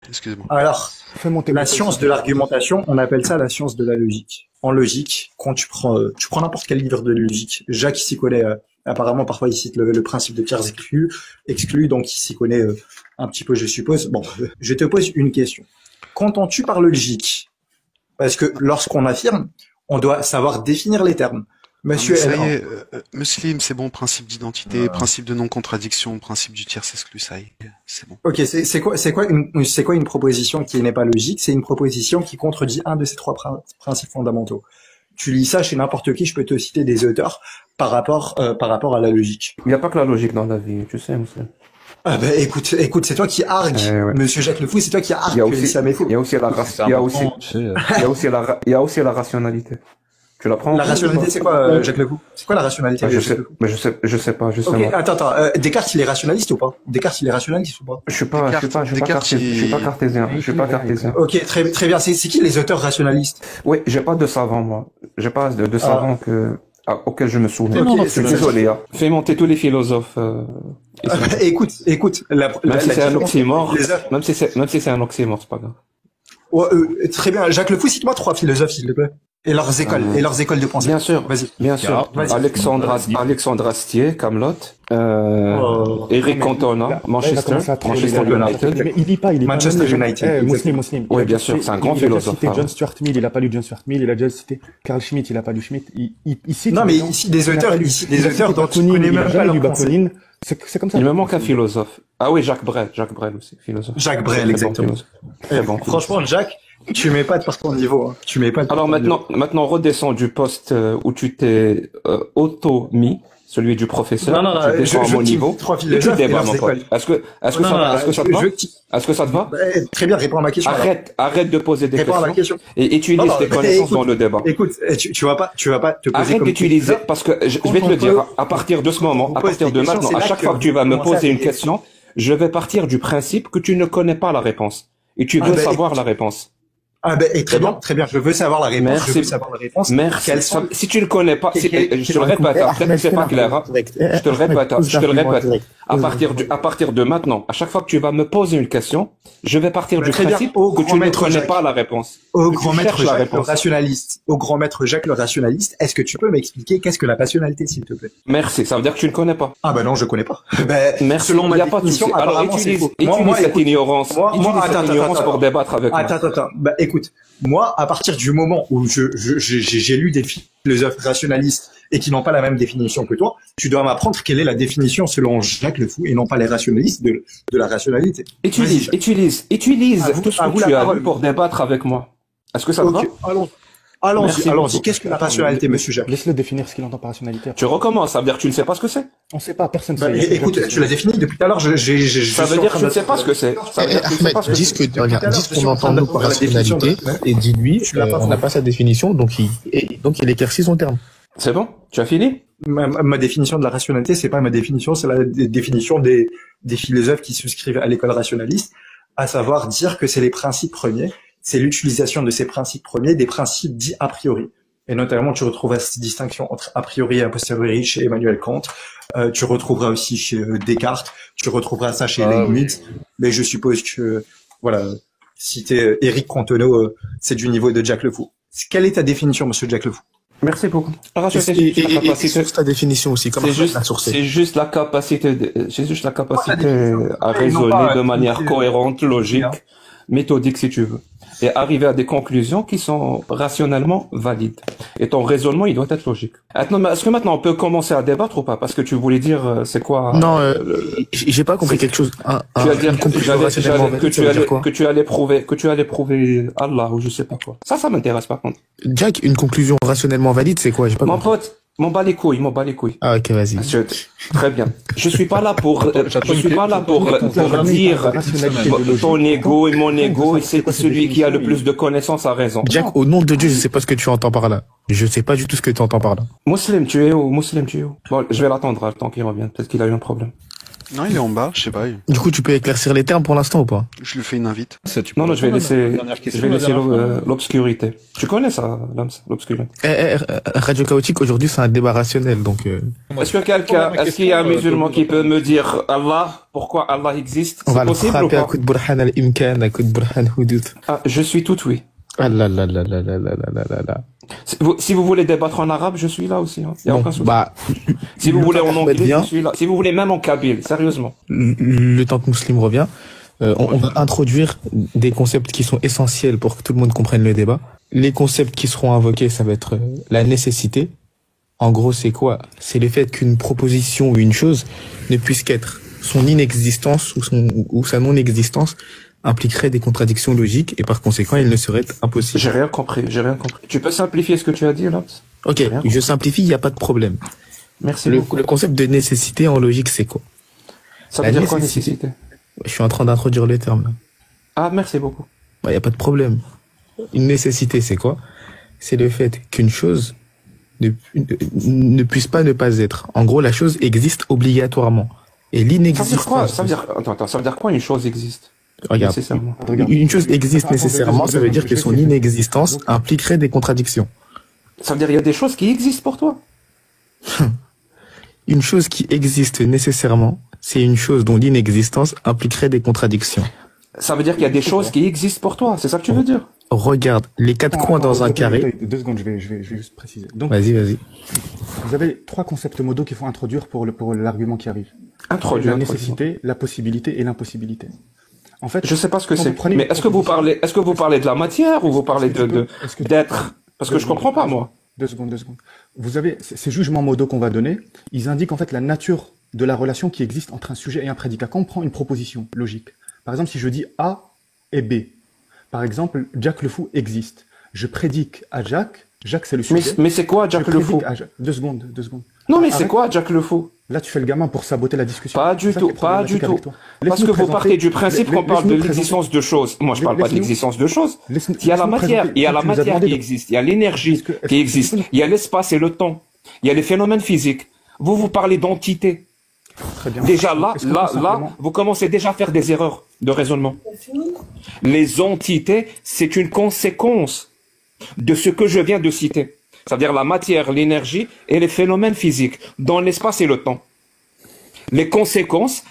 Excusez-moi. Alors, Fais monter la mon science PC. de l'argumentation, on appelle ça la science de la logique. En logique, quand tu prends n'importe quel livre de logique, Jacques il s'y connaît, apparemment parfois il cite le principe de Pierre exclu, donc il s'y connaît un petit peu, je suppose. Bon, je te pose une question. Qu'entends-tu par logique? Parce que lorsqu'on affirme, on doit savoir définir les termes. Non, Monsieur mais ça y L1. est, Muslim, c'est bon, principe d'identité, principe de non-contradiction, principe du tiers exclu, ça y est, c'est bon. Ok, c'est quoi une proposition qui n'est pas logique? C'est une proposition qui contredit un de ces trois principes fondamentaux. Tu lis ça chez n'importe qui, je peux te citer des auteurs par rapport à la logique. Il n'y a pas que la logique dans la vie, tu sais, monsieur. Ah ben écoute, c'est toi qui argue, Ouais. Monsieur Jacques Le Fou, c'est toi qui Il y a argue que aussi, ça m'est faux. il y a aussi la race, il y a aussi, il y a aussi la rationalité. Tu la prends en La compte ou rationalité, pas? c'est quoi, Jacques Le Fou? C'est quoi la rationalité Ah, de je Jacques sais, Le Fou? mais je sais pas, justement. Ok, attends, Descartes, il est rationaliste ou pas? Descartes, il est rationaliste ou pas? Je suis pas Descartes, cartésien. Je suis pas cartésien. Ok, très bien. C'est qui les auteurs rationalistes? Oui, j'ai pas de savant, moi. J'ai pas de savant auquel je me souviens. Ok, Je suis c'est désolé, hein. Fais monter tous les philosophes, Écoute, même si c'est un différence oxymore, entre les œuvres- même si c'est un oxymore, c'est pas grave. Ouais, très bien. Jacques Le Fou, cite-moi trois philosophes, s'il te plaît. Et leurs écoles de pensée. Bien sûr. Vas-y. Bien sûr. Vas-y. Alexandre Astier, Camelot, Eric Cantona, Manchester United. Mais il lit pas, il est Manchester pas United. Muslim. Oui, bien sûr, c'est un grand philosophe. Il a déjà cité John Stuart Mill, il a pas lu John Stuart Mill, il a déjà cité Carl Schmitt, il a pas lu Schmitt, il cite. Non, mais des gens ici, des qu'il a auteurs, pas lu. ici, des Il a auteurs cité dont tu Bakounine, connais il a même pas jamais lu leur pensée. Bakounine. C'est comme ça. Il me manque un philosophe. Ah oui, Jacques Brel aussi, philosophe. Jacques Brel, Très bon exactement. philosophe. Très bon. Franchement, Jacques, tu mets pas de par ton niveau, hein. Tu mets pas de par Alors ton niveau. maintenant, redescends du poste où tu t'es auto-mis, celui du professeur. Non, Tu descends à mon te niveau. trois Et tu philosophes et débats, leurs mon pote. écoles. Est-ce que ça te va? Est-ce que ça te va? Très bien, réponds à ma question. alors. Arrête de poser des Réponds à ma questions question. et utilise Non, tes connaissances dans le débat. Écoute, tu vas pas te poser Arrête comme d'utiliser, philosophe. parce que je vais te le dire, à partir de ce moment, à pose partir des de questions, maintenant, c'est à là chaque que fois que tu vas vous me commencez à poser une payer. question, je vais partir du principe que tu ne connais pas la réponse. Et tu veux savoir la réponse. Ah ben, très bien, je veux savoir la réponse. Merci. Je veux savoir la réponse. Merci. Quelles sont- Si tu ne connais pas, je te le répète, peut-être que c'est pas clair, hein. Je te le répète. À partir de maintenant, à chaque fois que tu vas me poser une question, je vais partir du Très bien. principe Au que grand tu ne maître connais Jacques. pas la réponse. Au Que grand tu maître cherches la Jacques le réponse. rationaliste, est-ce que tu peux m'expliquer qu'est-ce que la passionnalité, s'il te plaît? Merci. Ça veut dire que tu ne connais pas. Ah ben non, je connais pas. Ben, Merci. selon Il ma n'y a pas de souci. définition, Alors apparemment, c'est utilise faux. Moi, cette écoute, ignorance. Utilise cette attends, ignorance pour débattre avec moi. Attends. Bah, écoute, moi, à partir du moment où j'ai lu des philosophes rationalistes et qui n'ont pas la même définition que toi, tu dois m'apprendre quelle est la définition selon Jacques Le Fou et non pas les rationalistes de la rationalité. Utilise À vous- tout ce à que vous la tu as parole. lu pour débattre avec moi. Est-ce que ça te va? Ok, Merci allons-y. beaucoup. Qu'est-ce que la rationalité, monsieur Jacques? Laisse-le définir ce qu'il entend par rationalité. Tu recommences, ça veut dire que tu ne sais pas ce que c'est. On sait pas, personne Bah, sait. écoute, tu l'as défini depuis tout à l'heure. Ça veut dire que tu ne sais pas ce que c'est. Ça veut dire que tu ne sais Ahmed, pas ce que dis c'est. ce qu'on entend nous par rationalité et dis-lui, on n'a pas sa définition, donc il éclaircit son terme. C'est bon? Tu as fini? Ma définition de la rationalité, c'est pas ma définition, c'est la définition des philosophes qui souscrivent à l'école rationaliste, à savoir dire que c'est les principes premiers, c'est l'utilisation de ces principes premiers, des principes dits a priori. Et notamment, tu retrouveras cette distinction entre a priori et a posteriori chez Emmanuel Kant. Tu retrouveras aussi chez Descartes. Tu retrouveras ça chez Leibniz. Mais je suppose que, voilà, citer Éric Cantona, c'est du niveau de Jacques Le Fou. Quelle est ta définition, monsieur Jacques Le Fou? Merci beaucoup. La rationalité, Et c'est la capacité. source ta définition aussi, comment C'est la sourcer. juste la capacité à raisonner pas, de manière cohérente, logique, Bien. méthodique si tu veux, et arriver à des conclusions qui sont rationnellement valides. Et ton raisonnement, il doit être logique. Est-ce que maintenant on peut commencer à débattre ou pas? Parce que tu voulais dire, c'est quoi? Non, j'ai pas compris quelque chose. Tu vas dire une conclusion rationnellement valide, ça veut dire quoi? que tu allais prouver Allah ou je sais pas quoi. Ça m'intéresse par contre. Jack, une conclusion rationnellement valide, c'est quoi? J'ai pas Mon compris. pote, m'en bats les couilles. Ah, ok, vas-y. Très bien. Je suis pas là pour dire ton ego et mon ego et c'est celui qui a le plus de connaissances a raison. Jack, au nom de Dieu, je sais pas ce que tu entends par là. Je sais pas du tout ce que tu entends par là. Musulman, tu es où? Bon, je vais l'attendre le temps qu'il revienne. Peut-être qu'il a eu un problème. Non, il est en bas, je sais pas. Du coup, tu peux éclaircir les termes pour l'instant ou pas? Je lui fais une invite. Non, je vais laisser l'obscurité. Tu connais ça, Lams, l'obscurité? Radio Chaotique, aujourd'hui, c'est un débat rationnel, donc... Est-ce qu'il y a un musulman qui peut me dire Allah, pourquoi Allah existe? On va le possible frapper ou à pas? coup de Burhan al-Imkan, à coup de Burhan Hudud. Ah, je suis tout oui. Ah là là là là là là là là là. Si vous voulez débattre en arabe, je suis là aussi. Hein. Y a Bon, aucun souci. bah, Si vous voulez en anglais, bien. je suis là. Si vous voulez même en kabyle, sérieusement. Le temps que Muslim revient, on va introduire des concepts qui sont essentiels pour que tout le monde comprenne le débat. Les concepts qui seront invoqués, ça va être la nécessité. En gros, c'est quoi? C'est le fait qu'une proposition ou une chose ne puisse qu'être son inexistence ou sa non-existence impliquerait des contradictions logiques et par conséquent, il ne serait impossible. J'ai rien compris. Tu peux simplifier ce que tu as dit, là? Ok, je simplifie, il n'y a pas de problème. Merci Le beaucoup. concept de nécessité en logique, c'est quoi? Ça veut dire quoi, nécessité? Je suis en train d'introduire le terme, là. Ah, merci beaucoup. Bah, y a pas de problème. Une nécessité, c'est quoi? C'est le fait qu'une chose ne puisse pas ne pas être. En gros, la chose existe obligatoirement. Et l'inexistence... Ça veut dire quoi une chose existe? Regarde. Nécessairement. Une chose existe nécessairement, ça veut dire que son inexistence impliquerait des contradictions. Ça veut dire qu'il y a des choses qui existent pour toi? Une chose qui existe nécessairement, c'est une chose dont l'inexistence impliquerait des contradictions. Ça veut dire qu'il y a des choses qui existent pour toi, c'est ça que tu veux dire? Regarde, les quatre coins dans un carré... 2 secondes, je vais juste préciser. Donc, Vas-y. vous avez 3 concepts modaux qu'il faut introduire pour l'argument qui arrive. Introduire. La nécessité, la possibilité et l'impossibilité. En fait, je sais pas ce que quand c'est. vous prenez Mais une est-ce que vous parlez de la matière ou vous parlez d'être? Parce que je comprends pas, moi. 2 secondes. Vous avez ces jugements modaux qu'on va donner, ils indiquent en fait la nature de la relation qui existe entre un sujet et un prédicat. Quand on prend une proposition logique, par exemple, si je dis A et B, par exemple, Jack le fou existe. Je prédique à Jack c'est le sujet. Mais c'est quoi Jack le fou? 2 secondes. Non, mais c'est quoi Jack le fou? Là, tu fais le gamin pour saboter la discussion. Pas du tout. Parce que vous partez du principe qu'on parle de l'existence de choses. Moi, je parle pas de l'existence de choses. Il y a la matière qui existe. Il y a l'énergie qui existe. Il y a l'espace et le temps. Il y a les phénomènes physiques. Vous parlez d'entité. Très bien. Déjà là, vous commencez déjà à faire des erreurs de raisonnement. Les entités, c'est une conséquence de ce que je viens de citer. C'est-à-dire la matière, l'énergie et les phénomènes physiques dans l'espace et le temps. Les conséquences,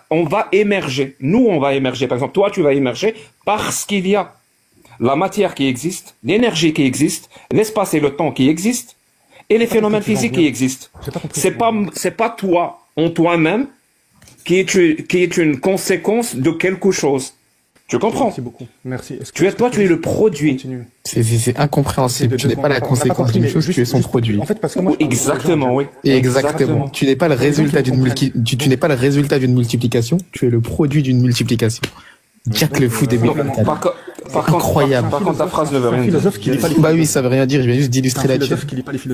on va émerger. Nous, on va émerger. Par exemple, toi, tu vas émerger parce qu'il y a la matière qui existe, l'énergie qui existe, l'espace et le temps qui existent et les phénomènes physiques qui existent. C'est pas toi, en toi-même, qui est une conséquence de quelque chose. Tu comprends? Merci beaucoup. Merci. Tu es le produit. C'est incompréhensible. Tu n'es pas la conséquence d'une chose, tu es son produit. En fait, parce que moi, Exactement, oui. Exactement. Tu n'es pas le résultat tu n'es pas le résultat d'une multiplication, tu es le produit d'une multiplication. Jack le fou des incroyable. Par contre, ta phrase ne veut rien dire. Bah oui, ça veut rien dire, je viens juste d'illustrer là-dessus.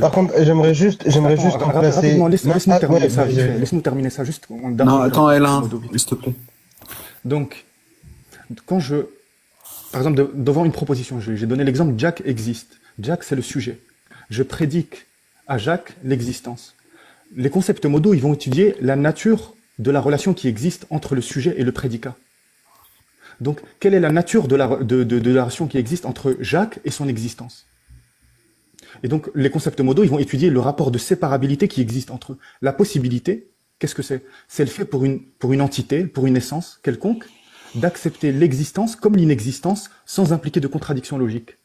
Par contre, j'aimerais juste remplacer... Laisse-nous terminer ça juste. Non, attends, L1, s'il te plaît. Donc, par exemple, devant une proposition, j'ai donné l'exemple Jack existe. Jack, c'est le sujet. Je prédique à Jack l'existence. Les concepts modaux, ils vont étudier la nature de la relation qui existe entre le sujet et le prédicat. Donc, quelle est la nature de la relation qui existe entre Jacques et son existence? Et donc, les concepts modaux, ils vont étudier le rapport de séparabilité qui existe entre eux. La possibilité, qu'est-ce que c'est? C'est le fait pour une entité, pour une essence quelconque, d'accepter l'existence comme l'inexistence sans impliquer de contradiction logique.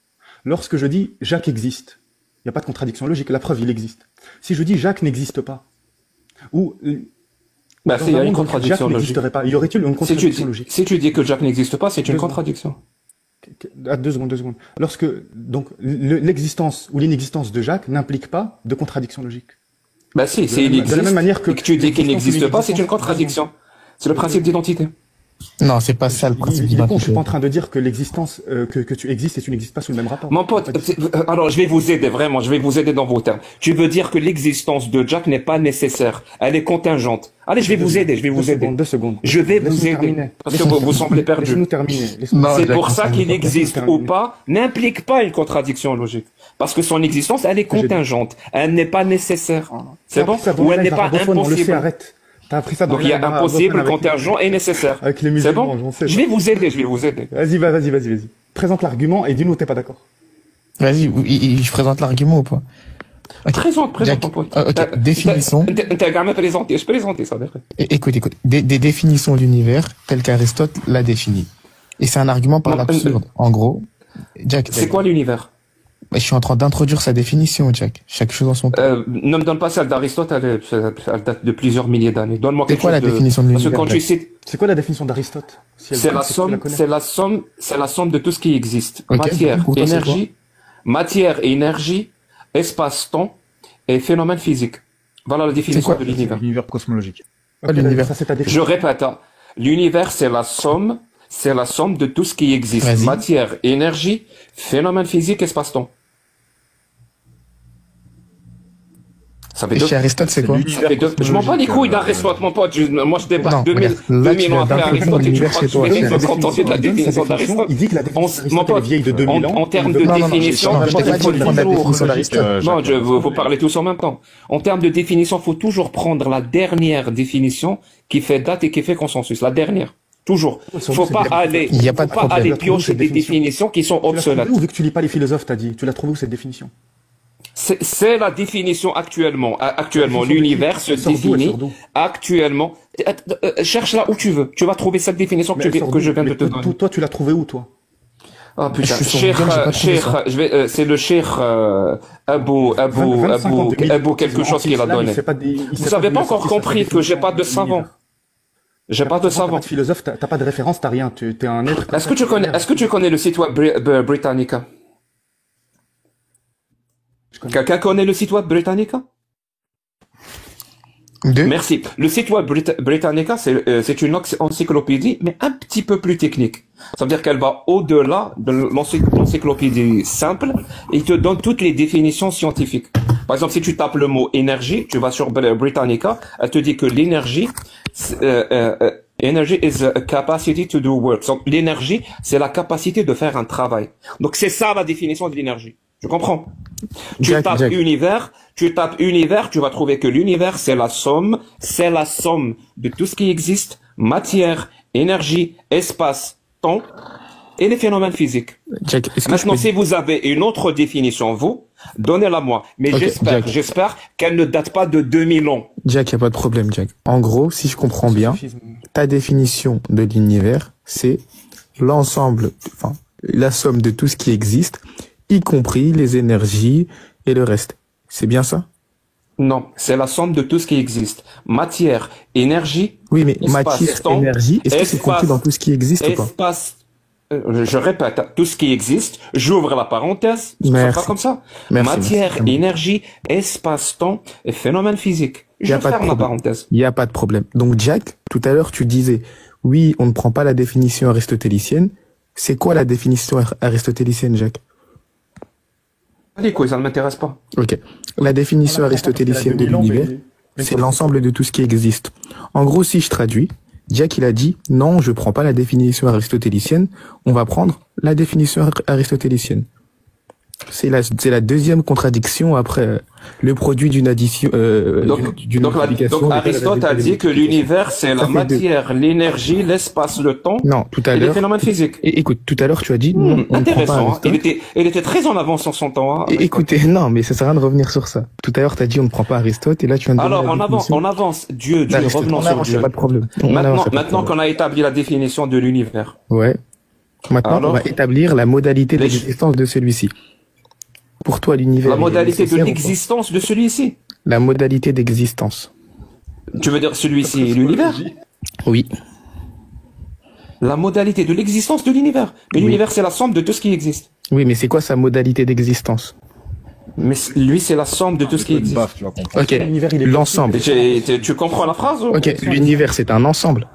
Lorsque je dis Jacques existe, il n'y a pas de contradiction logique, la preuve, il existe. Si je dis Jacques n'existe pas, ou il y a une contradiction logique. Pas, y aurait-il une contradiction logique? Si tu dis que Jacques n'existe pas, c'est une contradiction. 2 secondes. Lorsque donc l'existence ou l'inexistence de Jacques n'implique pas de contradiction logique. Bah si, de la même manière que tu dis qu'il n'existe pas, c'est une contradiction. C'est le principe d'identité. Non, c'est pas ça le principe d'identité. Je suis pas en train de dire que l'existence, que tu existes et tu n'existes pas sous le même rapport. Mon pote, alors je vais vous aider vraiment, je vais vous aider dans vos termes. Tu veux dire que l'existence de Jack n'est pas nécessaire, elle est contingente. Allez, je vais vous aider. 2 secondes. Je vais vous aider. Parce que vous semblez perdu. Laissez-nous terminer. C'est pour ça qu'il existe ou pas n'implique pas une contradiction logique. Parce que son existence, elle est contingente. Elle n'est pas nécessaire. C'est bon? Ou elle n'est pas impossible. Arrête. T'as appris ça dans Donc il y a dans impossible, avec contingent et nécessaire. avec les C'est musulmans, bon? j'en sais. Je vais vous aider, je vais vous aider. Vas-y. Présente l'argument et dis-nous où t'es pas d'accord. Vas-y, je présente l'argument ou pas? Ok. Présente, Jack, ton pote. ok, définissons. T'as quand même présenté, je peux présenter ça, d'après. Écoute, des définitions de l'univers telles qu'Aristote l'a défini. Et c'est un argument par Non, l'absurde. En gros, Jack, C'est quoi l'univers? je suis en train d'introduire sa définition, Jack. Chaque chose en son temps. Ne me donne pas celle d'Aristote, elle date de plusieurs milliers d'années. Donne-moi C'est quelque quoi chose la définition de Parce que l'univers, quand tu Jack cites, C'est quoi la définition d'Aristote? Si elle c'est connaît, la c'est que tu la somme, connais. c'est la somme de tout ce qui existe. Ok. Matière, Pour toi, c'est énergie, espace-temps et phénomène physique. Voilà la définition quoi de l'univers. L'univers cosmologique. Ok, l'univers. ça c'est ta Je définition. répète, hein, l'univers, c'est la somme de tout ce qui existe. Vas-y. Matière, énergie, phénomène physique, espace-temps. Ça fait Et deux. chez Aristote, c'est quoi? Ça fait deux. Je m'en bats les couilles d'Aristote, mon pote. Moi, je dépasse Non, 2000 regarde, là, 2000 tu ans viens après d'introduire Aristote et tu l'univers crois que chez toi, je vais cher. me contenter de la définition d'Aristote. Il dit que la Mon définition pote, d'Aristote est vieille de 2000 ans. en termes de Non, définition, je t'ai pas dit de prendre la définition d'Aristote. non, vous parlez tous en même temps. En termes de définition, faut toujours prendre la dernière définition qui fait date et qui fait consensus. La dernière. Toujours. Faut pas aller, Il y a pas de faut pas problème. aller piocher des définitions qui sont Tu l'as trouvé obsolètes. où, vu que tu lis pas les philosophes, t'as dit? Tu l'as trouvé où cette définition? C'est la définition actuellement. Actuellement, l'univers se Elle sort d'où, elle définit sort d'où actuellement. Cherche là où tu veux. Tu vas trouver cette définition Mais elle sort que je d'où? viens de Mais te toi, donner. toi, tu l'as trouvé où, toi? Ah putain, Je suis sur Google, j'ai pas trouvé ça. c'est le cheikh Abou quelque chose qu'il a donné. Vous avez pas encore compris que j'ai pas de savant. J'ai pas de T'as savant. pas de philosophe, t'as pas de référence, t'as rien. T'es un être. Est-ce que tu connais le site web Britannica? Quelqu'un connaît le site web Britannica? Merci. Le site web Britannica, c'est une encyclopédie, mais un petit peu plus technique. Ça veut dire qu'elle va au-delà de l'encyclopédie simple et il te donne toutes les définitions scientifiques. Par exemple, si tu tapes le mot énergie, tu vas sur Britannica, elle te dit que l'énergie, energy is a capacity to do work. Donc, l'énergie, c'est la capacité de faire un travail. Donc, c'est ça la définition de l'énergie. Je comprends. Tu tapes univers, tu vas trouver que l'univers, c'est la somme de tout ce qui existe, matière, énergie, espace, temps, et les phénomènes physiques. Jack, maintenant, si vous avez une autre définition, vous, donnez-la moi. Mais okay, j'espère qu'elle ne date pas de 2000 ans. Jack, y a pas de problème, Jack. En gros, si je comprends bien, ta définition de l'univers, c'est l'ensemble, enfin, la somme de tout ce qui existe, y compris les énergies et le reste. C'est bien ça? Non, c'est la somme de tout ce qui existe. Matière, énergie. Oui, mais espace, matière, temps, énergie, est-ce que c'est compris dans tout ce qui existe ou pas? Je répète, tout ce qui existe, j'ouvre la parenthèse, c'est pas comme ça. Matière, énergie, espace, temps et phénomène physique. Je ferme la parenthèse. Il n'y a pas de problème. Donc, Jack, tout à l'heure, tu disais, oui, on ne prend pas la définition aristotélicienne. C'est quoi la définition aristotélicienne, Jack? Les couilles, ça ne m'intéresse pas. Ok. La définition aristotélicienne de l'univers, c'est l'ensemble de tout ce qui existe. En gros, si je traduis, Jack, il a dit, non, je prends pas la définition aristotélicienne, on va prendre la définition aristotélicienne. C'est la deuxième contradiction après le produit d'une addition. Donc Aristote a dit que l'univers c'est la matière, l'énergie, l'espace, le temps. Non, tout à l'heure. Et les phénomènes physiques. Écoute, tout à l'heure tu as dit. Intéressant. Il était très en avance sur son temps. Hein, écoutez, non, mais ça sert à rien de revenir sur ça. Tout à l'heure t'as dit on ne prend pas Aristote et là tu viens de. Alors on avance. Dieu, revenons sur Dieu. Pas de problème. Maintenant qu'on a établi la définition de l'univers. Ouais. Maintenant on va établir la modalité d'existence de celui-ci. Pour toi, l'univers. La modalité de l'existence de celui-ci. La modalité d'existence. Tu veux dire celui-ci et l'univers? Oui. La modalité de l'existence de l'univers. Mais l'univers, c'est la somme de tout ce qui existe. Oui, mais c'est quoi sa modalité d'existence? Mais lui, c'est la somme de tout ce qui existe. Ok. L'ensemble. Tu comprends la phrase? Ok. L'univers, c'est un ensemble.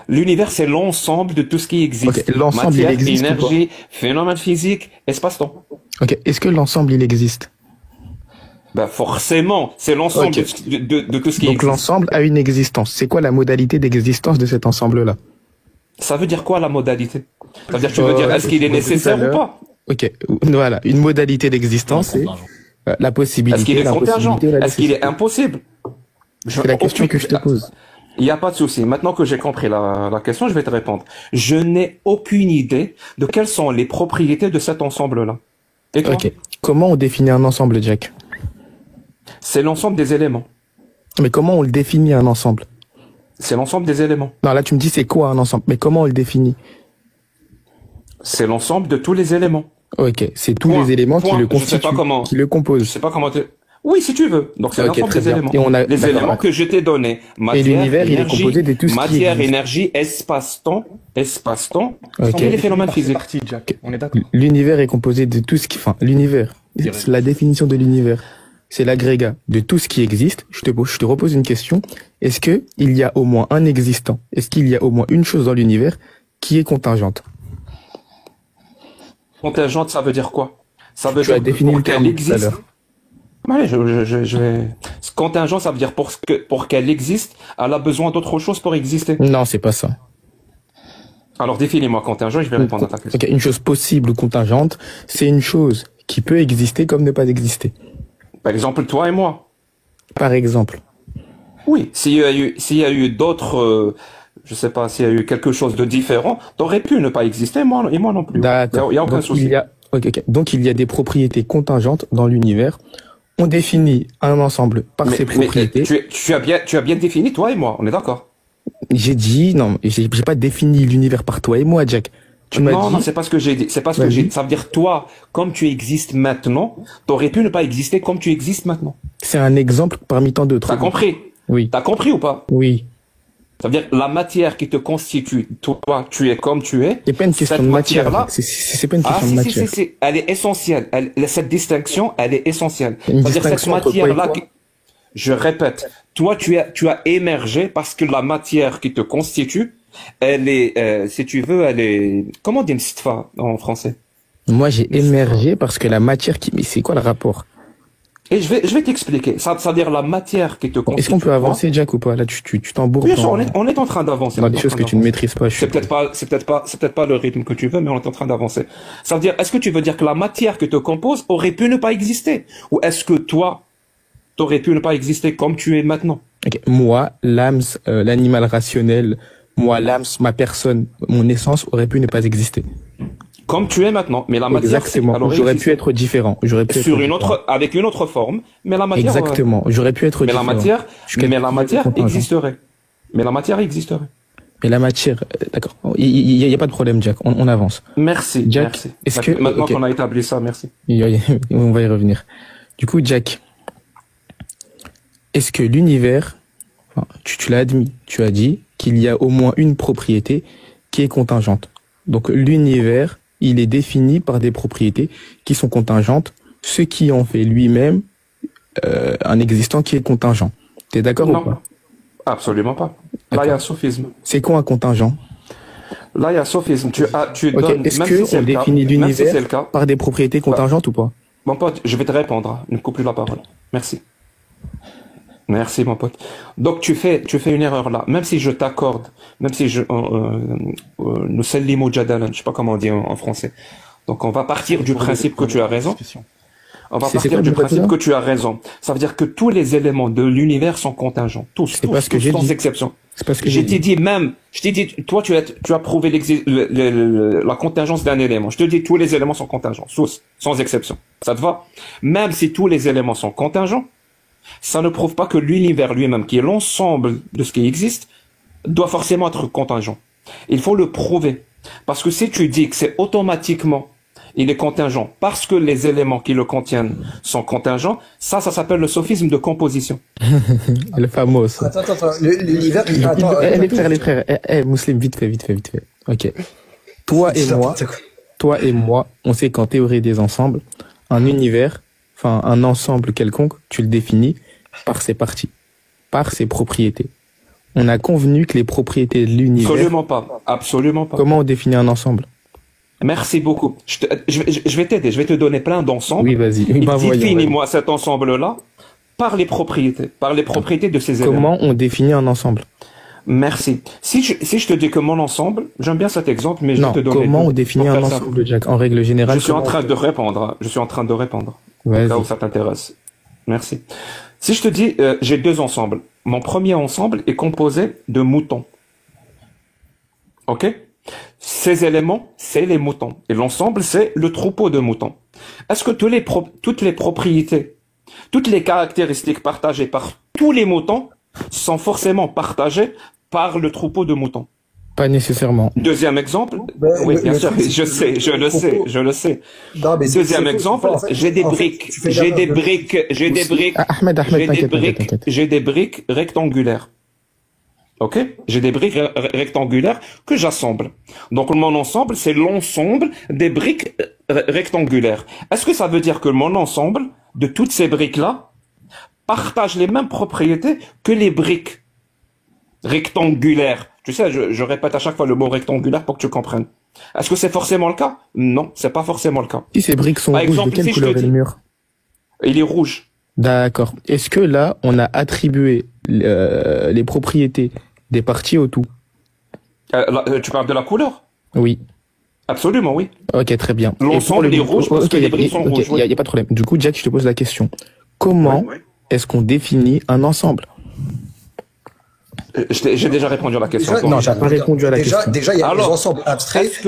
L'univers, c'est l'ensemble de tout ce qui existe. Okay. L'ensemble, matière, il existe énergie, phénomène physique, espace-temps. Ok. Est-ce que l'ensemble, il existe? Ben forcément, c'est l'ensemble de tout ce qui existe. Donc l'ensemble a une existence. C'est quoi la modalité d'existence de cet ensemble-là? Ça veut dire quoi la modalité? Ça veut dire tu veux dire est-ce qu'il est nécessaire ou pas? Ok. Voilà. Une modalité d'existence, c'est la possibilité. Est-ce qu'il est contingent? Est-ce qu'il est impossible? C'est la question que je te pose. Il n'y a pas de souci. Maintenant que j'ai compris la question, je vais te répondre. Je n'ai aucune idée de quelles sont les propriétés de cet ensemble-là. Et toi? Ok. Comment on définit un ensemble, Jack? C'est l'ensemble des éléments. Mais comment on le définit un ensemble? C'est l'ensemble des éléments. Non, là tu me dis c'est quoi un ensemble, mais comment on le définit? C'est l'ensemble de tous les éléments. Ok, c'est tous les éléments qui le constituent, qui le composent. Je sais pas comment Oui, si tu veux. Donc c'est l'ensemble des éléments. Et les éléments que je t'ai donnés. Matière, et l'univers, il est composé de tout ce qui matière, énergie, espace-temps, sont les phénomènes physiques. Jack. On est d'accord. L'univers est composé de tout ce qui, enfin, l'univers. La définition de l'univers, c'est l'agrégat de tout ce qui existe. Je te repose une question. Est-ce que il y a au moins un existant? Est-ce qu'il y a au moins une chose dans l'univers qui est contingente? Contingente, ça veut dire quoi? Ça veut dire défini pour le terme qu'elle existe. Allez, je vais. Contingent, ça veut dire pour qu'elle existe, elle a besoin d'autre chose pour exister. Non, c'est pas ça. Alors définis-moi contingent, je vais répondre à ta question. Okay, une chose possible ou contingente, c'est une chose qui peut exister comme ne pas exister. Par exemple, toi et moi. Par exemple. Oui, s'il y a eu d'autres, je sais pas, s'il y a eu quelque chose de différent, t'aurais pu ne pas exister, moi non plus. D'accord. Il y a aucun souci. Donc il y a des propriétés contingentes dans l'univers. On définit un ensemble par ses propriétés. Tu as bien défini toi et moi, on est d'accord. J'ai dit non, j'ai pas défini l'univers par toi et moi, Jack. Non, c'est pas ce que j'ai dit. C'est pas ce que j'ai dit. Ça veut dire toi, comme tu existes maintenant, t'aurais pu ne pas exister comme tu existes maintenant. C'est un exemple parmi tant d'autres. T'as compris? Oui. T'as compris ou pas? Oui. Ça veut dire la matière qui te constitue, toi, tu es comme tu es. C'est pas une question de matière là. C'est pas une question de matière. Elle est essentielle. Cette distinction, elle est essentielle. Une Ça veut dire cette distinction entre matière là. quoi et quoi? Je répète. Toi, tu as émergé parce que la matière qui te constitue, elle est, si tu veux, elle est, comment on dit une sitfa en français? Moi, j'ai émergé parce que la matière mais c'est quoi le rapport? Et je vais t'expliquer. Ça veut dire la matière qui te constitue. Est-ce qu'on peut avancer, Jack, ou pas? Là, tu t'embourges. Bien sûr, on est en train d'avancer. Dans des choses que tu ne maîtrises pas. C'est peut-être pas le rythme que tu veux, mais on est en train d'avancer. Ça veut dire, est-ce que tu veux dire que la matière que te compose aurait pu ne pas exister? Ou est-ce que toi, t'aurais pu ne pas exister comme tu es maintenant? Okay. Moi, l'âme, l'animal rationnel, moi, l'âme, ma personne, mon essence aurait pu ne pas exister. Comme tu es maintenant, mais la matière. Exactement. J'aurais pu être différent. Avec une autre forme, mais la matière. Exactement. J'aurais pu être différent. Mais la matière existerait. Mais la matière existerait. Mais la matière, d'accord. Il y a pas de problème, Jack. On avance. Merci. Jack, merci. Est-ce que maintenant qu'on a établi ça, merci. On va y revenir. Du coup, Jack, est-ce que l'univers, tu l'as admis, tu as dit qu'il y a au moins une propriété qui est contingente. Donc l'univers, il est défini par des propriétés qui sont contingentes, ce qui en fait lui-même un existant qui est contingent. T'es d'accord ou pas? Absolument pas. Là, il y a un sophisme. C'est quoi un contingent? Là, il y a un sophisme. Donnes. Est-ce qu'on définit l'univers par des propriétés contingentes ou pas? Mon pote, je vais te répondre. Ne me coupe plus la parole. Merci. Merci, mon pote. Donc, tu fais une erreur là. Même si je t'accorde, même si nous sallimu jadalan, je sais pas comment on dit en français. Donc, on va partir du principe que tu as raison. On va partir du principe que tu as raison. Ça veut dire que tous les éléments de l'univers sont contingents. Tous, sans exception. C'est parce que je t'ai dit, toi, tu as prouvé la contingence d'un élément. Je te dis, tous les éléments sont contingents. Tous, sans exception. Ça te va? Même si tous les éléments sont contingents, ça ne prouve pas que l'univers lui-même, qui est l'ensemble de ce qui existe, doit forcément être contingent. Il faut le prouver. Parce que si tu dis que c'est automatiquement, il est contingent, parce que les éléments qui le contiennent sont contingents, ça s'appelle le sophisme de composition. Le fameux. Attends. L'univers, les frères, Mousselim, vite fait. Ok. Toi et moi, on sait qu'en théorie des ensembles, un univers, enfin un ensemble quelconque, tu le définis par ses parties, par ses propriétés. On a convenu que les propriétés de l'univers... Absolument pas. Comment on définit un ensemble? Merci beaucoup. Je vais t'aider, je vais te donner plein d'ensembles. Oui, vas-y. Définis-moi cet ensemble-là par les propriétés de ces éléments. Comment on définit un ensemble? Merci. Si je te dis que mon ensemble, j'aime bien cet exemple, mais je vais te donner... Comment on définit un ensemble, Jack, en règle générale? Je suis en train de répondre. Au cas où ça t'intéresse. Merci. Si je te dis, j'ai deux ensembles, mon premier ensemble est composé de moutons. Ok? Ces éléments, c'est les moutons. Et l'ensemble, c'est le troupeau de moutons. Est-ce que toutes les propriétés, toutes les caractéristiques partagées par tous les moutons sont forcément partagées par le troupeau de moutons? Pas nécessairement. Deuxième exemple. Oui, bien sûr, je le sais. Non, mais Deuxième exemple, j'ai des briques, j'ai des briques rectangulaires. Ok? J'ai des briques rectangulaires que j'assemble. Donc mon ensemble, c'est l'ensemble des briques rectangulaires. Est-ce que ça veut dire que mon ensemble de toutes ces briques-là partage les mêmes propriétés que les briques rectangulaires? Tu sais, je répète à chaque fois le mot rectangulaire pour que tu comprennes. Est-ce que c'est forcément le cas? Non, c'est pas forcément le cas. Si ces briques sont rouges, de quelle couleur est le mur? Il est rouge. D'accord. Est-ce que là, on a attribué les propriétés des parties au tout? Tu parles de la couleur? Oui. Absolument, oui. Ok, très bien. L'ensemble est rouge parce que les briques sont rouges. Il n'y a pas de problème. Du coup, Jack, je te pose la question. Comment est-ce qu'on définit un ensemble? J'ai déjà répondu à la question. Non, j'ai pas répondu à la question. Déjà, il y a les ensembles abstraits. Est-ce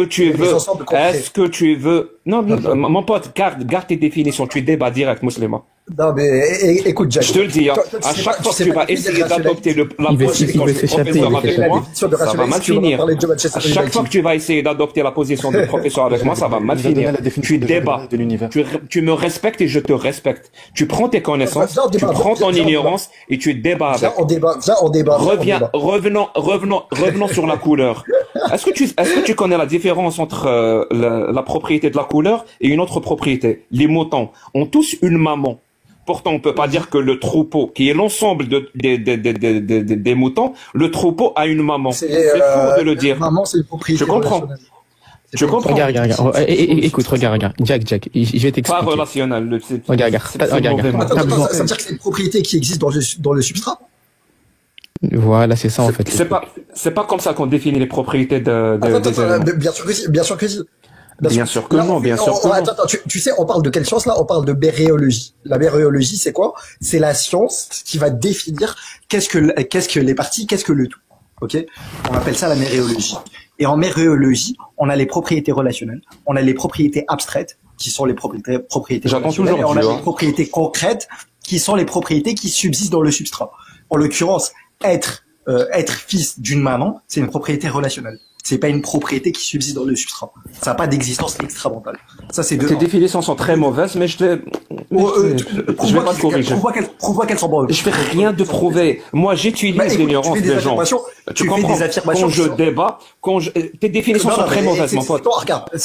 que tu veux, non, mon pote, garde tes définitions. Tu débats direct, musulman. Non, mais écoute, Jack. Je te le dis, à chaque fois que tu vas essayer d'adopter la position du professeur avec moi, ça va mal finir. À chaque fois que tu vas essayer d'adopter la position du professeur avec moi, ça va mal finir. Tu débats. Tu me respectes et je te respecte. Tu prends tes connaissances, tu prends ton ignorance et tu débats avec. On débat. Revenons sur la couleur. Est-ce que tu connais la différence entre la propriété de la couleur et une autre propriété? Les moutons ont tous une maman. Pourtant, on peut pas dire que le troupeau, qui est l'ensemble des moutons, le troupeau a une maman. C'est faux de le dire. Maman, c'est une propriété. Je comprends. Je comprends. Regarde. Écoute, regarde. Jack, je vais t'expliquer. Pas relationnel. Regarde. Ça veut dire que c'est une propriété qui existe dans le substrat? Voilà, c'est ça en fait. C'est pas comme ça qu'on définit les propriétés bien sûr que si. Bien sûr que non. Attends, tu sais, on parle de quelle science là? On parle de bérhéologie. La bérhéologie, c'est quoi? C'est la science qui va définir qu'est-ce que les parties, qu'est-ce que le tout. Ok? On appelle ça la bérhéologie. Et en bérhéologie, on a les propriétés relationnelles, on a les propriétés abstraites, qui sont les propriétés relationnelles, et on a les propriétés concrètes, qui sont les propriétés qui subsistent dans le substrat. En l'occurrence, être fils d'une maman, c'est une propriété relationnelle. C'est pas une propriété qui subsiste dans le substrat. Ça n'a pas d'existence extra-mentale. Ça, c'est Tes définitions sont très mauvaises, mais je vais pas te corriger. Prouve-moi qu'elles sont mauvaises. Je fais rien de prouver. Moi, j'utilise l'ignorance des gens. Tu comprends? Quand je débat, tes définitions sont très mauvaises, mon pote. Elles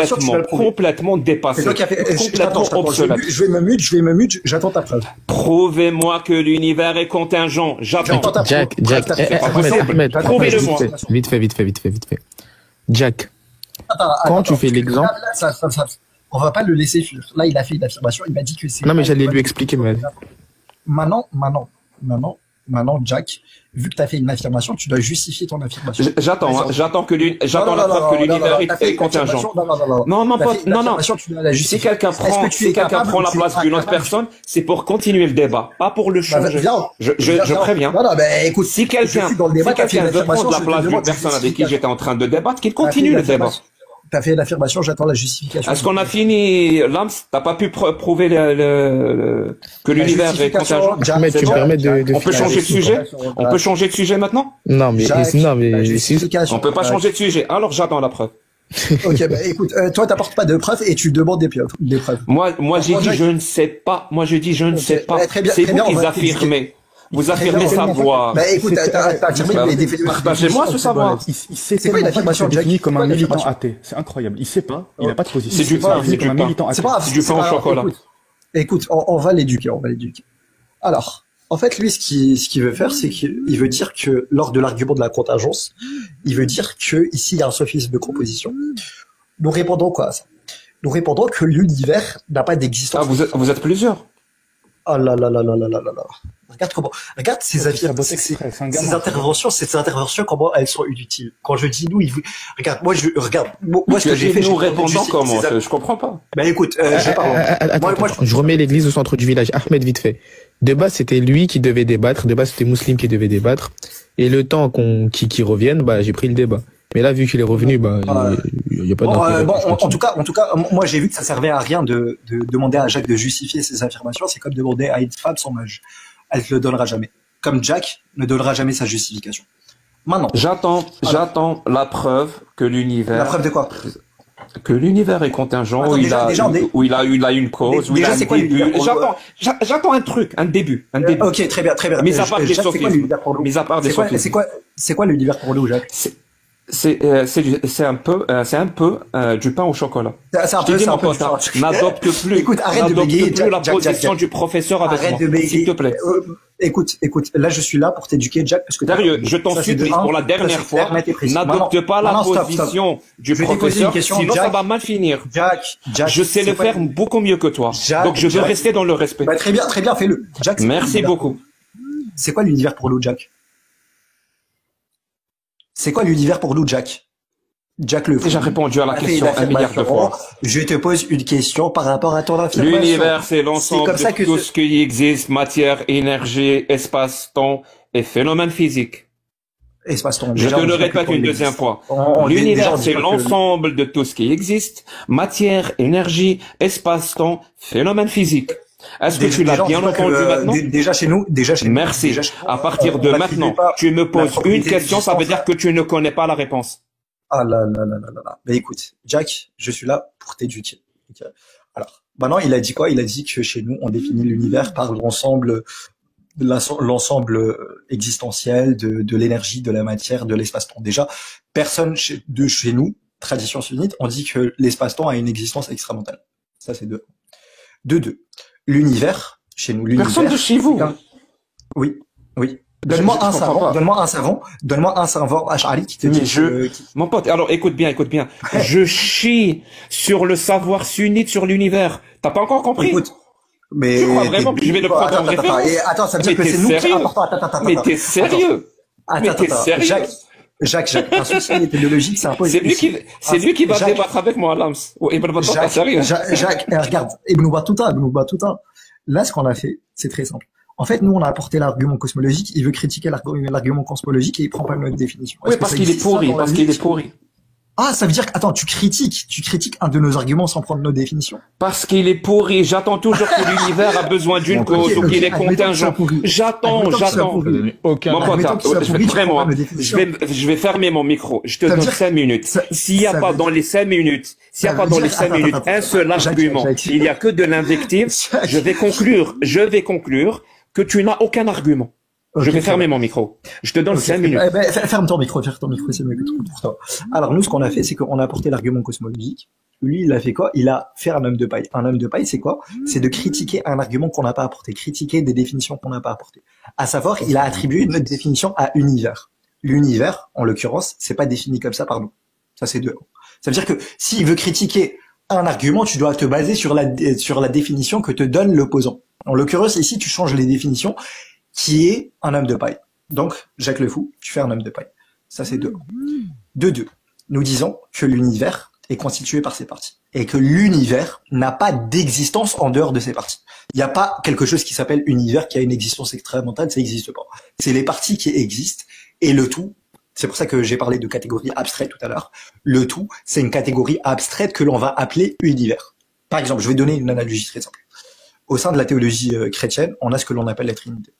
sont complètement dépassées. Complètement obsolètes. Je vais me mute, j'attends ta preuve. Prouvez-moi que l'univers est contingent. J'attends. Jack, Ahmed, prouvez-le-moi. Vite fait. Jack, quand tu fais l'exemple... On va pas le laisser fuir. Là, il a fait une affirmation, il m'a dit que c'est... Non, mais j'allais lui expliquer, mais... Maintenant, Jack, vu que tu as fait une affirmation, tu dois justifier ton affirmation. J'attends la preuve que l'univers est contingent. Non. Si quelqu'un prend la place d'une autre personne, c'est pour continuer le débat, pas pour le changer. Je préviens. Écoute, si quelqu'un veut prendre la place d'une personne avec qui j'étais en train de débattre, qu'il continue le débat. T'as fait l'affirmation, j'attends la justification. Est-ce qu'on a fini, Lams? T'as pas pu prouver que l'univers est contingent? Mais tu me permets de On peut changer de sujet? On peut changer de sujet maintenant? Non, mais on peut pas changer de sujet. Alors j'attends la preuve. Ok, écoute, toi t'apportes pas de preuves et tu demandes des preuves. Moi j'ai dit je ne sais pas. Moi je dis je ne sais pas. C'est vous qui affirmez. Vous affirmez savoir. Écoute, t'as affirmé les définitions. Partagez-moi ce savoir. Il sait tellement pas qu'il se définit comme un militant athée. C'est incroyable. Il sait pas. Il n'a pas de position. C'est du pain. C'est du pain. C'est du pain au chocolat. Écoute, on va l'éduquer. Alors, en fait, lui, ce qu'il veut faire, c'est qu'il veut dire que lors de l'argument de la contingence, il veut dire que ici il y a un sophisme de composition. Nous répondons quoi à ça? Nous répondons que l'univers n'a pas d'existence. Ah, vous êtes plusieurs. Oh là là là là là là là là. Regarde ces interventions, comment elles sont inutiles. Quand je dis nous, moi, ce que j'ai fait, nous répondant comment? Je comprends pas. Ben écoute, je parle. Attends, je remets l'église au centre du village. Ahmed, vite fait. De base, c'était lui qui devait débattre. De base, c'était Muslim qui devait débattre. Et le temps qu'il revienne, bah, j'ai pris le débat. Mais là, vu qu'il est revenu, bah, il y a pas en tout cas, moi, j'ai vu que ça servait à rien de demander à Jacques de justifier ses affirmations. C'est comme demander à une femme son âge. Elle te le donnera jamais. Comme Jack ne donnera jamais sa justification. Maintenant. J'attends la preuve que l'univers. La preuve de quoi? Que l'univers est contingent, où il a une cause, où il a un début. J'attends un truc, un début. Ok, très bien. Mis à part des sophismes. Mis à part des sophismes. C'est quoi l'univers pour nous, Jacques? C'est un peu du pain au chocolat. N'adopte plus. Écoute, arrête de bégayer. La position du professeur avec moi, s'il te plaît. Écoute, là je suis là pour t'éduquer, Jack, parce que sérieux, je t'en supplie pour la dernière fois, n'adopte pas la position du professeur, sinon ça va mal finir. Jack, je sais le faire beaucoup mieux que toi, donc je veux rester dans le respect. Bah, très bien, fais-le. Jack, merci beaucoup. C'est quoi l'univers pour nous, Jack? C'est quoi l'univers pour nous, Jack? Jack le fou. J'ai répondu à la question 1 milliard de fois. Je te pose une question par rapport à ton affirmation. L'univers, c'est l'ensemble de tout ce qui existe, matière, énergie, espace, temps et phénomène physique. Espace-temps. Je te le répète une deuxième fois. L'univers, c'est l'ensemble de tout ce qui existe, matière, énergie, espace, temps, phénomène physique. Est-ce que tu l'as bien entendu maintenant? Déjà chez nous. Merci. À partir de maintenant, tu me poses une question, ça veut dire que tu ne connais pas la réponse. Ah là là là là là. Mais écoute, Jack, je suis là pour t'éduquer. Okay. Alors, maintenant, il a dit quoi? Il a dit que chez nous, on définit l'univers par l'ensemble existentiel de l'énergie, de la matière, de l'espace-temps. Déjà, personne de chez nous, tradition sunnite, on dit que l'espace-temps a une existence extramentale. Ça, c'est deux. Deux. L'univers, chez nous, l'univers. Personne de chez vous. Oui. Donne-moi un savant Ash'ari qui te dit Mon pote, alors écoute bien. Je chie sur le savoir sunnite sur l'univers. T'as pas encore compris? Écoute, mais tu crois vraiment que je vais le prendre en référence? Attends, ça veut dire que c'est nous qui sommes importants. Mais t'es sérieux? Jacques, un souci méthodologique, c'est impossible. C'est lui qui va débattre avec moi, Lams. Jacques, regarde, Ibn Battuta. Là, ce qu'on a fait, c'est très simple. En fait, nous, on a apporté l'argument cosmologique, il veut critiquer l'argument cosmologique et il prend pas notre définition. Oui, parce qu'il est pourri, Ah, ça veut dire que, attends, tu critiques un de nos arguments sans prendre nos définitions. Parce qu'il est pourri. J'attends toujours que l'univers a besoin d'une cause ou qu'il est contingent. J'attends. Mon pote, vraiment, je vais fermer mon micro. Je te donne 5 minutes. S'il n'y a pas dans les 5 minutes, un seul argument, il n'y a que de l'invective, je vais conclure que tu n'as aucun argument. Je vais fermer mon micro. Je te donne 5 minutes. Ferme ton micro, c'est mieux que tout pour toi. Alors nous, ce qu'on a fait, c'est qu'on a apporté l'argument cosmologique. Lui, il a fait quoi? Il a fait un homme de paille. Un homme de paille, c'est quoi? C'est de critiquer un argument qu'on n'a pas apporté, critiquer des définitions qu'on n'a pas apportées. À savoir, il a attribué une définition à univers. L'univers, en l'occurrence, c'est pas défini comme ça par nous. Ça, c'est deux. Ça veut dire que s'il veut critiquer un argument, tu dois te baser sur la définition que te donne l'opposant. En l'occurrence, ici, tu changes les définitions, qui est un homme de paille. Donc, Jacques le Fou, tu fais un homme de paille. Ça, c'est deux. Deux. Nous disons que l'univers est constitué par ses parties. Et que l'univers n'a pas d'existence en dehors de ses parties. Il n'y a pas quelque chose qui s'appelle univers qui a une existence extramentale, ça n'existe pas. C'est les parties qui existent, et le tout, c'est pour ça que j'ai parlé de catégorie abstraite tout à l'heure, le tout, c'est une catégorie abstraite que l'on va appeler univers. Par exemple, je vais donner une analogie très simple. Au sein de la théologie chrétienne, on a ce que l'on appelle la Trinité.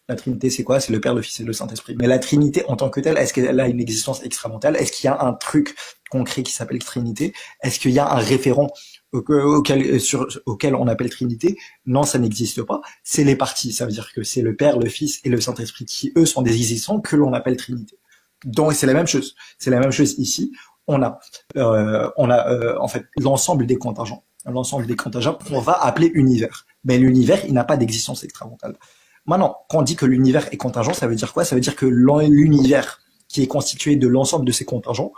La Trinité, c'est quoi? C'est le Père, le Fils et le Saint-Esprit. Mais la Trinité, en tant que telle, est-ce qu'elle a une existence extramentale? Est-ce qu'il y a un truc concret qui s'appelle Trinité? Est-ce qu'il y a un référent auquel on appelle Trinité? Non, ça n'existe pas. C'est les parties. Ça veut dire que c'est le Père, le Fils et le Saint-Esprit qui, eux, sont des existants que l'on appelle Trinité. Donc, c'est la même chose. C'est la même chose ici. On a en fait l'ensemble des contingents. L'ensemble des contingents qu'on va appeler univers. Mais l'univers, il n'a pas d'existence extramentale. Maintenant, quand on dit que l'univers est contingent, ça veut dire quoi? Ça veut dire que l'univers qui est constitué de l'ensemble de ces contingents,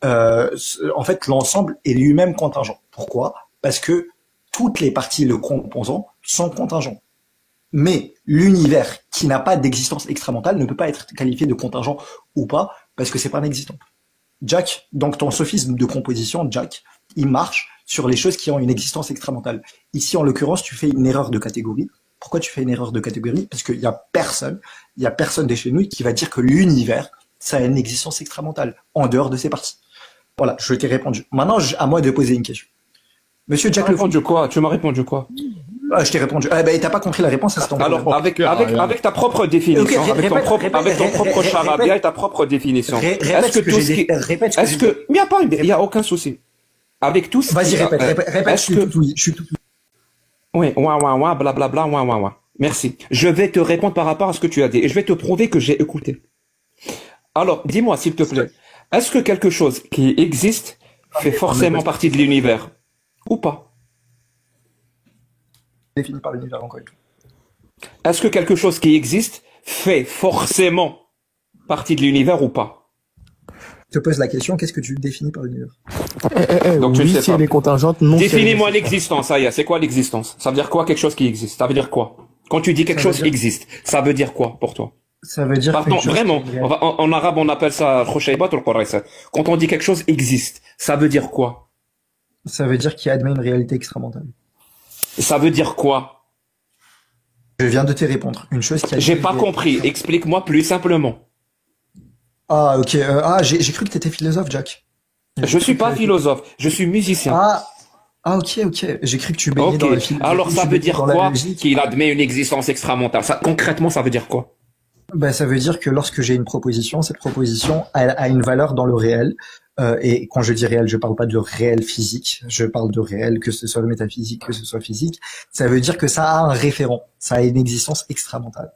en fait, l'ensemble est lui-même contingent. Pourquoi? Parce que toutes les parties le composant sont contingents. Mais l'univers qui n'a pas d'existence extramentale ne peut pas être qualifié de contingent ou pas, parce que c'est pas inexistant. Jack, donc ton sophisme de composition, Jack, il marche sur les choses qui ont une existence extramentale. Ici, en l'occurrence, tu fais une erreur de catégorie. Pourquoi tu fais une erreur de catégorie? Parce qu'il y a personne de chez nous qui va dire que l'univers, ça a une existence extramentale, en dehors de ses parties. Voilà, je t'ai répondu. Maintenant, à moi de poser une question. Monsieur Jack Lefour. Tu m'as répondu quoi? Ah, je t'ai répondu. Ah, bah, t'as pas compris la réponse, ça se tombe. Alors, avec ta propre définition, avec ton propre charabia et ta propre définition. Est-ce que tout ce qui, est-ce que, il y a aucun souci. Avec tout ce Vas-y, répète, je suis tout. Oui, blablabla. Merci. Je vais te répondre par rapport à ce que tu as dit et je vais te prouver que j'ai écouté. Alors, dis-moi, s'il te plaît, est-ce que quelque chose qui existe fait forcément partie de l'univers ou pas? Défini par l'univers encore une fois. Est-ce que quelque chose qui existe fait forcément partie de l'univers ou pas? Je te pose la question, qu'est-ce que tu définis par l'univers? Donc oui, si elle est contingente, non. Définis-moi l'existence, Aya. C'est quoi l'existence? Ça veut dire quoi quelque chose qui existe? Ça veut dire quoi? Quand tu dis quelque chose existe, ça veut dire quoi pour toi? Ça veut dire pardon, vraiment, en arabe on appelle ça khoshaybat ou quraysa. Quand on dit quelque chose existe, ça veut dire quoi? Ça veut dire qu'il admet une réalité extramentale. Ça veut dire quoi? Je viens de te répondre. Une chose qui a... J'ai pas compris. Explique-moi plus simplement. Ah, ok. J'ai cru que t'étais philosophe, Jack. Je suis pas philosophe. Je suis musicien. Ok. J'ai cru que tu baignais dans la philosophie. Alors ça veut dire quoi qu'il admet une existence extramentale? Ça, concrètement, ça veut dire quoi? Ben, ça veut dire que lorsque j'ai une proposition, cette proposition a une valeur dans le réel. Et quand je dis réel, je parle pas de réel physique, je parle de réel, que ce soit métaphysique, que ce soit physique. Ça veut dire que ça a un référent, ça a une existence extramentale.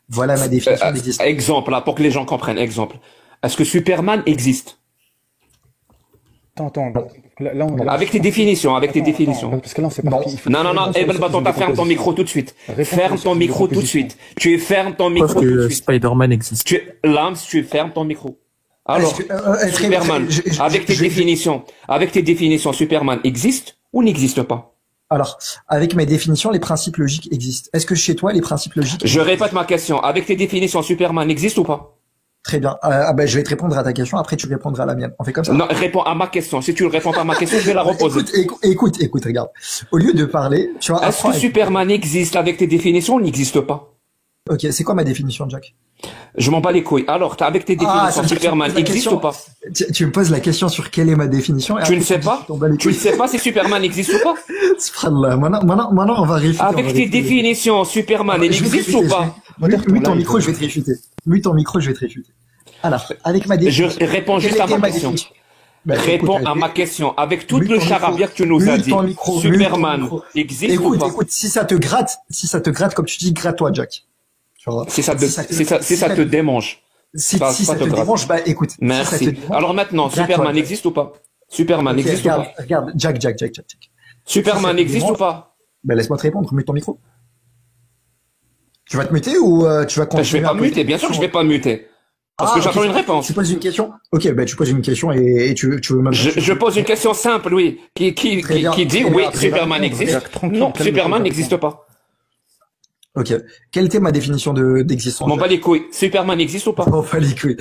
Voilà ma définition d'existence. Exemple, là, pour que les gens comprennent, exemple. Est-ce que Superman existe? Attends. Là, avec tes définitions, parce que là, on s'est pas... Non. Ferme ton micro tout de suite. Ferme ton micro tout de suite. Tu fermes ton micro tout de suite. Spider-Man existe. Tu fermes ton micro. Alors, Superman, avec tes définitions, Superman existe ou n'existe pas? Alors, avec mes définitions, les principes logiques existent. Est-ce que chez toi, les principes logiques Je répète ma question. Avec tes définitions, Superman existe ou pas? Très bien. Je vais te répondre à ta question, après tu répondras à la mienne. On fait comme ça? Non, réponds à ma question. Si tu ne réponds pas à ma question, je vais la reposer. Écoute, regarde. Au lieu de parler, tu vois... Est-ce que Superman existe avec tes définitions ou n'existe pas? Ok, c'est quoi ma définition, Jack? Je m'en bats les couilles. Alors, avec tes définitions, Superman existe ou pas? Tu me poses la question sur quelle est ma définition. Tu ne sais pas? Tu ne sais pas si Superman existe ou pas? Subhanallah. Maintenant, on va réfuter. Avec tes définitions, Superman, il existe ou pas? Mute ton micro, je vais te réfuter. Alors, avec ma définition. Je réponds juste à ma question. Réponds à ma question. Avec tout le charabia que tu nous as dit, Superman existe ou pas? Écoute, si ça te gratte, comme tu dis, gratte-toi, Jack. Si ça te démange. Si ça te démange, bah écoute. Merci. Alors maintenant, Superman existe ou pas? Superman existe ou pas? Regarde, Jack. Superman existe ou pas? Ben laisse-moi te répondre, mute ton micro. Tu vas te muter ou tu vas continuer? Je vais pas muter, bien sûr que je vais pas muter. Parce que j'attends une réponse. Tu poses une question? Ok, ben tu poses une question et tu veux même... Je pose une question simple, oui. Qui dit oui, Superman existe. Non, Superman n'existe pas. Ok. Quelle était ma définition d'existence? M'en bats les couilles. Superman existe ou pas? M'en bats les couilles.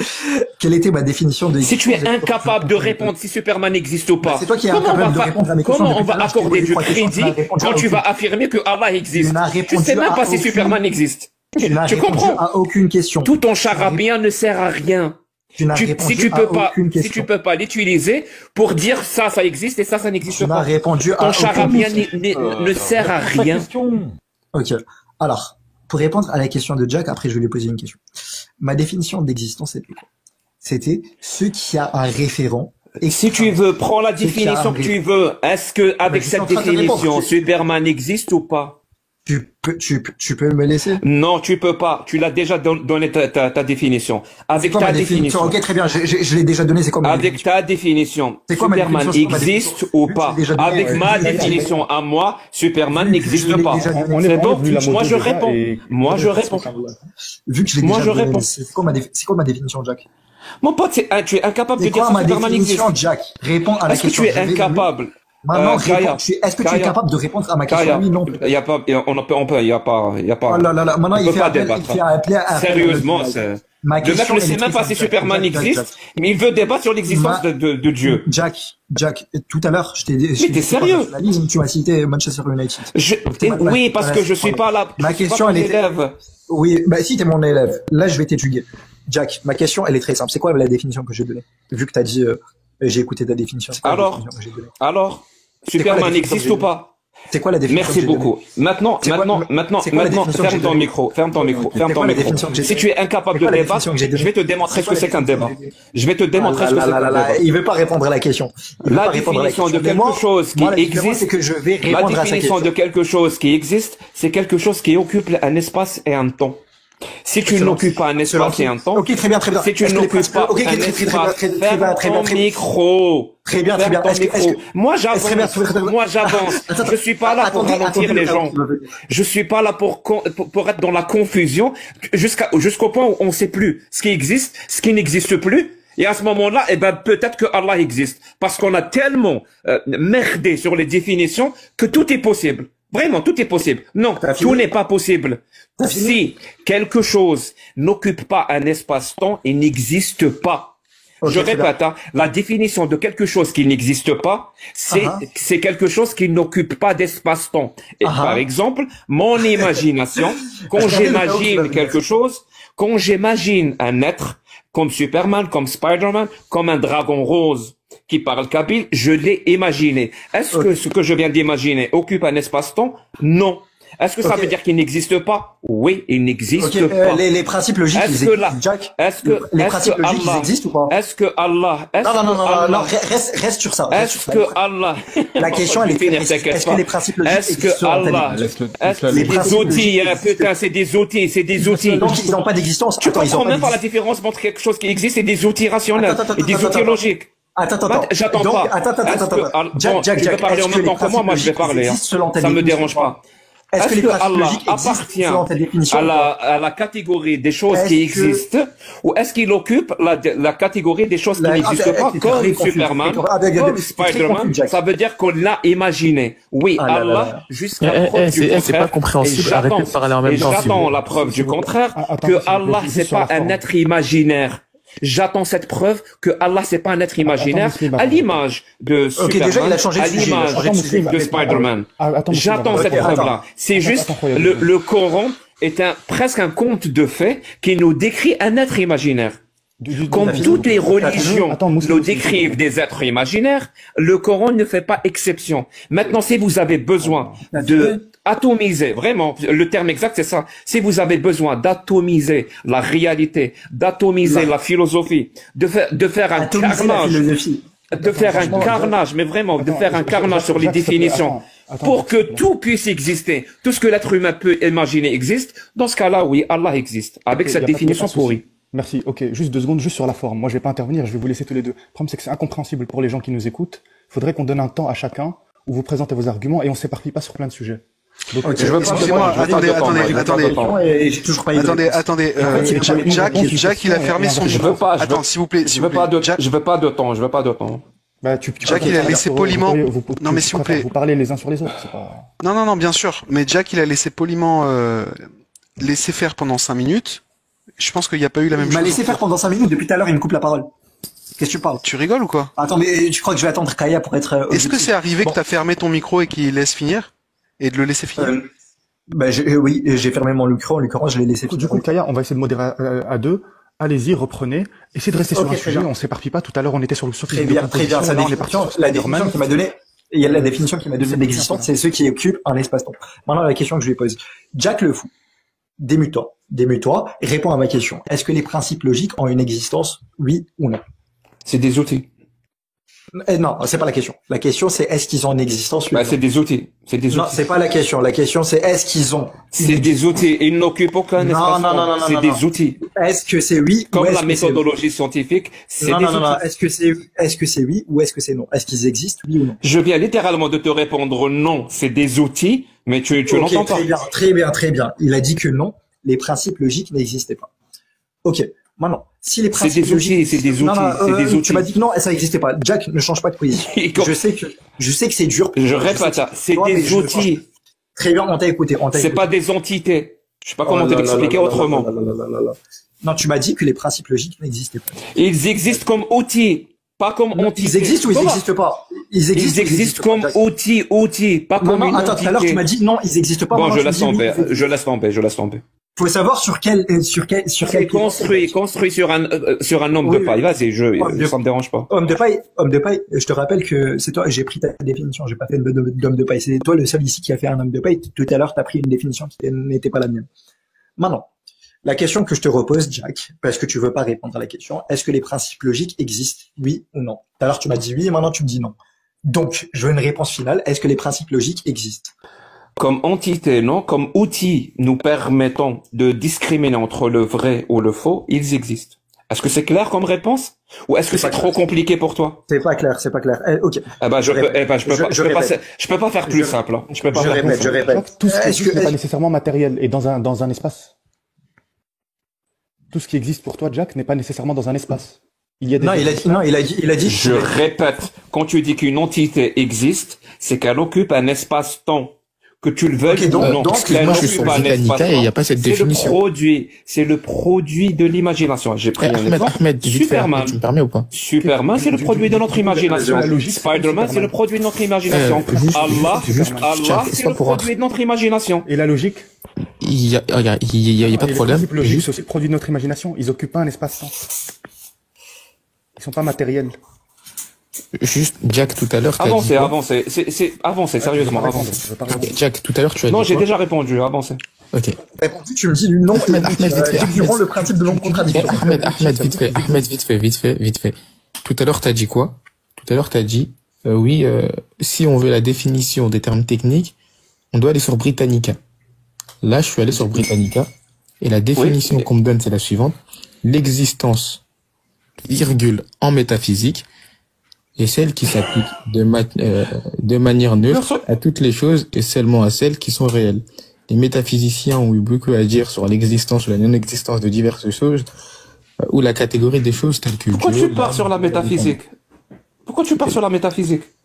Quelle était ma définition d'existence? Si tu es incapable de répondre si Superman existe ou pas, c'est toi qui es incapable de répondre à mes questions. Comment on va accorder du crédit quand tu vas affirmer que Allah existe? Tu sais même pas si Superman existe. Tu comprends? À aucune question. Tout ton charabia ne sert à rien. Si tu peux pas l'utiliser pour dire ça existe et ça n'existe pas. Ton charabia ne sert à rien. Ok. Alors, pour répondre à la question de Jack, après je vais lui poser une question. Ma définition d'existence, c'était quoi? C'était ce qui a un référent. Et si tu veux, prends la définition que tu veux. Est-ce que avec cette définition, Superman existe ou pas? Tu peux me laisser? Non, tu peux pas. Tu l'as déjà donné ta définition. Avec ta définition. Ok, très bien. Je l'ai déjà donné. C'est quoi ma définition? Avec ta définition, Superman existe ou pas? Avec ma définition à moi, Superman n'existe pas. C'est bon. Moi je réponds. Vu que je l'ai déjà donné, c'est quoi ma définition, Jack? Mon pote, tu es incapable de dire si Superman existe. Jack? Réponds à la question. Est-ce que tu es incapable? Maintenant, Kaya, est-ce que tu es Kaya, capable de répondre à ma question? Kaya, Oui, non. il y a pas, il y a pas. Oh là là là, maintenant On il peut fait pas appel, débattre. il fait appel à Sérieusement, Ma le mec question, ne elle sait est même très pas si simple, Superman Jack, existe, mais il veut débattre sur l'existence de Dieu. Jack, tout à l'heure, je t'ai dit, Mais t'es sérieux? tu m'as cité Manchester United. Oui, parce que je suis pas là. Ma question, elle est élève. Oui, bah si t'es mon élève, là je vais t'étudier. Jack, ma question, elle est très simple. C'est quoi la définition que j'ai donnée? Vu que t'as dit, j'ai écouté ta définition. C'est quoi la définition que j'ai donnée? Alors, Superman existe ou pas? C'est quoi la définition? Merci beaucoup. Maintenant, ferme ton micro. Si tu es incapable de débattre, je vais te démontrer ce que c'est qu'un débat. Je vais te démontrer ce que c'est qu'un débat. Il veut pas répondre à la question. La définition de quelque chose qui existe, c'est que je vais répondre à sa la définition de quelque chose qui existe, c'est quelque chose qui occupe un espace et un temps. Si tu n'occupes pas un espace et un temps, ok, très bien. Si tu n'occupes pas un espace, ferme ton micro. Très bien. Moi, j'avance. Je suis pas là pour ralentir les gens. Je suis pas là pour être dans la confusion jusqu'au point où on sait plus ce qui existe, ce qui n'existe plus. Et à ce moment-là, peut-être que Allah existe. Parce qu'on a tellement merdé sur les définitions que tout est possible. Vraiment, tout est possible. Non, tout n'est pas possible. Si quelque chose n'occupe pas un espace-temps, il n'existe pas. Je répète, la définition de quelque chose qui n'existe pas, c'est quelque chose qui n'occupe pas d'espace-temps. Et par exemple, mon imagination, quand j'imagine quelque chose, quand j'imagine un être, comme Superman, comme Spider-Man, comme un dragon rose qui parle kabyle, je l'ai imaginé. Est-ce que ce que je viens d'imaginer occupe un espace-temps? Non. Est-ce que ça veut dire qu'il n'existe pas? Oui, il n'existe pas. Les principes logiques, les principes logiques, ils existent ou pas? Est-ce que Allah... Non, reste sur ça. Est-ce que Allah... La question, elle est est-ce que les principes logiques existent? Est-ce que des outils, putain, c'est des outils. Donc, ils n'ont pas d'existence. Tu comprends même pas la différence entre quelque chose qui existe et des outils rationnels et des outils logiques. Attends. J'attends pas. Jack, tu veux parler en même temps que moi je vais parler. Ça me dérange pas. Est-ce que Allah appartient à la catégorie des choses qui existent ou est-ce qu'il occupe la catégorie des choses qui n'existent pas comme Superman, comme Spider-Man? Ça veut dire qu'on l'a imaginé. Oui, Allah, jusqu'à preuve du contraire. C'est pas compréhensible. Arrêtez de parler en même temps. J'attends la preuve du contraire que Allah, c'est pas un être imaginaire. J'attends cette preuve que Allah c'est pas un être imaginaire à l'image de Superman, à l'image de Spider-Man. J'attends cette preuve-là. C'est juste le Coran est presque un conte de fées qui nous décrit un être imaginaire. Comme toutes les religions nous décrivent des êtres imaginaires, le Coran ne fait pas exception. Maintenant, si vous avez besoin de atomiser, vraiment, le terme exact c'est ça, si vous avez besoin d'atomiser la réalité, d'atomiser la philosophie, de faire un carnage, mais vraiment, de faire un carnage sur les définitions, pour que tout puisse exister, tout ce que l'être humain peut imaginer existe, dans ce cas-là, oui, Allah existe, avec cette définition pourrie. Merci. Ok, juste 2 secondes, juste sur la forme. Moi, je vais pas intervenir, je vais vous laisser tous les deux. Le problème, c'est que c'est incompréhensible pour les gens qui nous écoutent. Il faudrait qu'on donne un temps à chacun où vous présentez vos arguments et on s'éparpille pas sur plein de sujets. Donc, attendez. J'ai toujours pas attendez. Jack, il a fermé son micro. Attends, s'il vous plaît. Je veux pas de temps. Jack, il a laissé poliment. Non, mais s'il vous plaît. Vous parlez les uns sur les autres. Non, bien sûr. Mais Jack, il a laissé poliment laisser faire pendant 5 minutes. Je pense qu'il n'y a pas eu la même chose. Il m'a laissé faire pendant 5 minutes. Depuis tout à l'heure, il me coupe la parole. Qu'est-ce que tu parles? Tu rigoles ou quoi? Attends, mais tu crois que je vais attendre Kaya pour être objectif? Est-ce que c'est arrivé que t'as fermé ton micro et qu'il laisse finir? Et de le laisser finir? Oui, j'ai fermé mon micro. En l'occurrence, je l'ai laissé finir. Du coup, Kaya, on va essayer de modérer à 2. Allez-y, reprenez. Essayez de rester sur un sujet. On s'éparpille pas. Tout à l'heure, on était sur le Très bien. La définition qu'il m'a donnée, il y a la définition qu'il m'a donnée d'existence, c'est ceux qui occupent un espace-temps. Maintenant, la question que je lui pose. Jack le fou. Démute-toi, et réponds à ma question. Est-ce que les principes logiques ont une existence, oui ou non? C'est des outils. Non, c'est pas la question. La question, c'est est-ce qu'ils ont une existence, oui ou non? C'est des outils. Non, c'est pas la question. La question, c'est est-ce qu'ils ont... C'est des outils. Ils n'occupent aucun espace. Non. C'est des outils. Est-ce que c'est oui comme la méthodologie scientifique, c'est des outils. Non. Est-ce que c'est oui ou est-ce que c'est non? Est-ce qu'ils existent, oui ou non? Je viens littéralement de te répondre non. C'est des outils, mais tu l'entends pas. Très bien. Il a dit que non. Les principes logiques n'existaient pas. Ok. Maintenant, si les principes logiques, c'est des outils. Tu m'as dit que non, ça n'existait pas. Jack, ne change pas de position. je sais que c'est dur. Je répète ça, c'est des outils. Très bien, on t'a écouté. C'est pas des entités. Je sais pas comment t'expliquer autrement. Non, tu m'as dit que les principes logiques n'existaient pas. Ils existent comme outils, pas comme entités. Ils existent ou ils n'existent pas? Ils existent comme outils, pas comme une entité. Attends, tout à l'heure tu m'as dit non, ils n'existent pas. Bon, je laisse tomber. Faut savoir sur quel construit sur un homme de paille. Vas-y, ça me dérange pas. Homme de paille, je te rappelle que c'est toi, j'ai pris ta définition, j'ai pas fait d'homme de paille. C'est toi le seul ici qui a fait un homme de paille. Tout à l'heure, t'as pris une définition qui n'était pas la mienne. Maintenant, la question que je te repose, Jack, parce que tu veux pas répondre à la question, est-ce que les principes logiques existent, oui ou non? Tout à l'heure, tu m'as dit oui et maintenant tu me dis non. Donc, je veux une réponse finale. Est-ce que les principes logiques existent? Comme entité, non. Comme outil nous permettant de discriminer entre le vrai ou le faux, ils existent. Est-ce que c'est clair comme réponse? Ou est-ce que c'est trop compliqué pour toi? C'est pas clair. Ok. Je peux pas faire plus simple, hein. Je répète. Tout ce qui existe n'est pas nécessairement matériel et dans un espace. Tout ce qui existe pour toi, Jack, n'est pas nécessairement dans un espace. Il a dit. Je répète. Quand tu dis qu'une entité existe, c'est qu'elle occupe un espace-temps. Que tu le veuilles ou non. Excuse-moi, je suis sur Britannica et il n'y a pas cette définition. C'est le produit de l'imagination. J'ai pris un exemple. Superman. Tu me permets ou pas? Superman, c'est le produit de notre imagination. Spider-Man, c'est le produit de notre imagination. Allah, c'est le produit de notre imagination. Et la logique? Il y a pas de problème. Les logiques, c'est aussi le produit de notre imagination. Ils occupent pas un espace-temps. Ils sont pas matériels. Juste, Jack, tout à l'heure, avancez, sérieusement, avancez. Jack, tout à l'heure, tu as dit. Non, j'ai déjà répondu, avancez. Ok. Répondu, tu me dis non, Ahmed, durant le principe de non-contradiction. Ahmed, vite fait. Tout à l'heure, t'as dit quoi? Tout à l'heure, t'as dit, si on veut la définition des termes techniques, on doit aller sur Britannica. Là, je suis allé sur Britannica, et la définition qu'on me donne, c'est la suivante. L'existence, virgule, en métaphysique, et celle qui s'applique de manière neutre à toutes les choses et seulement à celles qui sont réelles. Les métaphysiciens ont eu beaucoup à dire sur l'existence ou la non-existence de diverses choses, ou la catégorie des choses telles que... Pourquoi tu pars sur la métaphysique?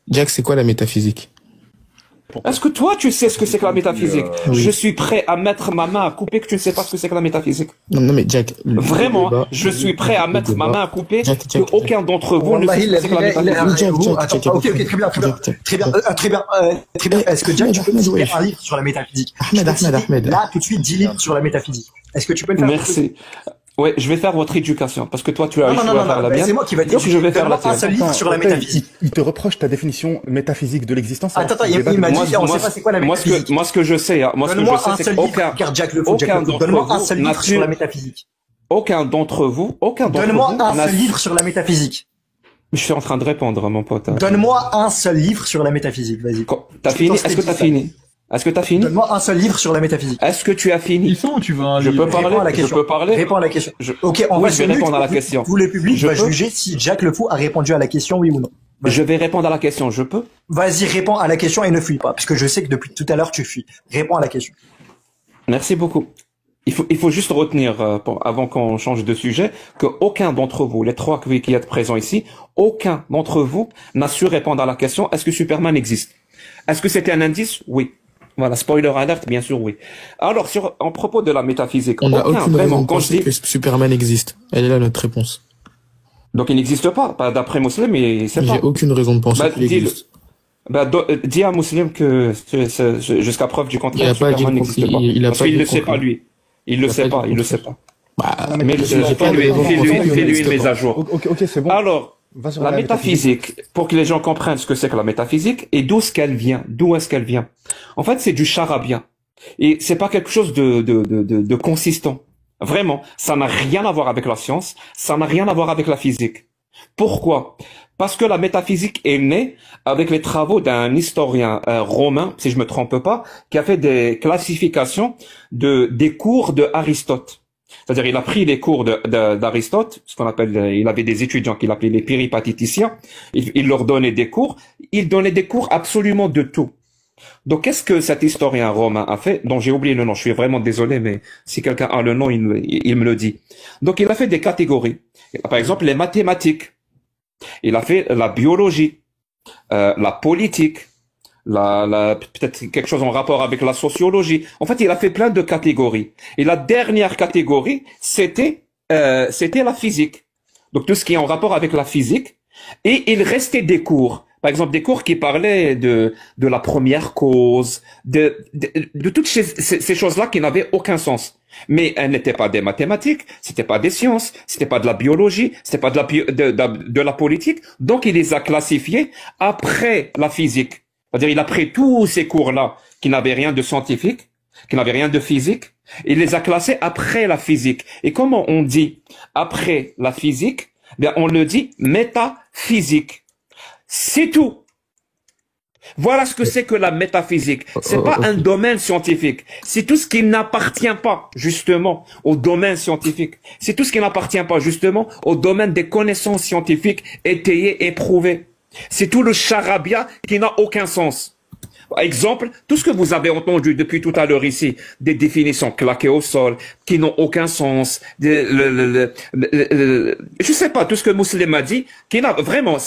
Jack, c'est quoi la métaphysique? Est-ce que toi, tu sais ce que c'est que la métaphysique? Oui. Je suis prêt à mettre ma main à couper que tu ne sais pas ce que c'est que la métaphysique. Non, mais Jack... Vraiment, je suis prêt à mettre ma main à couper que aucun d'entre vous ne sait ce que c'est que la métaphysique. Ok, très bien. Est-ce que Jack, tu peux me dire un livre sur la métaphysique? Ahmed. Là, tout de suite, 10 livres sur la métaphysique. Est-ce que tu peux le faire? Merci. Ouais, je vais faire votre éducation, parce que toi, tu as échoué à faire la mienne. C'est moi qui va dire. Je vais faire la tienne. Un seul livre sur la métaphysique. Il te reproche ta définition métaphysique de l'existence. Attends, il m'a dit, on sait pas c'est quoi la métaphysique. Moi, ce que je sais, c'est donne-moi un seul livre sur la métaphysique. Aucun d'entre vous. Donne-moi un seul livre sur la métaphysique. Je suis en train de répondre, mon pote. Donne-moi un seul livre sur la métaphysique, vas-y. T'as fini? Est-ce que t'as fini? Donne-moi un seul livre sur la métaphysique. Est-ce que tu as fini? Je peux parler? Réponds à la question. Ok, je vais répondre à la question. Vous, le public, va juger si Jack le Fou a répondu à la question, oui ou non. Je vais répondre à la question, je peux? Vas-y, réponds à la question et ne fuis pas, parce que je sais que depuis tout à l'heure, tu fuis. Réponds à la question. Merci beaucoup. Il faut juste retenir, avant qu'on change de sujet, que aucun d'entre vous, les trois qui êtes présents ici, aucun d'entre vous n'a su répondre à la question, est-ce que Superman existe? Est-ce que c'était un indice? Oui. Voilà, spoiler alert, bien sûr, oui. Alors, en propos de la métaphysique, on n'a aucune raison de penser que Superman existe. Elle est là, notre réponse. Donc, il n'existe pas d'après Muslim, mais c'est pas. J'ai aucune raison de penser qu'il existe. Dis à Muslim que jusqu'à preuve du contraire, Superman n'existe pas. Parce qu'il ne le sait pas, lui. Il le sait pas. Mais fais-lui une mise à jour. Ok, c'est bon. Alors, la métaphysique, pour que les gens comprennent ce que c'est que la métaphysique et d'où est-ce qu'elle vient. En fait, c'est du charabia. Et c'est pas quelque chose de consistant. Vraiment. Ça n'a rien à voir avec la science. Ça n'a rien à voir avec la physique. Pourquoi? Parce que la métaphysique est née avec les travaux d'un historien romain, si je me trompe pas, qui a fait des classifications des cours de Aristote. C'est-à-dire, il a pris les cours d'Aristote, ce qu'on appelle, il avait des étudiants qu'il appelait les péripatéticiens. Il leur donnait des cours. Il donnait des cours absolument de tout. Donc, qu'est-ce que cet historien romain a fait, dont j'ai oublié le nom, je suis vraiment désolé, mais si quelqu'un a le nom, il me le dit. Donc, il a fait des catégories. Par exemple, les mathématiques. Il a fait la biologie, la politique, peut-être quelque chose en rapport avec la sociologie. En fait, il a fait plein de catégories. Et la dernière catégorie, c'était la physique. Donc, tout ce qui est en rapport avec la physique. Et il restait des cours. Par exemple, des cours qui parlaient de la première cause, de toutes ces choses-là qui n'avaient aucun sens. Mais elles n'étaient pas des mathématiques, c'était pas des sciences, c'était pas de la biologie, c'était pas de la politique. Donc, il les a classifiés après la physique. C'est-à-dire, il a pris tous ces cours-là qui n'avaient rien de scientifique, qui n'avaient rien de physique, il les a classés après la physique. Et comment on dit après la physique? Bien, on le dit métaphysique. C'est tout. Voilà ce que c'est que la métaphysique. C'est pas un domaine scientifique. C'est tout ce qui n'appartient pas, justement, au domaine scientifique. C'est tout ce qui n'appartient pas, justement, au domaine des connaissances scientifiques étayées et prouvées. C'est tout le charabia qui n'a aucun sens. Exemple, tout ce que vous avez entendu depuis tout à l'heure ici, des définitions claquées au sol, qui n'ont aucun sens, je sais pas, tout ce que Mousselim a dit, qui n'a vraiment,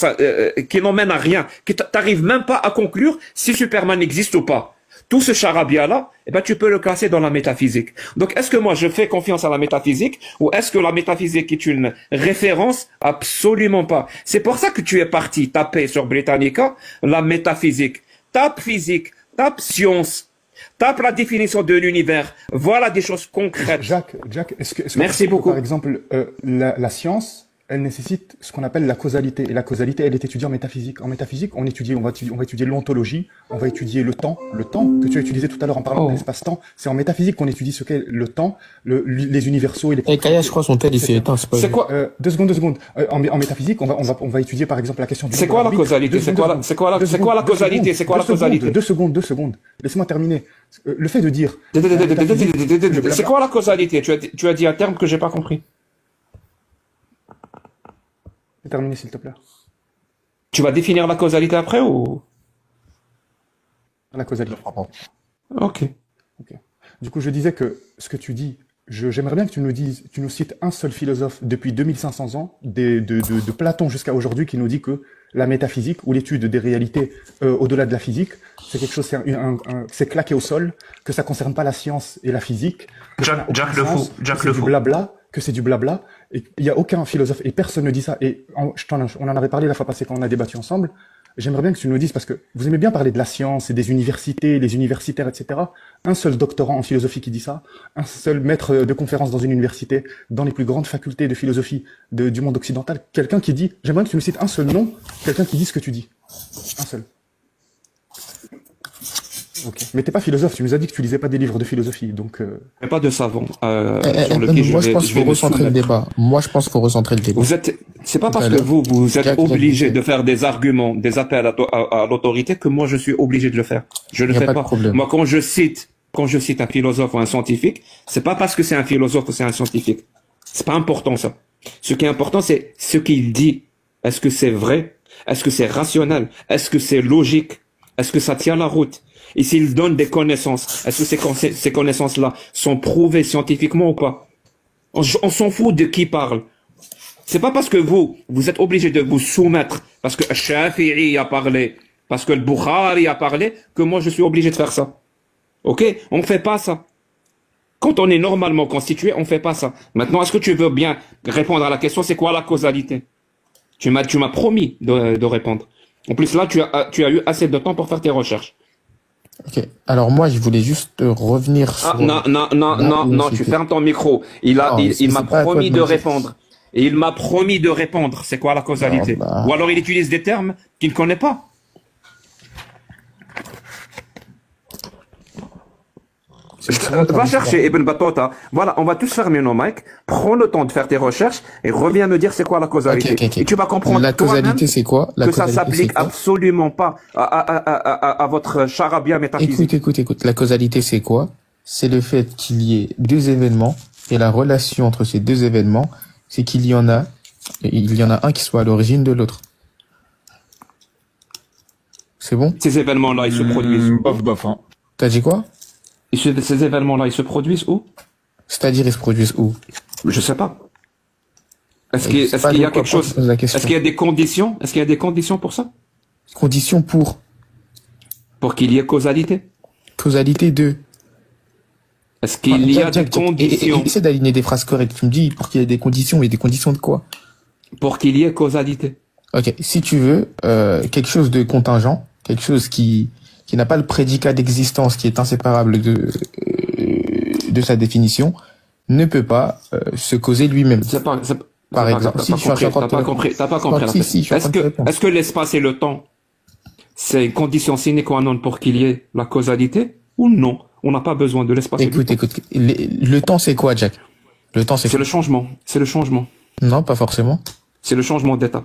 qui n'emmène à rien, qui t'arrive même pas à conclure si Superman existe ou pas. Tout ce charabia-là, eh ben, tu peux le classer dans la métaphysique. Donc, est-ce que moi, je fais confiance à la métaphysique, ou est-ce que la métaphysique est une référence? Absolument pas. C'est pour ça que tu es parti taper sur Britannica, la métaphysique. Tape physique, tape science, tape la définition de l'univers. Voilà des choses concrètes. Jacques, est-ce que merci beaucoup. Par exemple, la science, elle nécessite ce qu'on appelle la causalité. Et la causalité, elle est étudiée en métaphysique. En métaphysique, on va étudier l'ontologie, on va étudier le temps. Le temps que tu as utilisé tout à l'heure en parlant de l'espace-temps, c'est en métaphysique qu'on étudie ce qu'est le temps, les universaux et les... Et Kaya, je crois, son tel, il s'est éteint. C'est quoi? 2 secondes. En métaphysique, on va étudier par exemple la question du... C'est quoi la causalité? C'est quoi la causalité? C'est quoi la causalité? 2 secondes. Laisse-moi terminer. Le fait de dire... C'est quoi la causalité? Tu as dit un terme que j'ai pas compris. Terminer, s'il te plaît. Tu vas définir la causalité après ou? La causalité. Ok. Du coup, je disais que ce que tu dis, j'aimerais bien que tu nous cites un seul philosophe depuis 2500 ans, de Platon jusqu'à aujourd'hui, qui nous dit que la métaphysique ou l'étude des réalités au-delà de la physique, c'est quelque chose, c'est claqué au sol, que ça concerne pas la science et la physique. Jack le fou. Que c'est du blabla, et il n'y a aucun philosophe, et personne ne dit ça, et on en avait parlé la fois passée quand on a débattu ensemble. J'aimerais bien que tu nous dises, parce que vous aimez bien parler de la science et des universités, les universitaires, etc. Un seul doctorant en philosophie qui dit ça, un seul maître de conférence dans une université, dans les plus grandes facultés de philosophie du monde occidental, quelqu'un qui dit, j'aimerais bien que tu nous cites un seul nom, quelqu'un qui dit ce que tu dis. Un seul. Ok. Mais t'es pas philosophe, tu nous as dit que tu lisais pas des livres de philosophie, donc... Pas de savant. Sur lequel moi, je pense qu'il faut recentrer le débat. C'est pas parce que vous êtes obligé de faire des arguments, des appels à l'autorité que moi je suis obligé de le faire. Je le fais pas. Moi, quand je cite un philosophe ou un scientifique, c'est pas parce que c'est un philosophe ou c'est un scientifique. C'est pas important, ça. Ce qui est important, c'est ce qu'il dit. Est-ce que c'est vrai? Est-ce que c'est rationnel? Est-ce que c'est logique? Est-ce que ça tient la route? Et s'il donne des connaissances, est-ce que ces connaissances-là sont prouvées scientifiquement ou pas? On s'en fout de qui parle. C'est pas parce que vous êtes obligé de vous soumettre, parce que Shafi'i a parlé, parce que le Bukhari a parlé, que moi je suis obligé de faire ça. Ok? On fait pas ça. Quand on est normalement constitué, on fait pas ça. Maintenant, est-ce que tu veux bien répondre à la question, c'est quoi la causalité? Tu m'as promis de répondre. En plus, là, tu as eu assez de temps pour faire tes recherches. Ok. Alors moi, je voulais juste revenir sur... Non, tu fermes ton micro. Il m'a promis de répondre. Et il m'a promis de répondre. C'est quoi la causalité? Ou alors il utilise des termes qu'il ne connaît pas. Va chercher Ibn Battuta. Voilà, on va tous fermer nos mics. Prends le temps de faire tes recherches et reviens me dire c'est quoi la causalité. Okay. Et tu vas comprendre la causalité, c'est quoi? Que ça s'applique absolument pas à votre charabia métaphysique. Écoute. La causalité, c'est quoi? C'est le fait qu'il y ait deux événements et la relation entre ces deux événements, c'est qu'il y en a un qui soit à l'origine de l'autre. C'est bon? Ces événements-là, ils se produisent où? Bof, hein. T'as dit quoi? Ces événements-là, ils se produisent où? C'est-à-dire, ils se produisent où? Je sais pas. Est-ce qu'il y a quelque chose? Est-ce qu'il y a des conditions? Est-ce qu'il y a des conditions pour ça? Conditions pour? Pour qu'il y ait causalité. Causalité de? Est-ce qu'il y a des conditions? Essaie d'aligner des phrases correctes. Tu me dis pour qu'il y ait des conditions, mais des conditions de quoi? Pour qu'il y ait causalité. Ok. Si tu veux, quelque chose de contingent, quelque chose qui n'a pas le prédicat d'existence, qui est inséparable de sa définition, ne peut pas se causer lui-même. Par exemple, t'as pas compris. Est-ce que l'espace et le temps, c'est une condition sine qua non pour qu'il y ait la causalité ou non? On n'a pas besoin de l'espace. Écoute. Le temps, c'est quoi, Jack? Le temps, c'est le changement. C'est le changement. Non, pas forcément. C'est le changement d'état.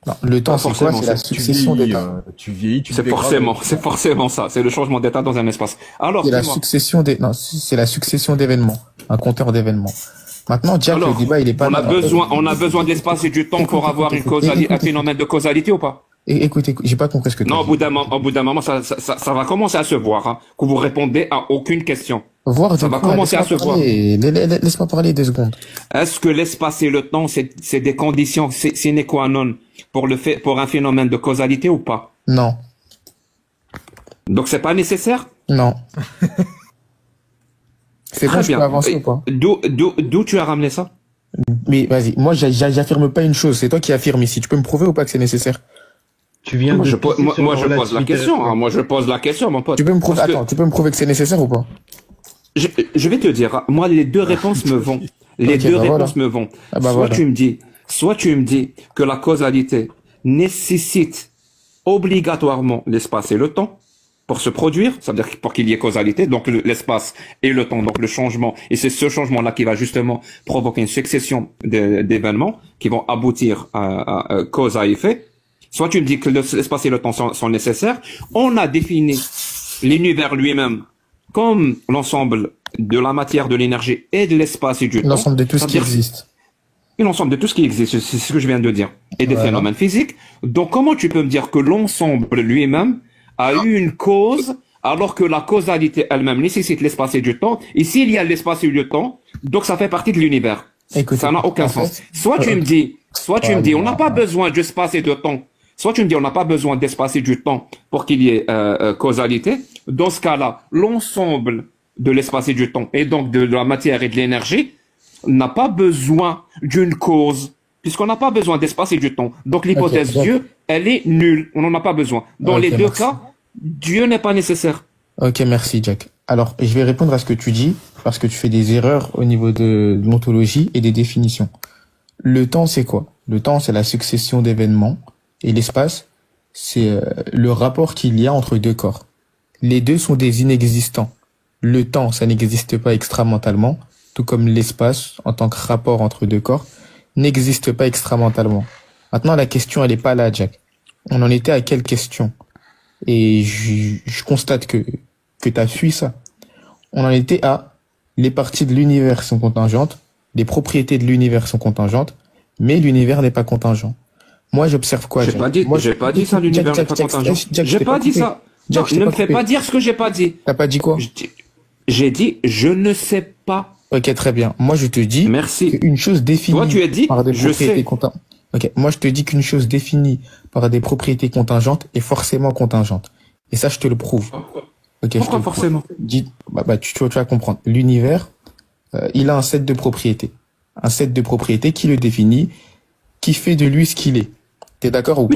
Non, le temps, c'est quoi? C'est la succession d'états. Tu vieillis, c'est forcément ça. C'est le changement d'état dans un espace. Alors, c'est la succession c'est la succession d'événements. Un compteur d'événements. Maintenant, Jack, le débat, il est pas... On a besoin d'espace et du temps pour avoir un phénomène de causalité ou pas? Écoute, j'ai pas compris ce que tu dis. Non, au bout d'un moment, ça va commencer à se voir, hein, que vous répondez à aucune question. Ça va commencer à se voir. Laisse-moi parler 2 secondes. Est-ce que l'espace et le temps, c'est des conditions sine qua non pour un phénomène de causalité ou pas? Non. Donc c'est pas nécessaire? Non. C'est bon, je peux avancer ou pas? D'où tu as ramené ça? Mais vas-y, moi j'affirme pas une chose, c'est toi qui affirmes ici. Tu peux me prouver ou pas que c'est nécessaire? Moi je pose la question. Hein. Moi je pose la question, mon pote. Tu peux me prouver que c'est nécessaire ou pas? Je vais te dire, moi les deux réponses me vont. Me vont. Soit tu me dis que la causalité nécessite obligatoirement l'espace et le temps pour se produire, ça veut dire pour qu'il y ait causalité, donc l'espace et le temps, donc le changement, et c'est ce changement-là qui va justement provoquer une succession d'événements qui vont aboutir à cause à effet. Soit tu me dis que l'espace et le temps sont nécessaires. On a défini l'univers lui-même comme l'ensemble de la matière, de l'énergie et de l'espace et du temps. L'ensemble de tout ce qui existe. Et l'ensemble de tout ce qui existe, c'est ce que je viens de dire. Et des phénomènes physiques. Donc comment tu peux me dire que l'ensemble lui-même a eu une cause alors que la causalité elle-même nécessite l'espace et du temps? Et s'il y a l'espace et du temps, donc ça fait partie de l'univers. Ça n'a aucun sens. Soit tu me dis, on n'a pas besoin d'espace et de temps. Soit tu me dis on n'a pas besoin d'espace et du temps pour qu'il y ait causalité. Dans ce cas-là, l'ensemble de l'espace et du temps et donc de la matière et de l'énergie n'a pas besoin d'une cause puisqu'on n'a pas besoin d'espace et du temps. Donc l'hypothèse Dieu, elle est nulle. On n'en a pas besoin. Dans les deux cas, Dieu n'est pas nécessaire. Ok, merci Jack. Alors, je vais répondre à ce que tu dis parce que tu fais des erreurs au niveau de l'ontologie et des définitions. Le temps, c'est quoi? Le temps, c'est la succession d'événements. Et l'espace, c'est le rapport qu'il y a entre 2 corps. Les deux sont des inexistants. Le temps, ça n'existe pas extramentalement, tout comme l'espace, en tant que rapport entre 2 corps, n'existe pas extramentalement. Maintenant, la question, elle est pas là, Jack. On en était à quelle question? Et je constate que t'as fui ça. On en était à les parties de l'univers sont contingentes, les propriétés de l'univers sont contingentes, mais l'univers n'est pas contingent. Moi, j'observe quoi? J'ai pas dit ça, l'univers n'est pas contingent. J'ai pas dit ça. Ne me fais pas dire ce que j'ai pas dit. T'as pas dit quoi? J'ai dit, je ne sais pas. Ok, très bien. Moi, je te dis. Merci. Une chose définie. Toi, tu as dit, par des je propriétés sais. Ok. Moi, je te dis qu'une chose définie par des propriétés contingentes est forcément contingente. Et ça, je te le prouve. Ok. Pourquoi forcément? Tu vas comprendre. L'univers, il a un set de propriétés. Un set de propriétés qui le définit, qui fait de lui ce qu'il est. T'es d'accord ou pas?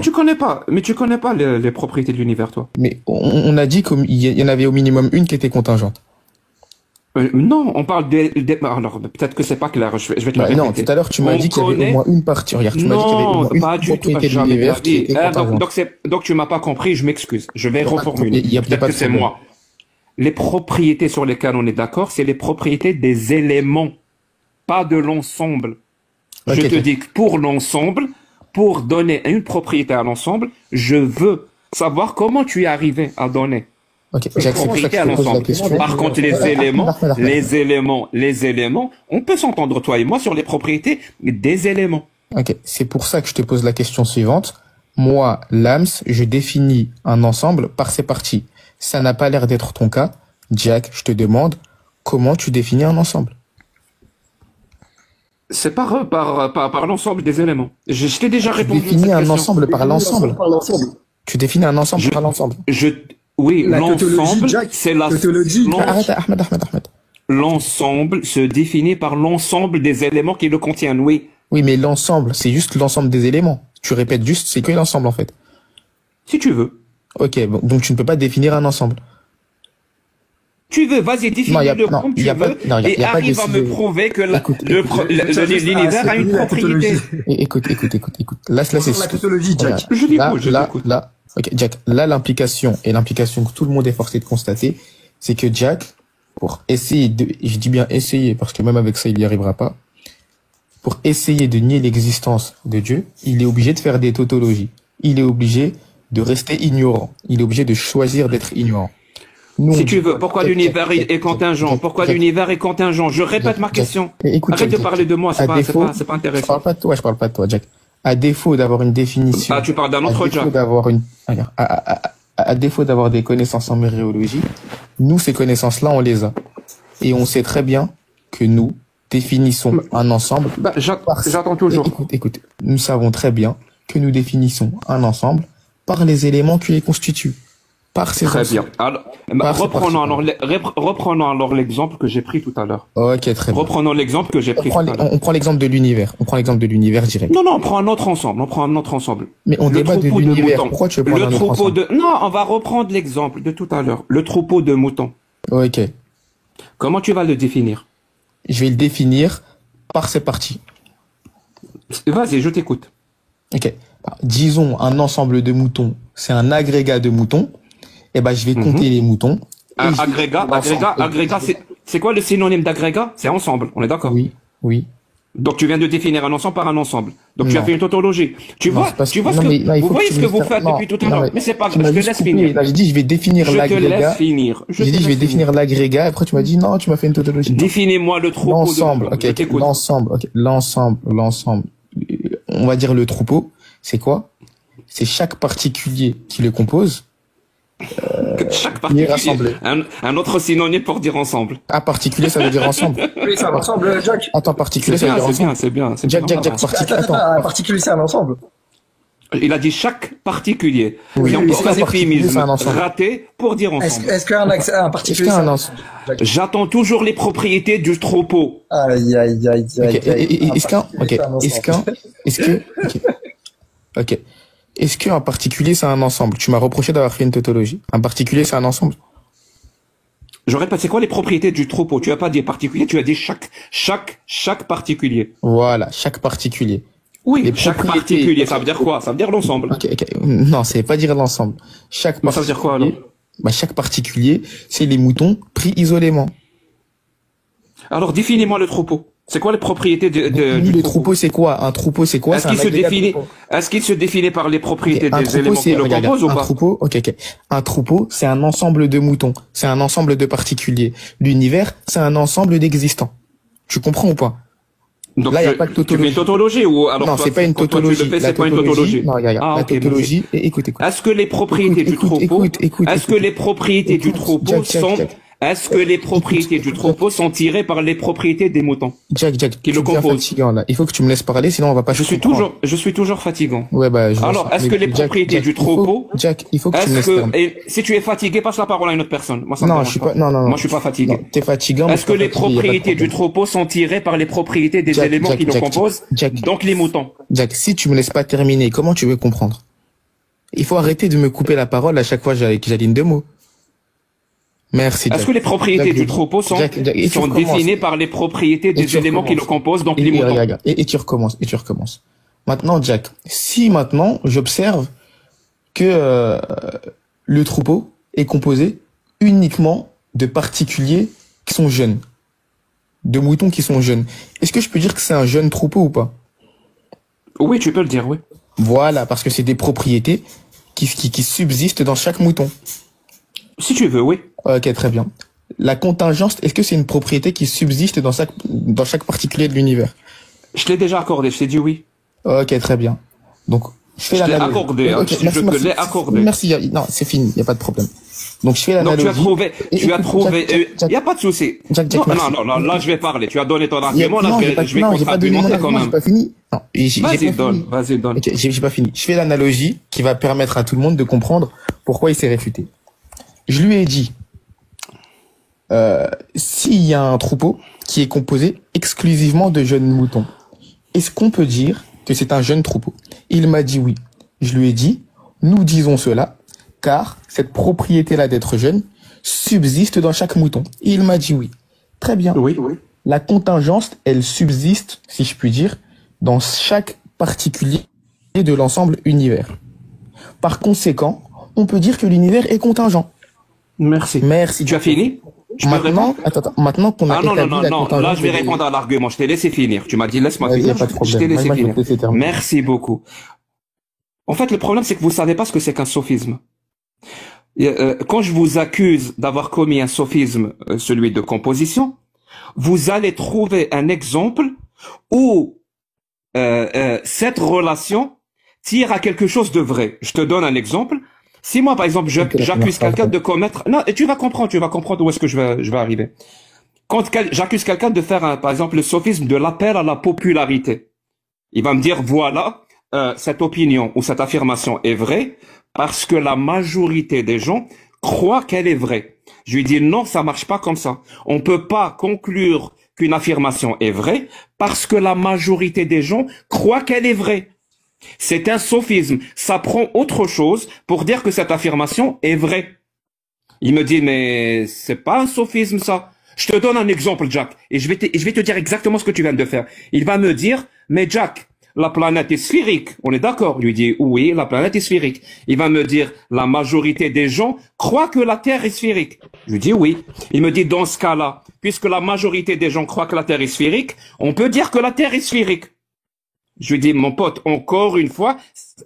Mais tu connais pas les propriétés de l'univers, toi. Mais on a dit qu'il y en avait au minimum une qui était contingente. Non, on parle alors, peut-être que c'est pas clair, je vais te le répéter. Non, tout à l'heure, tu m'as dit qu'il y avait au moins une partie. Regarde, tu m'as dit qu'il y avait au moins une propriété de l'univers qui était contingente. Donc tu m'as pas compris, je m'excuse. Je vais reformuler. Peut-être que c'est moi. Les propriétés sur lesquelles on est d'accord, c'est les propriétés des éléments, pas de l'ensemble. Je te dis que pour l'ensemble, pour donner une propriété à l'ensemble, je veux savoir comment tu es arrivé à donner une propriété à l'ensemble. Par contre, les éléments, on peut s'entendre toi et moi sur les propriétés des éléments. Ok, c'est pour ça que je te pose la question suivante. Moi, Lams, je définis un ensemble par ses parties. Ça n'a pas l'air d'être ton cas. Jack, je te demande comment tu définis un ensemble. C'est par l'ensemble des éléments. Je t'ai déjà répondu. Tu définis un ensemble par l'ensemble. Tu définis un ensemble par l'ensemble. Oui, l'ensemble, c'est la tautologie. Arrête, Ahmed. L'ensemble se définit par l'ensemble des éléments qui le contiennent, oui. Oui, mais l'ensemble, c'est juste l'ensemble des éléments. Tu répètes juste, c'est que l'ensemble, en fait. Si tu veux. Ok, bon, donc tu ne peux pas définir un ensemble. Tu veux, vas-y, définis-le comme tu veux, et arrive à me prouver que l'univers a une propriété. Écoute. Là, c'est la tautologie, Jack. Je l'écoute. Là, ok, Jack, là, l'implication que tout le monde est forcé de constater, c'est que Jack, pour essayer je dis bien essayer, parce que même avec ça, il n'y arrivera pas, pour essayer de nier l'existence de Dieu, il est obligé de faire des tautologies. Il est obligé de rester ignorant. Il est obligé de choisir d'être ignorant. Nous, si tu veux, pourquoi l'univers est contingent? Pourquoi l'univers est contingent? Je répète ma question. Arrête de parler de moi, c'est pas intéressant. Je parle pas de toi, Jack. À défaut d'avoir une définition. Ah, tu parles d'un autre Jack. À défaut d'avoir des connaissances en méréologie, nous, ces connaissances-là, on les a. Et on sait très bien que nous définissons un ensemble. J'attends toujours. Écoute. Nous savons très bien que nous définissons un ensemble par les éléments qui les constituent. Très bien. Alors, reprenons alors l'exemple que j'ai pris tout à l'heure. Ok, très bien. Reprenons l'exemple que j'ai pris tout à l'heure. On prend l'exemple de l'univers. direct. Non, on prend un autre ensemble. Mais on débat de l'univers. Pourquoi tu veux prendre un autre ensemble? Non, on va reprendre l'exemple de tout à l'heure. Le troupeau de moutons. Ok. Comment tu vas le définir? Je vais le définir par ses parties. Vas-y, je t'écoute. Ok. Disons un ensemble de moutons, c'est un agrégat de moutons. Eh ben, je vais compter les moutons. Agrégat, c'est quoi le synonyme d'agrégat? C'est ensemble, on est d'accord? Oui. Donc tu viens de définir un ensemble par un ensemble. Donc tu as fait une tautologie. Vous voyez ce que vous faites depuis tout à l'heure. Mais c'est pas grave, je te laisse finir. J'ai dit je vais définir l'agrégat. J'ai dit je vais définir l'agrégat. Après tu m'as dit non, tu m'as fait une tautologie. Définis-moi le troupeau. L'ensemble. On va dire le troupeau. C'est quoi? C'est chaque particulier qui le compose. Chaque particulier. Un autre synonyme pour dire ensemble. Ah, particulier, ça veut dire ensemble. Oui, c'est un ensemble, Jack. Attends, particulier, ça veut dire ensemble. C'est bien. Jack, un particulier, c'est un ensemble. Il a dit chaque particulier. Oui, on peut faire des féminismes ratés pour dire ensemble. Est-ce qu'un particulier, c'est un ensemble? J'attends toujours les propriétés du troupeau. Aïe. Est-ce qu'un particulier, c'est un ensemble? Tu m'as reproché d'avoir fait une tautologie. Un particulier, c'est un ensemble? Je répète, c'est quoi les propriétés du troupeau? Tu as pas dit particulier, tu as dit chaque particulier. Voilà, chaque particulier. Oui, chaque particulier, ça veut dire quoi? Ça veut dire l'ensemble. Ok. Non, ça veut pas dire l'ensemble. Ça veut dire quoi, alors? Chaque particulier, c'est les moutons pris isolément. Alors, définis-moi le troupeau. C'est quoi les propriétés du troupeau? C'est quoi? Un troupeau, c'est quoi? Est-ce qu'il se définit par les propriétés des éléments qui le composent ou pas? Un troupeau, c'est un ensemble de moutons. C'est un ensemble de particuliers. L'univers, c'est un ensemble d'existants. Tu comprends ou pas? Donc, là, il n'y a pas de tautologie. Tu fais une tautologie ou alors? Non, c'est pas une tautologie. C'est pas une tautologie. Non, la tautologie, écoute. Est-ce que les propriétés du troupeau, Est-ce que les propriétés du troupeau sont tirées par les propriétés des moutons? Jack, qui le composent. Fatigant, là. Il faut que tu me laisses parler, sinon on va pas. Je suis toujours fatigant. Ouais, alors, est-ce que les propriétés du troupeau? Jack, il faut que tu me laisses parler. Si tu es fatigué, passe la parole à une autre personne. Moi, ça non, je suis pas. Non. Moi, je suis pas fatigué. T'es fatigant. Est-ce que les propriétés du troupeau sont tirées par les propriétés des éléments qui le composent? Donc les moutons. Jack, si tu me laisses pas terminer, comment tu veux comprendre? Il faut arrêter de me couper la parole à chaque fois que j'aligne deux mots. Merci. Est-ce que les propriétés du troupeau sont définies par les propriétés des éléments qui le composent, donc les moutons? Et tu recommences. Maintenant, Jack, si maintenant j'observe que le troupeau est composé uniquement de particuliers qui sont jeunes, de moutons qui sont jeunes, est-ce que je peux dire que c'est un jeune troupeau ou pas? Oui, tu peux le dire, oui. Voilà, parce que c'est des propriétés qui subsistent dans chaque mouton. Si tu veux, oui. Ok, très bien. La contingence, est-ce que c'est une propriété qui subsiste dans chaque particulier de l'univers? Je l'ai déjà accordé, je t'ai dit oui. Ok, très bien. Donc, fais l'analogie. Accordé, okay, je te l'ai accordé. Merci, non, c'est fini, il n'y a pas de problème. Donc je fais l'analogie. Donc tu as trouvé, il n'y a pas de souci. Non, là je vais parler. Tu as donné ton argument, là je vais contre-argumenter quand même. J'ai pas fini. Non, vas-y, donne. Ok, j'ai pas fini. Je fais l'analogie qui va permettre à tout le monde de comprendre pourquoi il s'est réfuté. Je lui ai dit, s'il y a un troupeau qui est composé exclusivement de jeunes moutons, est-ce qu'on peut dire que c'est un jeune troupeau? Il m'a dit oui. Je lui ai dit, nous disons cela, car cette propriété-là d'être jeune subsiste dans chaque mouton. Et il m'a dit oui. Très bien. Oui. La contingence, elle subsiste, si je puis dire, dans chaque particulier de l'ensemble univers. Par conséquent, on peut dire que l'univers est contingent. Merci. Tu as fini? Maintenant qu'on a établi la contingence. Là, je vais répondre à l'argument. Je t'ai laissé finir. Tu m'as dit, laisse-moi finir. Je t'ai laissé finir. Merci beaucoup. En fait, le problème, c'est que vous savez pas ce que c'est qu'un sophisme. Quand je vous accuse d'avoir commis un sophisme, celui de composition, vous allez trouver un exemple où cette relation tire à quelque chose de vrai. Je te donne un exemple. Si moi, par exemple, j'accuse quelqu'un de commettre... Non, tu vas comprendre où est-ce que je vais arriver. Quand j'accuse quelqu'un de faire, par exemple, le sophisme de l'appel à la popularité, il va me dire, voilà, cette opinion ou cette affirmation est vraie parce que la majorité des gens croient qu'elle est vraie. Je lui dis, non, ça marche pas comme ça. On peut pas conclure qu'une affirmation est vraie parce que la majorité des gens croient qu'elle est vraie. C'est un sophisme. Ça prend autre chose pour dire que cette affirmation est vraie. Il me dit, mais c'est pas un sophisme, ça. Je te donne un exemple, Jack, et je vais te dire exactement ce que tu viens de faire. Il va me dire, mais Jack, la planète est sphérique. On est d'accord? Je lui dis, oui, la planète est sphérique. Il va me dire, la majorité des gens croient que la Terre est sphérique. Je lui dis, oui. Il me dit, dans ce cas-là, puisque la majorité des gens croient que la Terre est sphérique, on peut dire que la Terre est sphérique. Je lui dis, mon pote, encore une fois,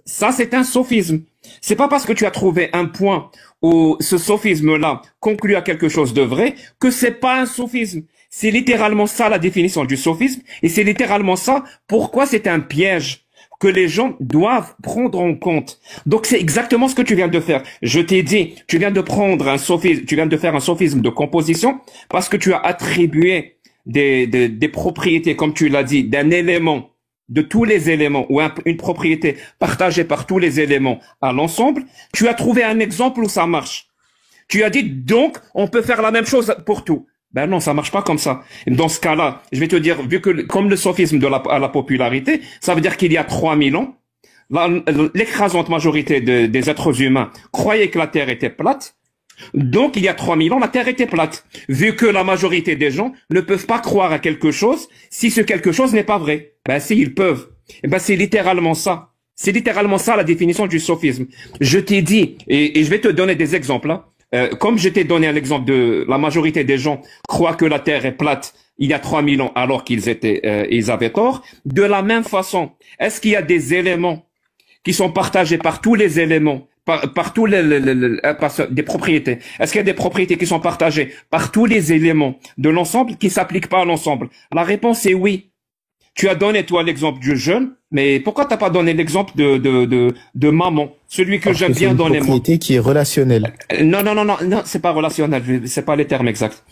ça c'est un sophisme. C'est pas parce que tu as trouvé un point où ce sophisme-là conclut à quelque chose de vrai que c'est pas un sophisme. C'est littéralement ça la définition du sophisme et c'est littéralement ça pourquoi c'est un piège que les gens doivent prendre en compte. Donc c'est exactement ce que tu viens de faire. Je t'ai dit, tu viens de prendre un sophisme, tu viens de faire un sophisme de composition parce que tu as attribué des propriétés, comme tu l'as dit, d'un élément, de tous les éléments ou une propriété partagée par tous les éléments à l'ensemble. Tu as trouvé un exemple où ça marche. Tu as dit donc on peut faire la même chose pour tout. Ben non, ça marche pas comme ça. Dans ce cas-là, je vais te dire, vu que comme le sophisme à la popularité, ça veut dire qu'il y a 3000 ans, l'écrasante majorité des êtres humains croyaient que la Terre était plate. Donc, il y a 3000 ans, la Terre était plate. Vu que la majorité des gens ne peuvent pas croire à quelque chose si ce quelque chose n'est pas vrai. Ben si, ils peuvent. Ben c'est littéralement ça. C'est littéralement ça la définition du sophisme. Je t'ai dit, et je vais te donner des exemples, hein. Comme je t'ai donné un exemple de la majorité des gens croient que la Terre est plate il y a 3000 ans alors qu'ils avaient tort. De la même façon, est-ce qu'il y a des éléments qui sont partagés par tous les éléments, par tous des propriétés? Est-ce qu'il y a des propriétés qui sont partagées par tous les éléments de l'ensemble qui s'appliquent pas à l'ensemble? La réponse est oui. Tu as donné, toi, l'exemple du jeune, mais pourquoi t'as pas donné l'exemple de maman? Celui que j'aime bien donner, moi. C'est une propriété qui est relationnelle. Non, c'est pas relationnel. C'est pas les termes exacts.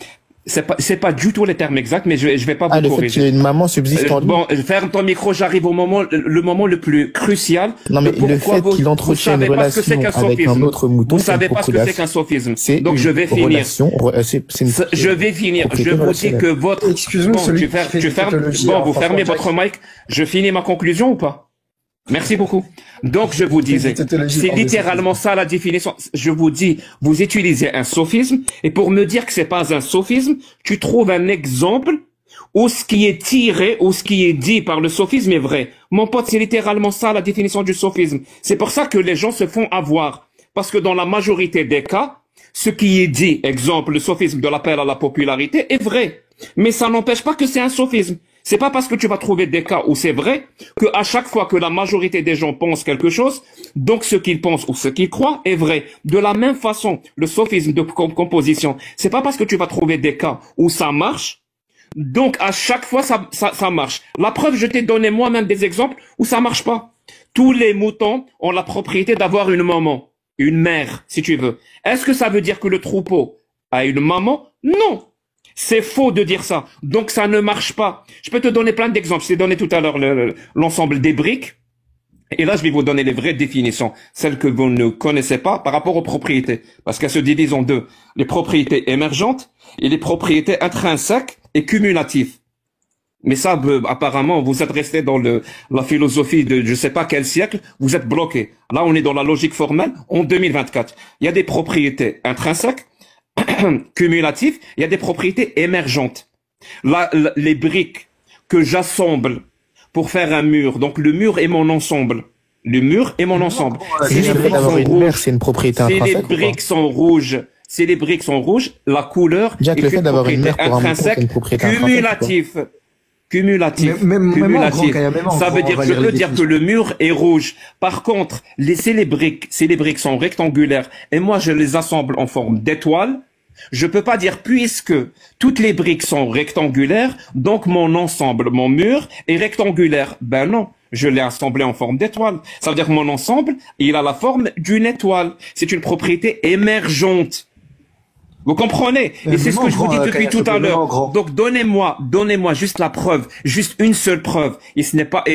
C'est pas du tout les termes exacts, mais je vais pas vous corriger. Le fait qu'il y ait une maman subsistant. Bon, ferme ton micro, j'arrive au moment le plus crucial. Non, mais le fait qu'il entretient une relation avec un autre mouton, vous savez pas ce que c'est qu'un sophisme. Donc je vais finir. Je vais finir. Je vous dis que votre... Excuse-moi, tu fermes. Bon, vous fermez votre mic. Je finis ma conclusion ou pas? Merci beaucoup. Donc, je vous disais, c'est littéralement ça la définition. Je vous dis, vous utilisez un sophisme, et pour me dire que c'est pas un sophisme, tu trouves un exemple où ce qui est tiré, ou ce qui est dit par le sophisme est vrai. Mon pote, c'est littéralement ça la définition du sophisme. C'est pour ça que les gens se font avoir. Parce que dans la majorité des cas, ce qui est dit, exemple, le sophisme de l'appel à la popularité est vrai. Mais ça n'empêche pas que c'est un sophisme. C'est pas parce que tu vas trouver des cas où c'est vrai que à chaque fois que la majorité des gens pensent quelque chose, donc ce qu'ils pensent ou ce qu'ils croient est vrai. De la même façon, le sophisme de composition, c'est pas parce que tu vas trouver des cas où ça marche, donc à chaque fois ça marche. La preuve, je t'ai donné moi-même des exemples où ça marche pas. tous les moutons ont la propriété d'avoir une maman, une mère, si tu veux. Est-ce que ça veut dire que le troupeau a une maman? Non. C'est faux de dire ça. Donc ça ne marche pas. Je peux te donner plein d'exemples. Je t'ai donné tout à l'heure l'ensemble des briques. Et là, je vais vous donner les vraies définitions, celles que vous ne connaissez pas par rapport aux propriétés. Parce qu'elles se divisent en deux. Les propriétés émergentes et les propriétés intrinsèques et cumulatives. Mais ça, apparemment, vous êtes resté dans la philosophie de je sais pas quel siècle, vous êtes bloqué. Là, on est dans la logique formelle en 2024. Il y a des propriétés intrinsèques, cumulatives, il y a des propriétés émergentes. Là, les briques que j'assemble pour faire un mur, donc le mur est mon ensemble. Le mur est mon ensemble. Si les briques sont rouges, c'est une propriété intrinsèque. Si les briques sont rouges, si les briques sont rouges, la couleur est une propriété intrinsèque, cumulative. Cumulatif. Ça veut dire que le mur est rouge. Par contre, si les briques sont rectangulaires et moi je les assemble en forme d'étoile, je peux pas dire puisque toutes les briques sont rectangulaires, donc mon ensemble, mon mur est rectangulaire. Ben non. Je l'ai assemblé en forme d'étoile. Ça veut dire que mon ensemble, il a la forme d'une étoile. C'est une propriété émergente. Vous comprenez? Et c'est ce que je vous dis depuis tout à l'heure. Donc donnez-moi juste la preuve, juste une seule preuve. Et ce n'est pas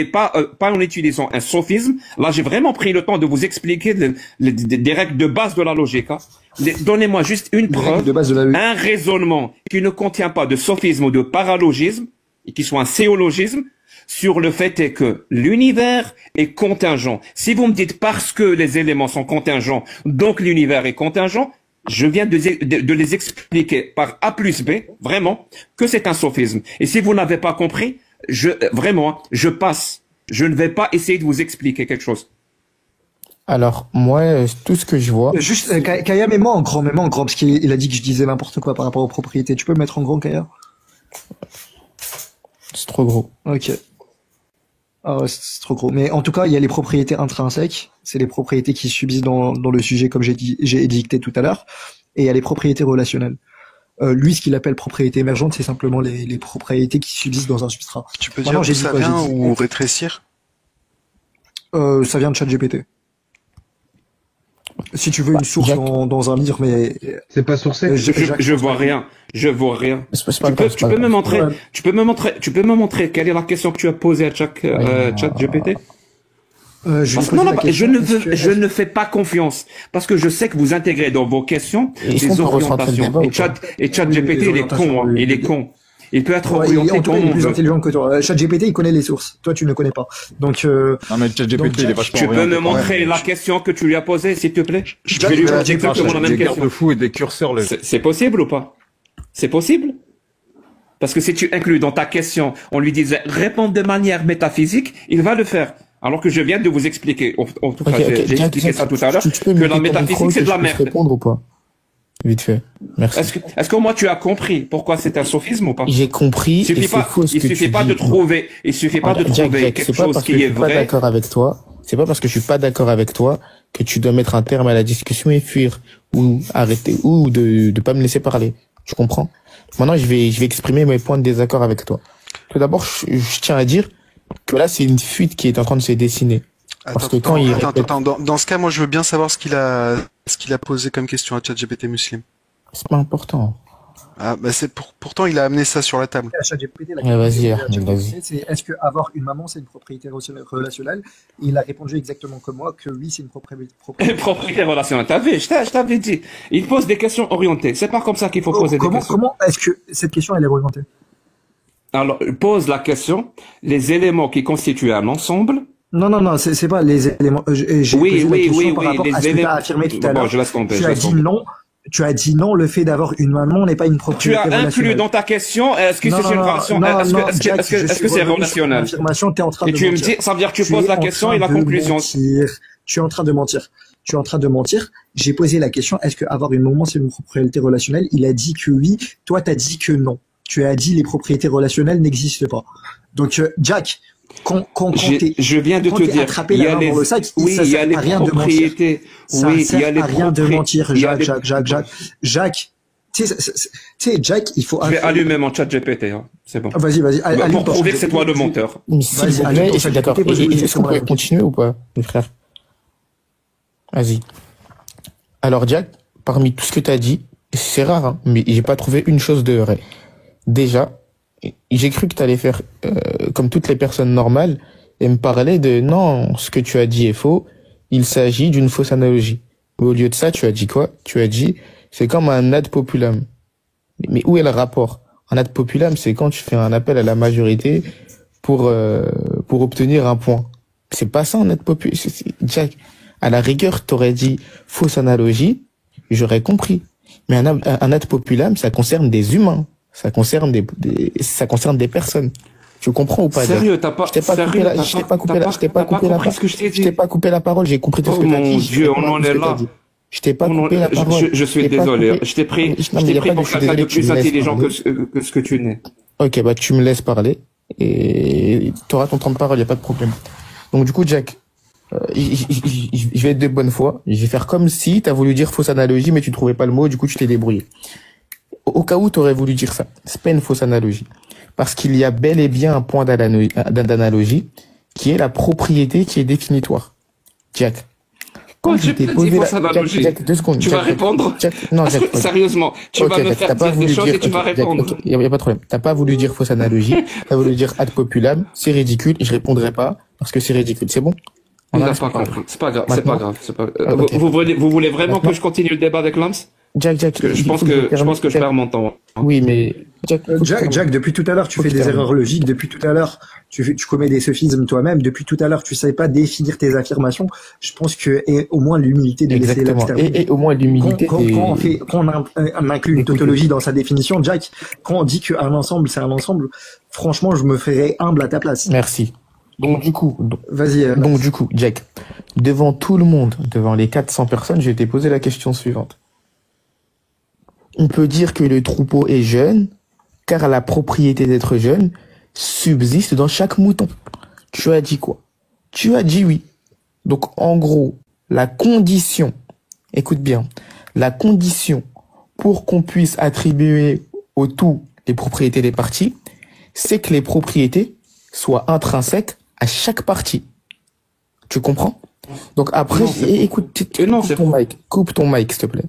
en utilisant un sophisme. Là, j'ai vraiment pris le temps de vous expliquer des règles de base de la logique. Hein. Donnez-moi juste une preuve, un raisonnement qui ne contient pas de sophisme ou de paralogisme, et qui soit un séologisme, sur le fait est que l'univers est contingent. Si vous me dites parce que les éléments sont contingents, donc l'univers est contingent, je viens de les expliquer par A plus B, vraiment, que c'est un sophisme. Et si vous n'avez pas compris, je passe. Je ne vais pas essayer de vous expliquer quelque chose. Alors, moi, tout ce que je vois... Juste, Kaya, mets-moi en grand, parce qu'il a dit que je disais n'importe quoi par rapport aux propriétés. Tu peux me mettre en grand, Kaya? C'est trop gros. Ok. Ah ouais, c'est trop gros. Mais en tout cas, il y a les propriétés intrinsèques. C'est les propriétés qui subsistent dans le sujet, comme j'ai édicté tout à l'heure. Et il y a les propriétés relationnelles. Lui, ce qu'il appelle propriétés émergentes, c'est simplement les propriétés qui subsistent dans un substrat. Tu peux dire d'où ça vient ou rétrécir? Ça vient de ChatGPT. Si tu veux une source dans un livre, mais c'est pas sourcé. Je vois rien. Je vois rien. Tu peux me montrer quelle est la question que tu as posée à ChatGPT? Je ne fais pas confiance parce que je sais que vous intégrez dans vos questions des orientations. Et ChatGPT, il est con, hein. Il est con. Il peut être orienté comme il est plus intelligent que toi. ChatGPT, il connaît les sources. Toi, tu ne connais pas. Donc, non, mais ChatGPT, il est vachement orienté. Tu peux me montrer la question que tu lui as posée, s'il te plaît? Je vais lui poser exactement la même question. Des garde-fous et des curseurs. C'est possible ou pas? C'est possible? Parce que si tu inclus dans ta question, on lui disait répondre de manière métaphysique, il va le faire. Alors que je viens de vous expliquer, en tout cas, j'ai expliqué ça tout à l'heure, que la métaphysique, c'est de la merde. Répondre ou pas? Vite fait. Merci. Est-ce que moi tu as compris pourquoi c'est un sophisme ou pas? J'ai compris. Il suffit pas de trouver quelque chose qui est vrai. C'est pas parce que je suis pas d'accord avec toi que tu dois mettre un terme à la discussion et fuir ou arrêter ou de pas me laisser parler. Tu comprends? Maintenant, je vais exprimer mes points de désaccord avec toi. Tout d'abord, je tiens à dire que là, c'est une fuite qui est en train de se dessiner. Attends, dans ce cas, moi, je veux bien savoir ce qu'il a posé comme question à ChatGPT Muslim. C'est pas important. Ah, bah pourtant, il a amené ça sur la table. Vas-y. Est-ce que avoir une maman, c'est une propriété relationnelle? Il a répondu exactement comme moi que oui, c'est une propriété relationnelle. Je t'avais dit. Il pose des questions orientées. C'est pas comme ça qu'il faut poser des questions. Comment est-ce que cette question, elle est orientée? Alors, pose la question. Les éléments qui constituent un ensemble. Non, c'est pas les éléments. Oui, par rapport à ce que tu as affirmé tout à l'heure. Je laisse tomber. Tu as dit non, le fait d'avoir une maman n'est pas une propriété relationnelle. Tu as inclus dans ta question, est-ce que c'est une relation, est-ce que c'est relationnel? Et tu me dis, ça veut dire que tu poses la question et la conclusion. Tu es en train de mentir. J'ai posé la question, est-ce que avoir une maman c'est une propriété relationnelle? Il a dit que oui. Toi, t'as dit que non. Tu as dit les propriétés relationnelles n'existent pas. Donc, Jack, je viens de te dire, il y a les propriétés. Oui, il y a les propriétés. Ça sert à rien de mentir, Jacques. Tu sais, Jack, il faut... Je vais allumer mon chat GPT, hein. C'est bon. Vas-y. Pour prouver que c'est toi le menteur. S'il vous plaît, et c'est d'accord. Est-ce qu'on pourrait continuer ou pas, mes frères? Vas-y. Alors, Jack, parmi tout ce que tu as dit, c'est rare, hein, mais j'ai pas trouvé une chose de vrai. Déjà, j'ai cru que tu allais faire comme toutes les personnes normales et me parler de non, ce que tu as dit est faux, il s'agit d'une fausse analogie. Mais au lieu de ça, tu as dit quoi? Tu as dit c'est comme un ad populum. Mais où est le rapport? Un ad populum, c'est quand tu fais un appel à la majorité pour obtenir un point. C'est pas ça un ad populum. Jack, à la rigueur, t'aurais dit fausse analogie, j'aurais compris. Mais un ad populum, ça concerne des humains. Ça concerne des personnes. Tu comprends ou pas? Sérieux, t'as pas, je t'ai pas coupé la parole, j'ai compris tout ce que t'as dit. Oh mon Dieu, on en est là. Je t'ai pas coupé la parole. Je suis désolé. Je t'ai pris pour quelqu'un de plus intelligent que ce que tu n'es. Ok, bah, tu me laisses parler. Et t'auras ton temps de parole, y a pas de problème. Donc, du coup, Jack, je vais être de bonne foi. Je vais faire comme si t'as voulu dire fausse analogie, mais tu trouvais pas le mot, du coup, tu t'es débrouillé. Au cas où t'aurais voulu dire ça, c'est pas une fausse analogie. Parce qu'il y a bel et bien un point d'analogie qui est la propriété qui est définitoire. Jack. Quand je t'ai posé Jack, 2 secondes. Tu vas répondre? Non, Jack. Sérieusement, tu vas me faire dire des choses et tu vas répondre. Y a pas de problème. T'as pas voulu dire fausse analogie, t'as voulu dire ad populum, c'est ridicule, je répondrai pas parce que c'est ridicule, c'est bon? On n'a pas compris. C'est pas grave, c'est pas grave. Vous voulez vraiment que je continue le débat avec Lams? Jack, je pense que je perds mon temps. Oui, mais Jack, depuis tout à l'heure, tu fais des erreurs logiques. Depuis tout à l'heure, tu commets des sophismes toi-même. Depuis tout à l'heure, tu savais pas définir tes affirmations. Je pense que au moins l'humilité de laisser l'exterminer. Et au moins l'humilité. Quand on inclut une tautologie dans sa définition, Jack, quand on dit qu'un ensemble c'est un ensemble, franchement, je me ferais humble à ta place. Merci. Donc du coup, Jack, devant tout le monde, devant les 400 personnes, je t'ai posé la question suivante. On peut dire que le troupeau est jeune, car la propriété d'être jeune subsiste dans chaque mouton. Tu as dit quoi? Tu as dit oui. Donc, en gros, la condition, écoute bien, la condition pour qu'on puisse attribuer au tout les propriétés des parties, c'est que les propriétés soient intrinsèques à chaque partie. Tu comprends? Donc après, écoute, coupe ton mic, s'il te plaît.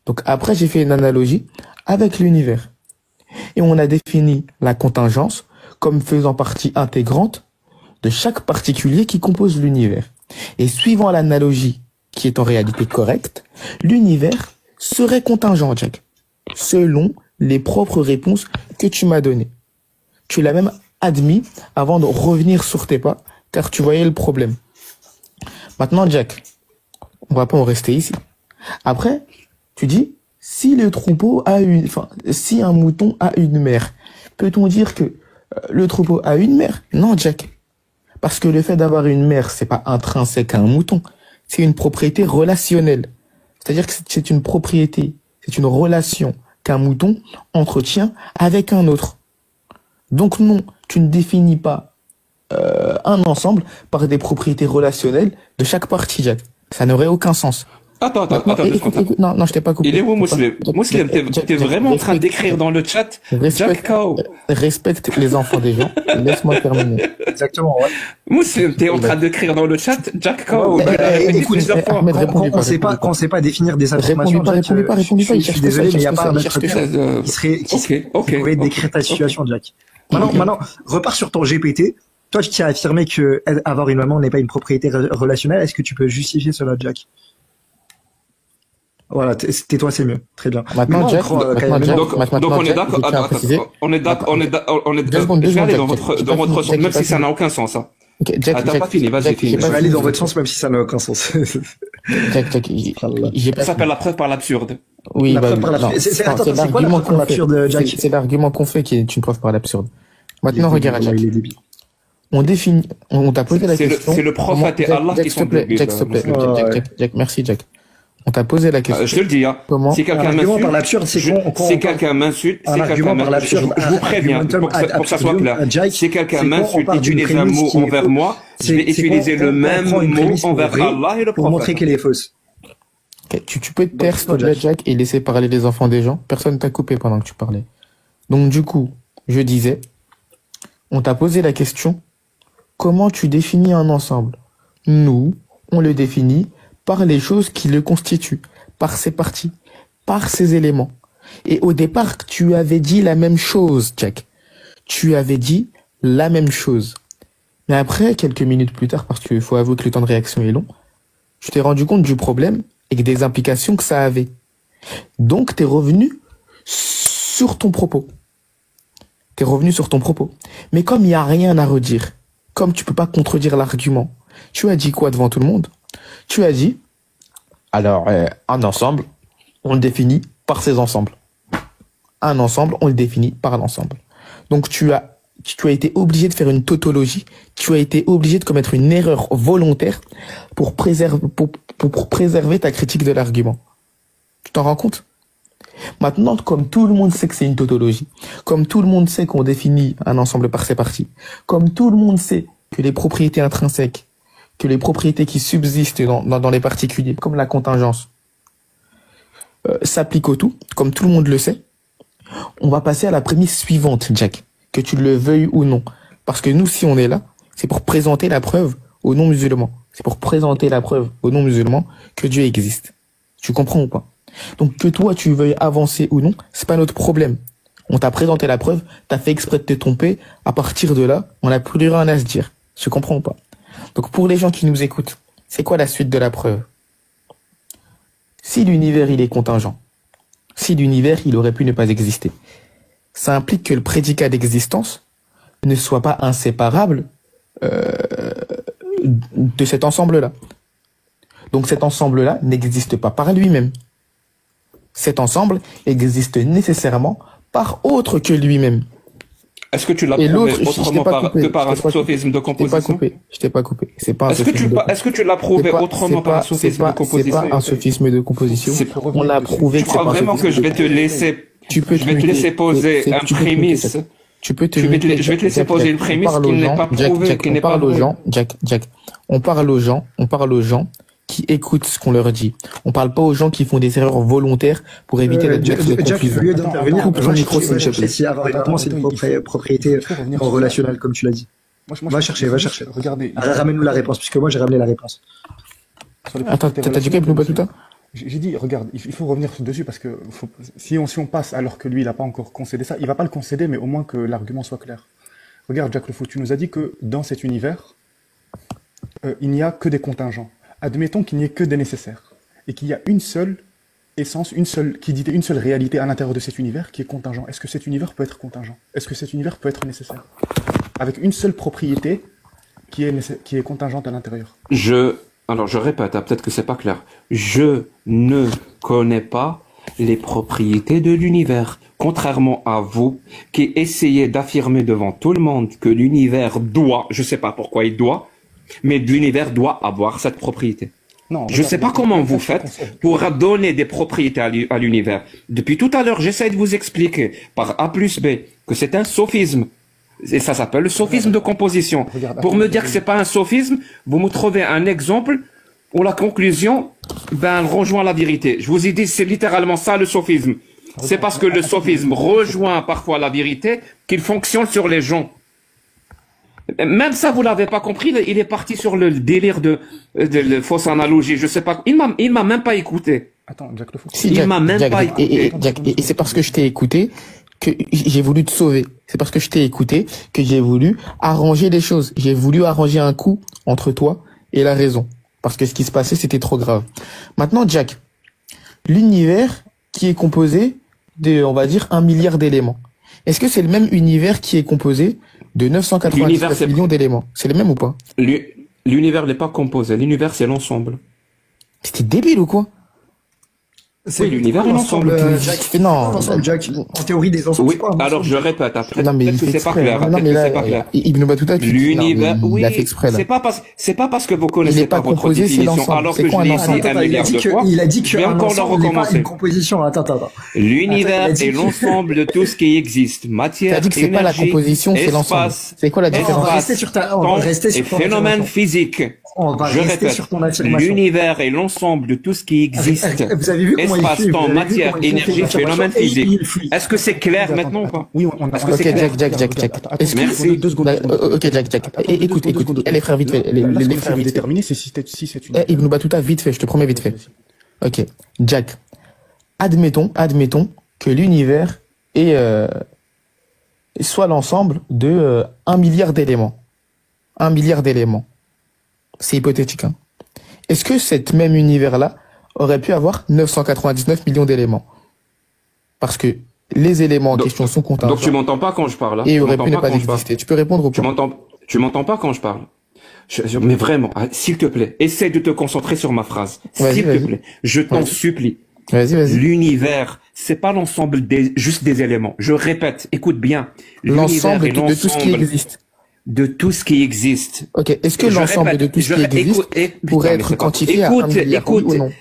Donc après, j'ai fait une analogie avec l'univers. Et on a défini la contingence comme faisant partie intégrante de chaque particulier qui compose l'univers. Et suivant l'analogie qui est en réalité correcte, l'univers serait contingent, Jack, selon les propres réponses que tu m'as données. Tu l'as même admis avant de revenir sur tes pas, car tu voyais le problème. Maintenant, Jack, on va pas en rester ici. Après, tu dis, si si un mouton a une mère, peut-on dire que le troupeau a une mère? Non, Jack. Parce que le fait d'avoir une mère, c'est pas intrinsèque à un mouton. C'est une propriété relationnelle. C'est-à-dire que c'est une propriété, c'est une relation qu'un mouton entretient avec un autre. Donc non, tu ne définis pas un ensemble par des propriétés relationnelles de chaque partie, Jack. Ça n'aurait aucun sens. Attends, non, je t'ai pas coupé. Il est où, Mousselim? Mousselim, t'es vraiment en train d'écrire dans le chat Jack Cow. Respecte les enfants des gens. Laisse-moi terminer. Exactement, ouais. Mousselim, t'es en train d'écrire dans le chat Jack Cow. Écoute, quand on sait pas définir des informations, réponds pas. Je suis désolé, mais il n'y a pas un autre qui pourrait décrire ta situation, Jack. Maintenant, repars sur ton GPT. Toi, tu tiens à affirmer que avoir une maman n'est pas une propriété relationnelle. Est-ce que tu peux justifier cela, Jack? Voilà, tais-toi, c'est mieux. Très bien. Maintenant, Jack, donc on est d'accord. Je vais aller dans votre sens, même si ça n'a aucun sens. T'as pas fini, vas-y, finis. Je vais aller dans votre sens, même si ça n'a aucun sens. Jack, ça s'appelle la preuve par l'absurde. Oui, c'est quoi la preuve par l'absurde, Jack? C'est l'argument qu'on fait qui est une preuve par l'absurde. Maintenant, regarde, Jack. On t'a posé la question. C'est le prophète et Allah qui sont débiles. Jack, s'il te plaît. Jack, merci, Jack. On t'a posé la question. Je te le dis, hein. Si quelqu'un m'insulte, je vous préviens, pour que ça soit clair. Si quelqu'un m'insulte, utilise un mot envers moi, je vais utiliser le même mot envers Allah et le prophète. Pour montrer qu'elle est fausse. Okay, tu peux te taire, s'il te plaît, Jack, et laisser parler les enfants des gens. Personne t'a coupé pendant que tu parlais. Donc, du coup, je disais, on t'a posé la question, comment tu définis un ensemble? Nous, on le définit par les choses qui le constituent, par ses parties, par ses éléments. Et au départ, tu avais dit la même chose, Jack. Tu avais dit la même chose. Mais après, quelques minutes plus tard, parce qu'il faut avouer que le temps de réaction est long, je t'ai rendu compte du problème et des implications que ça avait. Donc, t'es revenu sur ton propos. T'es revenu sur ton propos. Mais comme il n'y a rien à redire, comme tu peux pas contredire l'argument, tu as dit quoi devant tout le monde? Tu as dit, alors, un ensemble, on le définit par ses ensembles. Un ensemble, on le définit par l'ensemble. Donc, tu as été obligé de faire une tautologie, tu as été obligé de commettre une erreur volontaire pour préserver ta critique de l'argument. Tu t'en rends compte? Maintenant, comme tout le monde sait que c'est une tautologie, comme tout le monde sait qu'on définit un ensemble par ses parties, comme tout le monde sait que les propriétés intrinsèques, que les propriétés qui subsistent dans les particuliers, comme la contingence, s'appliquent au tout, comme tout le monde le sait, on va passer à la prémisse suivante, Jack, que tu le veuilles ou non. Parce que nous, si on est là, c'est pour présenter la preuve aux non-musulmans. C'est pour présenter la preuve aux non-musulmans que Dieu existe. Tu comprends ou pas? Donc que toi, tu veuilles avancer ou non, c'est pas notre problème. On t'a présenté la preuve, t'as fait exprès de te tromper, à partir de là, on n'a plus rien à se dire. Tu comprends ou pas? Donc pour les gens qui nous écoutent, c'est quoi la suite de la preuve? Si l'univers, il est contingent, si l'univers, il aurait pu ne pas exister, ça implique que le prédicat d'existence ne soit pas inséparable de cet ensemble-là. Donc cet ensemble-là n'existe pas par lui-même. Cet ensemble existe nécessairement par autre que lui-même. Est-ce que tu l'as prouvé autrement que par un sophisme de composition? Je t'ai pas coupé. C'est pas un Est-ce que tu l'as prouvé autrement par un sophisme de composition? C'est pas un sophisme de composition. On l'a prouvé. Tu crois vraiment que je vais te laisser poser un prémisse? Je vais te laisser poser une prémisse qui n'est pas prouvée, qui n'est pas prouvée. Jack, on parle aux gens qui écoutent ce qu'on leur dit. On parle pas aux gens qui font des erreurs volontaires pour éviter la conclusion. Jack, au lieu d'intervenir, coupe ton micro, s'il te plaît. Si apparemment c'est une propriété relationnelle, comme tu l'as dit. Va chercher. Regardez. Ramène-nous la réponse, puisque moi j'ai ramené la réponse. Attends, t'as dit quoi, Ibn Battuta? J'ai dit, regarde, il faut revenir dessus parce que si on passe alors que lui, il n'a pas encore concédé ça, il va pas le concéder, mais au moins que l'argument soit clair. Regarde, Jack Le Fou, tu nous as dit que dans cet univers, il n'y a que des contingents. Admettons qu'il n'y ait que des nécessaires et qu'il y a une seule essence, une seule réalité à l'intérieur de cet univers qui est contingent. Est-ce que cet univers peut être contingent? Est-ce que cet univers peut être nécessaire? Avec une seule propriété qui est contingente à l'intérieur. Alors je répète, peut-être que c'est pas clair. Je ne connais pas les propriétés de l'univers. Contrairement à vous, qui essayez d'affirmer devant tout le monde que l'univers doit, je sais pas pourquoi il doit, mais l'univers doit avoir cette propriété. Non, je ne sais pas comment vous faites pour donner des propriétés à l'univers. Depuis tout à l'heure, j'essaie de vous expliquer par A plus B que c'est un sophisme. Et ça s'appelle le sophisme de composition. Pour me dire que c'est pas un sophisme, vous me trouvez un exemple où la conclusion, rejoint la vérité. Je vous ai dit, c'est littéralement ça le sophisme. C'est parce que le sophisme rejoint parfois la vérité qu'il fonctionne sur les gens. Même ça, vous l'avez pas compris, il est parti sur le délire de fausse analogie. Je sais pas, il m'a même pas écouté. Attends, Jack Le Fou. Il m'a même pas écouté. Et c'est parce que je t'ai écouté que j'ai voulu te sauver. C'est parce que je t'ai écouté que j'ai voulu arranger les choses. J'ai voulu arranger un coup entre toi et la raison. Parce que ce qui se passait, c'était trop grave. Maintenant, Jack, l'univers qui est composé de, on va dire, 1 milliard d'éléments. Est-ce que c'est le même univers qui est composé de 999 millions d'éléments? C'est le même ou pas? L'univers n'est pas composé. L'univers, c'est l'ensemble. C'était débile ou quoi? Oui, l'univers est l'ensemble. Jack, en théorie des ensembles. Oui, alors je répète, après, peut-être que c'est pas clair. Ibn Battuta, l'univers, oui, il a fait exprès, là. C'est pas parce que vous connaissez pas votre définition, alors que je l'ai dit un milliard de fois. Il a dit que un ensemble n'est pas une composition. Attends. L'univers est l'ensemble de tout ce qui existe. Matière, énergie, c'est pas la composition, c'est l'ensemble. C'est quoi la différence? On va rester sur phénomène physique. Je répète, l'univers est l'ensemble de tout ce qui existe. Vous avez vu comment espace, temps, matière, énergie, phénomène physique. Est-ce que c'est clair maintenant ou pas? Oui, ok, Jack. Merci. Ok, Jack. Écoute, les frères, vite fait. Les frères, vite déterminer, c'est si c'est une. Ibn Battuta, vite fait, je te promets, vite fait. Ok, Jack. Admettons que l'univers est soit l'ensemble de 1 milliard d'éléments. 1 milliard d'éléments. C'est hypothétique, hein. Est-ce que cet même univers-là aurait pu avoir 999 millions d'éléments? Parce que les éléments en question sont contingents. Donc tu m'entends pas quand je parle, hein? Et aurait pu ne pas exister. Tu peux répondre au point. Tu m'entends pas quand je parle? Mais vraiment, s'il te plaît, essaie de te concentrer sur ma phrase. S'il te plaît, je t'en supplie. Vas-y. L'univers, c'est pas l'ensemble juste des éléments. Je répète, écoute bien. L'ensemble de tout ce qui existe. De tout ce qui existe. Ok. Est-ce que l'ensemble de tout ce qui existe pourrait être quantifié à 1 milliard, oui ou non?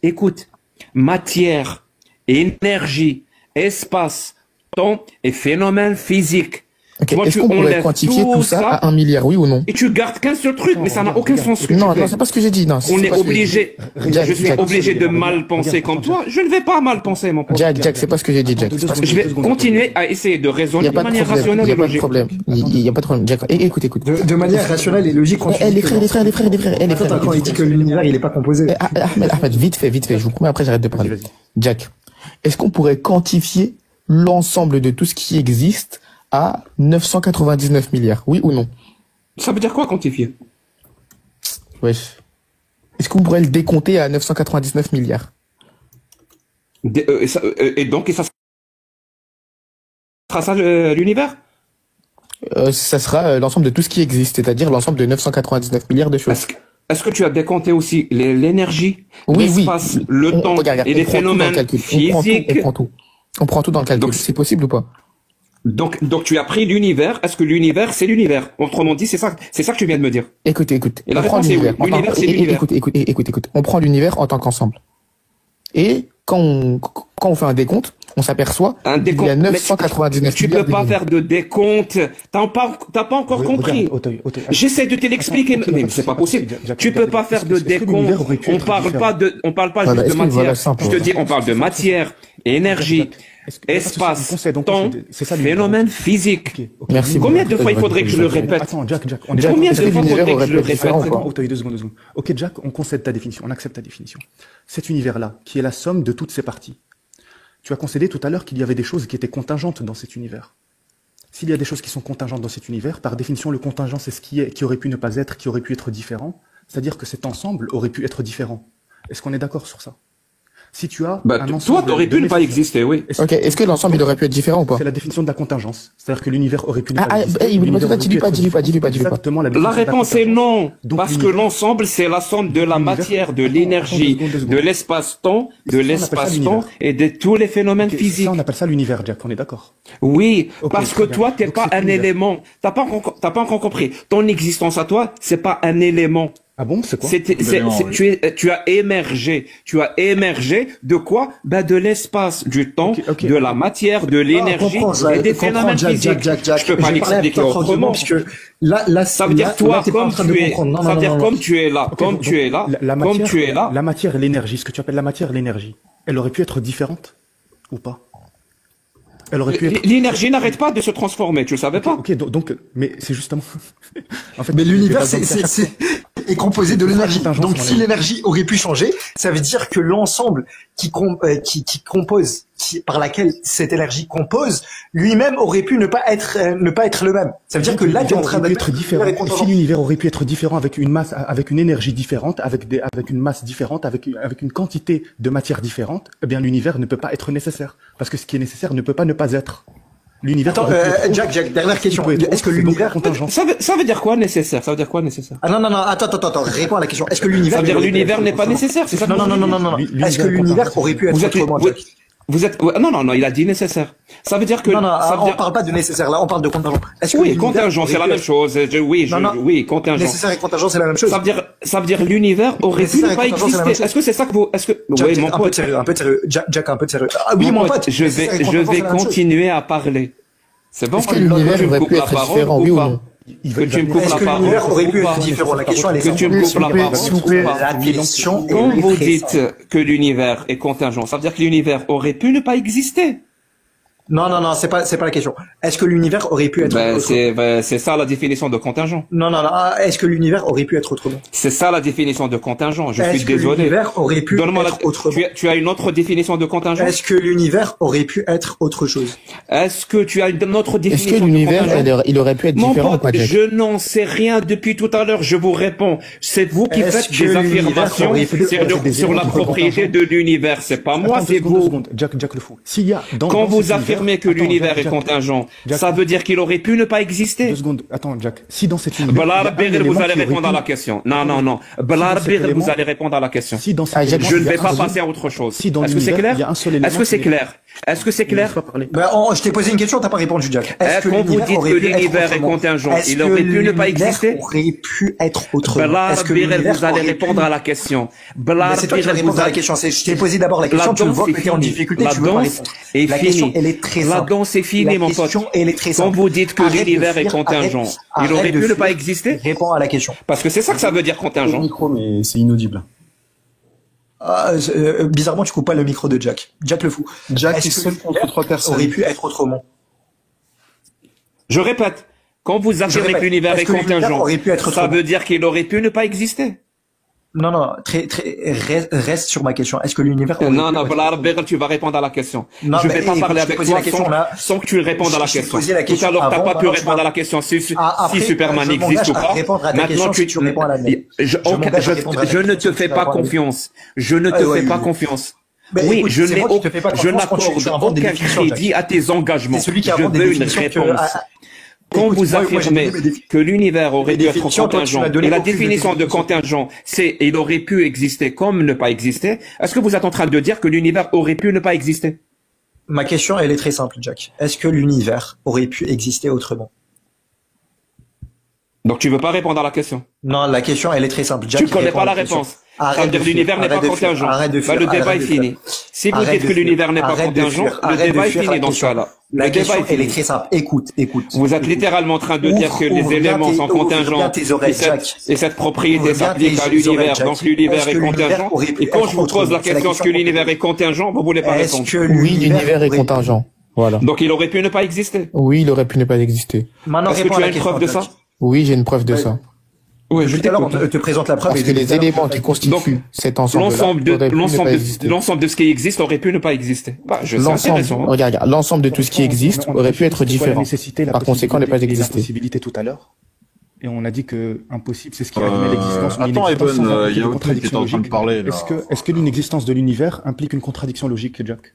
Écoute. Matière, énergie, espace, temps et phénomènes physiques. Okay. Est-ce qu'on pourrait quantifier tout ça à 1 milliard, oui ou non? Et tu gardes qu'un seul truc, mais ça n'a aucun sens. Non, c'est pas ce que j'ai dit. Non, on est obligé. Je suis obligé de mal penser comme toi. Je ne vais pas mal penser, mon pote. Jack, c'est pas ce que j'ai dit, Jack. Je vais continuer à essayer de raisonner de manière rationnelle et logique. Il y a pas de problème. Jack, écoute. De manière rationnelle et logique. Les frères. Quand il dit que l'univers, il est pas composé. Ahmed, vite fait. Je vous promets, après j'arrête de parler. Jack, est-ce qu'on pourrait quantifier l'ensemble de tout ce qui existe à 999 milliards, oui ou non? Ça veut dire quoi quantifier? Wesh. Est-ce qu'on pourrait le décompter à 999 milliards? Et donc, ça sera ça l'univers? Ça sera l'ensemble de tout ce qui existe, c'est-à-dire l'ensemble de 999 milliards de choses. Est-ce que tu as décompté aussi l'énergie, l'espace, le temps et les physiques? On prend tout dans le calcul. C'est possible ou pas? Donc tu as pris l'univers. Est-ce que l'univers, c'est l'univers? Autrement dit, c'est ça que tu viens de me dire. Écoute. Et la réponse est oui. L'univers, c'est l'univers. Écoute. On prend l'univers en tant qu'ensemble. Et quand on fait un décompte, on s'aperçoit qu'il y a 999 tu peux pas faire de décompte. T'as pas encore compris. J'essaie de te l'expliquer, mais c'est pas possible. Tu peux pas faire de décompte. On parle pas juste de matière. Je te dis, on parle de matière, énergie, espace, temps, phénomène physique. Merci. Combien de fois il faudrait que je le répète? Attends, Jack. Combien de fois faudrait que je le répète? Deux secondes. Ok, Jack, on concède ta définition, on accepte ta définition. Cet univers-là, qui est la somme de toutes ses parties. Tu as concédé tout à l'heure qu'il y avait des choses qui étaient contingentes dans cet univers. S'il y a des choses qui sont contingentes dans cet univers, par définition, le contingent, c'est ce qui aurait pu ne pas être, qui aurait pu être différent. C'est-à-dire que cet ensemble aurait pu être différent. Est-ce qu'on est d'accord sur ça? Si tu as un ensemble, toi, t'aurais pu ne pas exister, oui. Ok, est-ce que l'ensemble, il aurait pu être différent ou pas? C'est la définition de la contingence. C'est-à-dire que l'univers aurait pu ne pas exister. Dis-lui pas. La réponse est non. Parce que l'ensemble, c'est la somme de la matière, de l'énergie, de l'espace-temps, et de tous les phénomènes physiques. Ça, on appelle ça l'univers, Jack, on est d'accord? Oui, parce que toi, t'es pas un élément. T'as pas encore compris. Ton existence à toi, c'est pas un élément. Ah bon, c'est quoi? Tu as émergé. Tu as émergé de quoi? De l'espace, du temps, de la matière, de l'énergie et des phénomènes physiques. Je peux pas l'expliquer autrement. Là, ça veut dire toi, comme tu es là, la matière et l'énergie, ce que tu appelles la matière et l'énergie, elle aurait pu être différente ou pas? L'énergie n'arrête pas de se transformer, tu le savais pas? Ok, donc, mais c'est justement. En fait, mais l'univers, est composé de l'énergie. Donc, si l'énergie aurait pu changer, ça veut dire que l'ensemble par laquelle cette énergie compose, lui-même aurait pu ne pas être le même. Ça veut dire que là, tu es en train d'être différent. Si l'univers aurait pu être différent avec une masse, avec une énergie différente, avec une masse différente, avec une quantité de matière différente, eh bien, l'univers ne peut pas être nécessaire. Parce que ce qui est nécessaire ne peut pas ne pas être. L'univers. Attends, Jack, dernière question. Est-ce que l'univers ça veut dire quoi nécessaire? Ça veut dire quoi nécessaire? Ah non, attends, réponds à la question. Est-ce que l'univers ça veut dire l'univers n'est pas nécessaire, c'est ça? Non. Est-ce que l'univers aurait pu être autrement? Non, il a dit nécessaire. Ça veut dire que on parle pas de nécessaire là, on parle de contingent. Oui, contingent, c'est la même chose. Oui, contingent. Nécessaire et contingent, c'est la même chose. Ça veut dire l'univers aurait pu ne pas exister. Est-ce que c'est ça que vous oui, mon pote, un peu de sérieux. Jack, un peu de sérieux. Ah oui, mon pote, je vais continuer à parler. C'est bon? Est-ce que l'univers aurait pu être différent, oui ou non? Que tu me coupes la parole. Est-ce que l'univers aurait pu être différent? La question, elle est simple. Que tu me coupes la parole. S'il vous plaît. La question est Quand vous dites que l'univers est contingent, ça veut dire que l'univers aurait pu ne pas exister. Non, c'est pas la question. Est-ce que l'univers aurait pu être c'est ça la définition de contingent. Non. Est-ce que l'univers aurait pu être autrement? C'est ça la définition de contingent. Je suis Est-ce que désolé. l'univers aurait pu être autrement? Tu as une autre définition de contingent? Est-ce que l'univers aurait pu être autre chose? Est-ce que tu as une autre définition? Est-ce que l'univers, il aurait pu être Mon différent ou pote, pas, Jack? je n'en sais rien depuis tout à l'heure. Je vous réponds. C'est vous qui faites des affirmations sur la propriété de l'univers. C'est pas moi, c'est vous. Jack le fou. S'il y a Quand vous affirmez que l'univers est contingent, ça veut dire qu'il aurait pu ne pas exister. 2 secondes. Attends, Jack. Si dans cet univers, vous allez répondre à la question. Non. Vous allez répondre à la question. Si dans Je ne vais pas passer à autre chose. Est-ce que c'est clair? Est-ce que c'est clair? Est-ce que c'est clair? Je t'ai posé une question, t'as pas répondu, Jack. Quand vous dites que l'univers est contingent, il aurait pu ne pas exister? Aurait pu être autrement. Vous allez répondre à la question. C'est toi qui vas répondre à la question. Je t'ai posé d'abord la question, tu vois que t'es en difficulté, tu veux pas répondre. La question, elle est très simple. La danse est finie, mon pote. Quand vous dites que l'univers est contingent, il aurait pu ne pas exister? Réponds à la question. Parce que c'est ça que ça veut dire contingent. Micro, mais c'est inaudible. Bizarrement, tu coupes pas le micro de Jack. Jack le fou. Jack est seul contre 3 personnes. Aurait pu être autrement. Je répète. Quand vous affirmez que l'univers est contingent, ça veut dire qu'il aurait pu ne pas exister. Non, reste sur ma question. Est-ce que l'univers... Non, tu vas répondre à la question. Je vais pas parler avec toi sans que tu répondes à la question. Tout à l'heure, t'as pas pu répondre à la question si Superman existe ou pas. Maintenant, tu réponds à la mienne. Je ne te fais pas confiance. Je ne te fais pas confiance. Oui, je n'accorde aucun crédit à tes engagements. Je veux une réponse. Quand vous affirmez que l'univers aurait pu être contingent, et la définition de contingent, c'est il aurait pu exister comme ne pas exister, est-ce que vous êtes en train de dire que l'univers aurait pu ne pas exister? Ma question, elle est très simple, Jack. Est-ce que l'univers aurait pu exister autrement? Donc tu veux pas répondre à la question? Non, la question, elle est très simple. Jack, tu connais pas la réponse. Ça veut dire que l'univers n'est pas contingent. Le débat est fini. Si vous dites que l'univers n'est pas contingent, le débat est fini dans ce cas-là. La question, elle est très simple. Écoute. Vous êtes littéralement en train de dire que les éléments sont contingents et cette propriété s'applique à l'univers. Donc l'univers est contingent. Et quand je vous pose la question est-ce que l'univers est contingent, vous voulez pas répondre. Oui, l'univers est contingent. Voilà. Donc il aurait pu ne pas exister. Oui, il aurait pu ne pas exister. Est-ce que tu as une preuve de ça? Oui, j'ai une preuve de ça. Oui, tout à l'heure, on te présente la preuve. Parce que les éléments qui constituent cet ensemble, l'ensemble de ce qui existe aurait pu ne pas exister. Regarde, l'ensemble de tout ce qui existe aurait pu être différent. Par conséquent, ne pas exister. Possibilité tout à l'heure. Et on a dit que impossible, c'est ce qui admet l'existence. Attends, Eben, il y a autre qui est en train de parler, là. Est-ce que l'inexistence de l'univers implique une contradiction logique, Jack?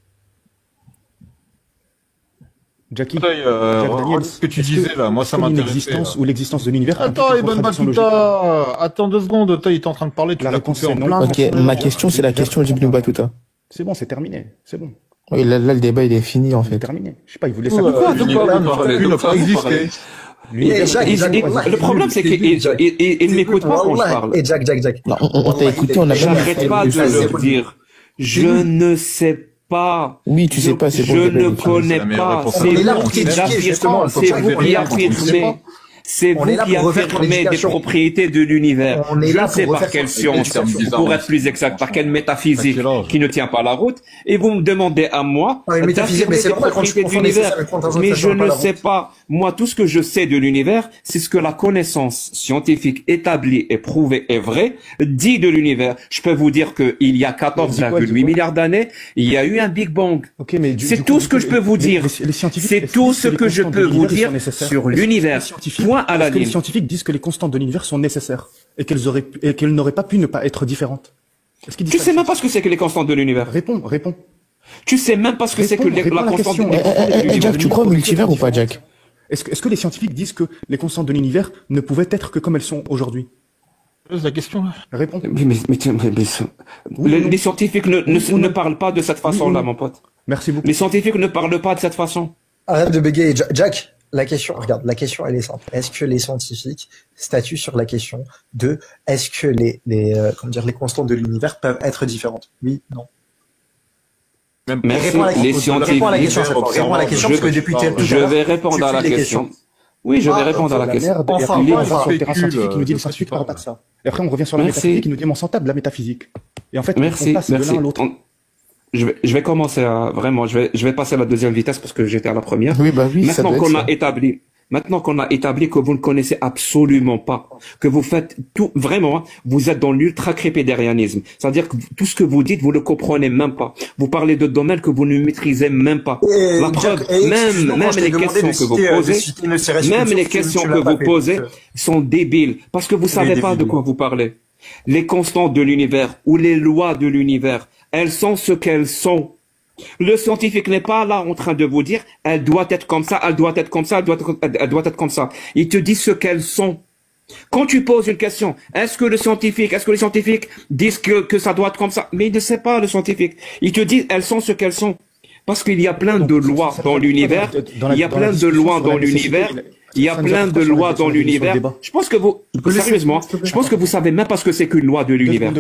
Jackie, ce que tu disais là, moi ça m'intéresse. L'existence ou l'existence de l'univers. Attends, Ibn Battuta, attends 2 secondes, il est en train de parler, tu l'as coupé en plein. Ok, ma question c'est la question d'Ibn Battuta. C'est bon, c'est terminé, c'est bon. Oui, là le débat il est fini en fait. C'est terminé. Je sais pas, il voulait savoir. Pourquoi ne pas exister. Le problème c'est qu'il m'écoute pas quand je parle. Et Jack. Non, on t'a écouté, on a bien. J'arrête pas de leur dire. Je ne sais pas. Oui, tu sais pas, c'est bon. Je ne connais pas. C'est vous qui affirmez. C'est vous qui affirmez des propriétés de l'univers. Je ne sais par quelle science, pour être plus exact, par quelle métaphysique qui ne tient pas la route, et vous me demandez à moi d'affirmer des propriétés de l'univers. Mais je ne sais pas. Moi, tout ce que je sais de l'univers, c'est ce que la connaissance scientifique établie et prouvée est vraie, dit de l'univers. Je peux vous dire qu'il y a 14,8 milliards d'années, il y a eu un Big Bang. C'est tout ce que je peux vous dire. C'est tout ce que je peux vous dire sur l'univers. Parce que les scientifiques disent que les constantes de l'univers sont nécessaires et qu'elles n'auraient pas pu ne pas être différentes. Tu sais même pas ce que c'est que les constantes de l'univers. Réponds. Tu sais même pas ce que c'est que la constante de l'univers. Jack, tu crois au multivers ou pas, Jack? Est-ce que les scientifiques disent que les constantes de l'univers ne pouvaient être que comme elles sont aujourd'hui? Pose la question. Réponds. Les scientifiques ne parlent pas de cette façon-là, mon pote. Merci beaucoup. Les scientifiques ne parlent pas de cette façon. Arrête de bégayer, Jack. La question, elle est simple. Est-ce que les scientifiques statuent sur la question de est-ce que les constantes de l'univers peuvent être différentes? Oui, non. Merci. Les scientifiques. Réponds à la question parce que depuis je vais répondre à la question. Oui, je vais répondre à la question. Merde, et après, on va sur le terrain scientifique qui nous dit le scientifique ne parle pas de ça. Et après, on revient sur la métaphysique qui nous dit on s'en tape de la métaphysique. Et en fait, on passe de l'un à l'autre. Je vais commencer à vraiment, je vais passer à la deuxième vitesse parce que j'étais à la première. Oui, bah oui. Maintenant qu'on a établi que vous ne connaissez absolument pas, que vous faites tout, vraiment, vous êtes dans l'ultra-crépédérianisme. C'est-à-dire que tout ce que vous dites, vous ne comprenez même pas. Vous parlez de domaines que vous ne maîtrisez même pas. La preuve, même les questions que vous posez, même les questions que vous posez sont débiles parce que vous savez pas de quoi vous parlez. Les constantes de l'univers ou les lois de l'univers, elles sont ce qu'elles sont. Le scientifique n'est pas là en train de vous dire elle doit être comme ça, elle doit être comme ça, elle doit être comme ça. Il te dit ce qu'elles sont. Quand tu poses une question, est-ce que les scientifiques disent que ça doit être comme ça? Mais il ne sait pas, le scientifique. Il te dit elles sont ce qu'elles sont. Parce qu'il y a plein de lois dans l'univers. Il y a plein de lois dans l'univers. Il y a plein de lois dans l'univers. Je pense que sérieusement, je pense que vous savez même pas ce que c'est qu'une loi de l'univers.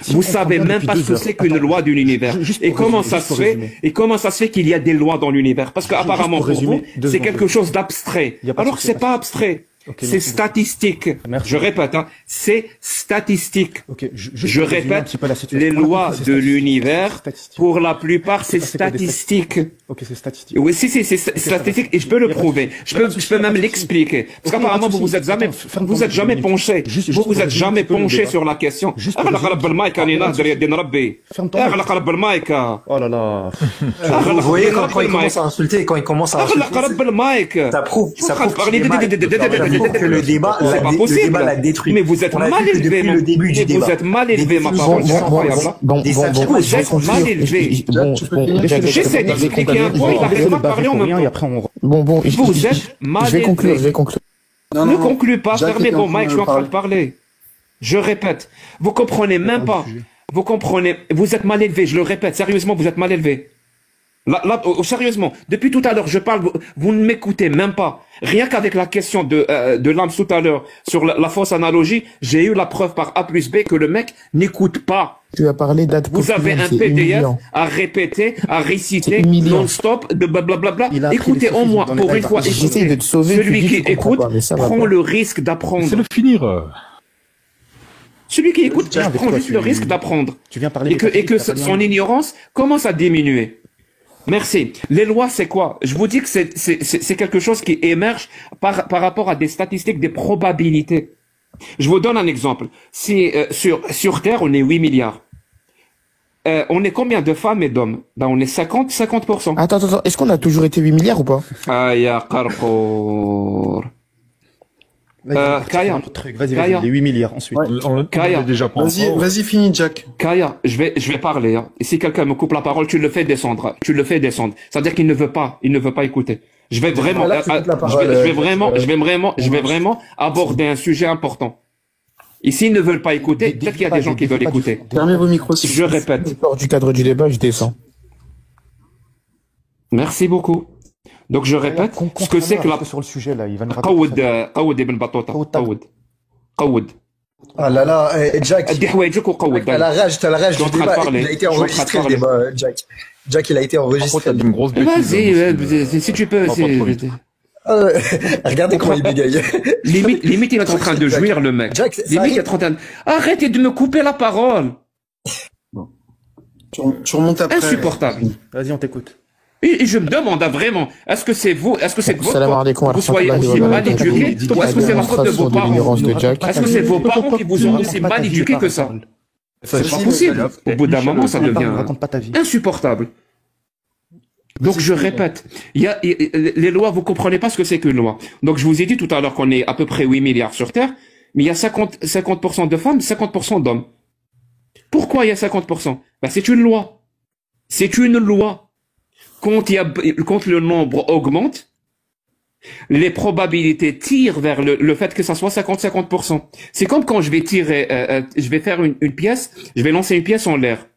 Vous savez même pas ce que c'est qu'une loi de l'univers. Et comment ça se fait qu'il y a des lois dans l'univers? Parce qu'apparemment pour vous, c'est quelque chose d'abstrait. Alors que c'est pas abstrait. C'est statistique. Je répète, c'est statistique. Je répète, les lois de l'univers, pour la plupart, c'est statistique. Ok, c'est statistique. Oui, c'est statistique et je peux le prouver. Je peux même l'expliquer. Parce qu'apparemment, vous êtes jamais penché. Vous êtes jamais penché sur la question. Ferme Oh là là. Vous voyez, quand il commence à insulter, ça prouve que le débat l'a détruit. Mais vous êtes mal élevé. Vous êtes mal élevé, ma parole. C'est incroyable. Vous êtes mal élevé. J'essaie d'expliquer un point, il n'arrête pas de parler en même temps. Vous êtes mal élevé. Je vais conclure. Ne conclue pas, fermez vos mics, je suis en train de parler. Je répète, vous comprenez même pas. Vous êtes mal élevé, je le répète, sérieusement, vous êtes mal élevé. Là, sérieusement, depuis tout à l'heure, je parle, vous ne m'écoutez même pas. Rien qu'avec la question de l'âme tout à l'heure sur la fausse analogie, j'ai eu la preuve par A plus B que le mec n'écoute pas. Tu as parlé d'ad Vous avez un PDF à répéter, à réciter non-stop, de blablabla. Écoutez en moi, pour une fois, écoutez. Celui qui écoute prend le risque d'apprendre. C'est le finir. Celui qui écoute prend juste le risque d'apprendre. Et que son ignorance commence à diminuer. Merci. Les lois, c'est quoi? Je vous dis que c'est quelque chose qui émerge par rapport à des statistiques, des probabilités. Je vous donne un exemple. Si sur Terre, on est 8 milliards. On est combien de femmes et d'hommes? Ben, on est 50%. Attends. Est-ce qu'on a toujours été 8 milliards ou pas? Ya Qarqour. Kaya. Vas-y, les 8 milliards ensuite. Kaya. Vas-y, finis, Jack. Kaya, je vais parler. Et si quelqu'un me coupe la parole, tu le fais descendre. C'est-à-dire qu'il ne veut pas écouter. Je vais vraiment aborder un sujet important. Et s'ils ne veulent pas écouter, peut-être qu'il y a des gens qui veulent écouter. Fermez vos micros. Je répète. Hors du cadre du débat, je descends. Merci beaucoup. Donc je répète ce que c'est que la sur le sujet là, il va nous Qaoud ibn Battuta. Qaoud. Ah là là, Jack. T'as la rage du débat. Il a été enregistré le débat, Jack. Jack, il a été enregistré. Vas-y, si tu peux. Regardez comment il bégaye. Limite, il est en train de jouir, le mec. Jack, limite, il est en train de... Arrêtez de me couper la parole. Tu remontes après. Insupportable. Vas-y, on t'écoute. Et je me demande vraiment, est-ce que c'est de votre faute que vous soyez aussi aussi mal éduqués, ou est-ce que c'est la faute de vos parents? Est-ce que c'est vos parents qui vous ont aussi mal éduqués que ça? C'est pas possible. Au bout d'un moment, ça devient insupportable. Donc je répète, les lois, vous comprenez pas ce que c'est qu'une loi. Donc je vous ai dit tout à l'heure qu'on est à peu près 8 milliards sur Terre, mais il y a 50% de femmes, 50% d'hommes. Pourquoi il y a 50%? Ben, c'est une loi. C'est une loi. Quand le nombre augmente, les probabilités tirent vers le fait que ça soit 50-50%. C'est comme quand je vais je vais faire une pièce, je vais lancer une pièce en l'air.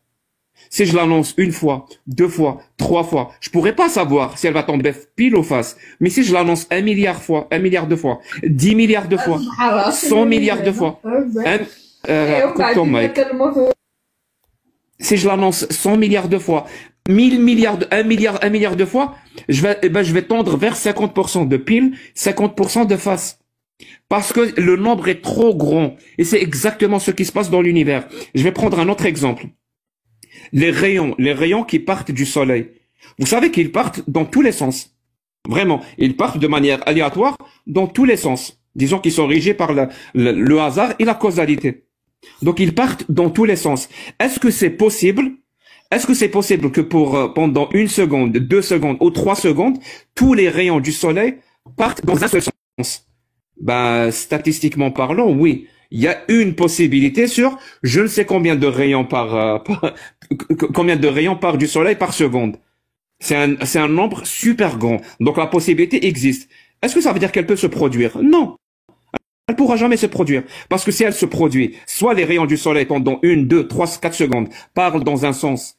Si je la lance une fois, 2 fois, 3 fois, je pourrais pas savoir si elle va tomber pile ou face. Mais si je la lance 1 milliard de fois, 10 milliards de fois, 100 milliards de fois, coupe ton mic. si je l'annonce 100 milliards de fois, 1000 milliards, 1 milliard de fois, je vais tendre vers 50% de pile, 50% de face. Parce que le nombre est trop grand. Et c'est exactement ce qui se passe dans l'univers. Je vais prendre un autre exemple. Les rayons qui partent du soleil. Vous savez qu'ils partent dans tous les sens. Vraiment. Ils partent de manière aléatoire dans tous les sens. Disons qu'ils sont régis par le hasard et la causalité. Donc ils partent dans tous les sens. Est-ce que c'est possible? Est-ce que c'est possible que pendant 1 seconde, 2 secondes ou 3 secondes, tous les rayons du soleil partent dans un seul sens? Ben, statistiquement parlant, oui. Il y a une possibilité sur je ne sais combien de rayons combien de rayons par du soleil par seconde. C'est un nombre super grand. Donc la possibilité existe. Est-ce que ça veut dire qu'elle peut se produire? Non. Elle pourra jamais se produire. Parce que si elle se produit, soit les rayons du soleil pendant 1, 2, 3, 4 secondes parlent dans un sens.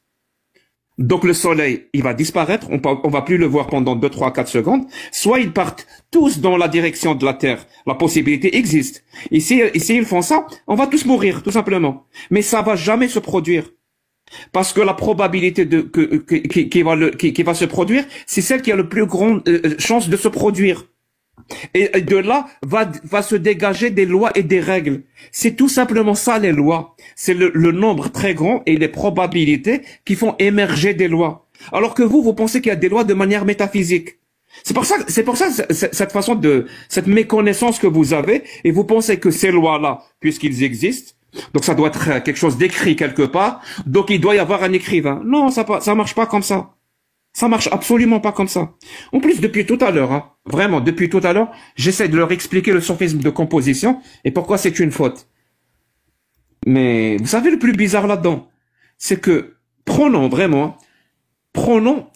Donc le soleil, il va disparaître, on va plus le voir pendant 2, 3, 4 secondes. Soit ils partent tous dans la direction de la Terre. La possibilité existe. Et si ils font ça, on va tous mourir, tout simplement. Mais ça va jamais se produire. Parce que la probabilité qui va se produire, c'est celle qui a le plus grande chance de se produire. Et de là va se dégager des lois et des règles. C'est tout simplement ça les lois. C'est le nombre très grand et les probabilités qui font émerger des lois. Alors que vous pensez qu'il y a des lois de manière métaphysique. C'est pour ça cette méconnaissance que vous avez et vous pensez que ces lois-là, puisqu'ils existent, donc ça doit être quelque chose d'écrit quelque part, donc il doit y avoir un écrivain. Non, ça marche pas comme ça. Ça marche absolument pas comme ça. En plus, depuis tout à l'heure, vraiment, depuis tout à l'heure, j'essaie de leur expliquer le sophisme de composition et pourquoi c'est une faute. Mais vous savez le plus bizarre là-dedans, c'est que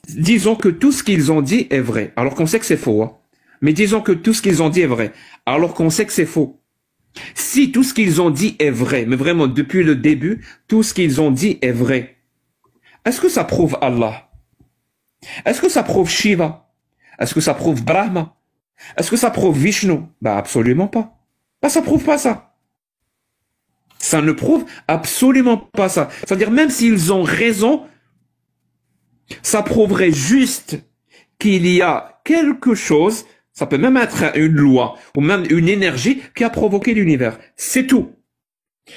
disons que tout ce qu'ils ont dit est vrai, alors qu'on sait que c'est faux. Mais disons que tout ce qu'ils ont dit est vrai, alors qu'on sait que c'est faux. Si tout ce qu'ils ont dit est vrai, mais vraiment depuis le début, tout ce qu'ils ont dit est vrai, est-ce que ça prouve Allah? Est-ce que ça prouve Shiva? Est-ce que ça prouve Brahma? Est-ce que ça prouve Vishnu? Bah absolument pas. Bah ça prouve pas ça. Ça ne prouve absolument pas ça. C'est-à-dire même s'ils ont raison, ça prouverait juste qu'il y a quelque chose, ça peut même être une loi ou même une énergie qui a provoqué l'univers. C'est tout.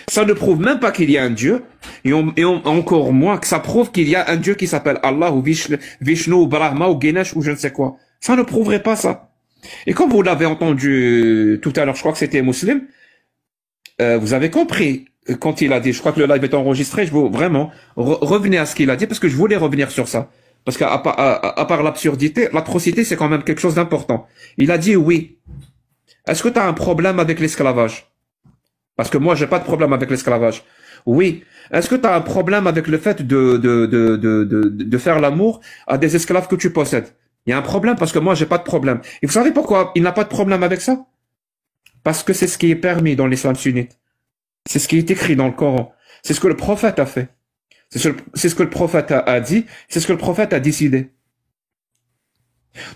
Ça ne prouve même pas qu'il y a un Dieu, et encore moins que ça prouve qu'il y a un Dieu qui s'appelle Allah ou Vishnu ou Brahma ou Ganesh ou je ne sais quoi. Ça ne prouverait pas ça. Et comme vous l'avez entendu tout à l'heure, je crois que c'était Muslim, vous avez compris quand il a dit, je crois que le live est enregistré, je veux vraiment revenir à ce qu'il a dit parce que je voulais revenir sur ça. Parce qu'à part l'absurdité, l'atrocité c'est quand même quelque chose d'important. Il a dit oui. Est-ce que tu as un problème avec l'esclavage? Parce que moi, j'ai pas de problème avec l'esclavage. Oui. Est-ce que tu as un problème avec le fait de faire l'amour à des esclaves que tu possèdes? Il y a un problème parce que moi, j'ai pas de problème. Et vous savez pourquoi il n'a pas de problème avec ça? Parce que c'est ce qui est permis dans l'islam sunnite. C'est ce qui est écrit dans le Coran. C'est ce que le prophète a fait. C'est ce que le prophète a dit. C'est ce que le prophète a décidé.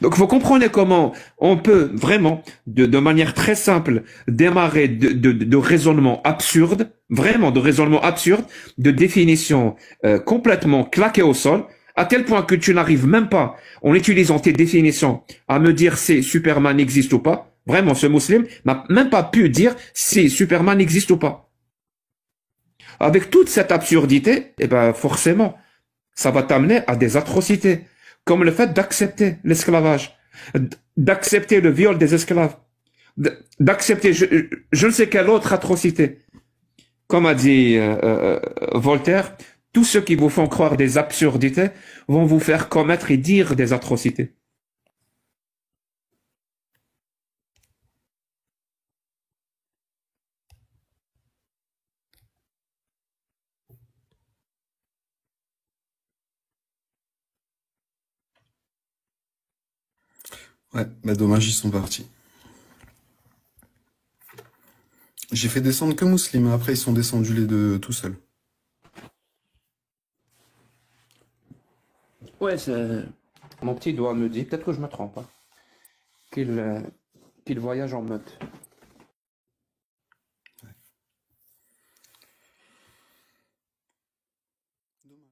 Donc vous comprenez comment on peut vraiment, de manière très simple, démarrer de raisonnements absurdes, vraiment de raisonnements absurdes, de définitions complètement claquées au sol, à tel point que tu n'arrives même pas, en utilisant tes définitions, à me dire si Superman existe ou pas. Vraiment, ce musulman n'a même pas pu dire si Superman existe ou pas. Avec toute cette absurdité, eh ben forcément, ça va t'amener à des atrocités. Comme le fait d'accepter l'esclavage, d'accepter le viol des esclaves, d'accepter je ne sais quelle autre atrocité. Comme a dit Voltaire, tous ceux qui vous font croire des absurdités vont vous faire commettre et dire des atrocités. Ouais, bah dommage, ils sont partis. J'ai fait descendre que Muslim, après ils sont descendus les deux tout seuls. Ouais, mon petit doigt me dit, peut-être que je me trompe, qu'il voyage en meute.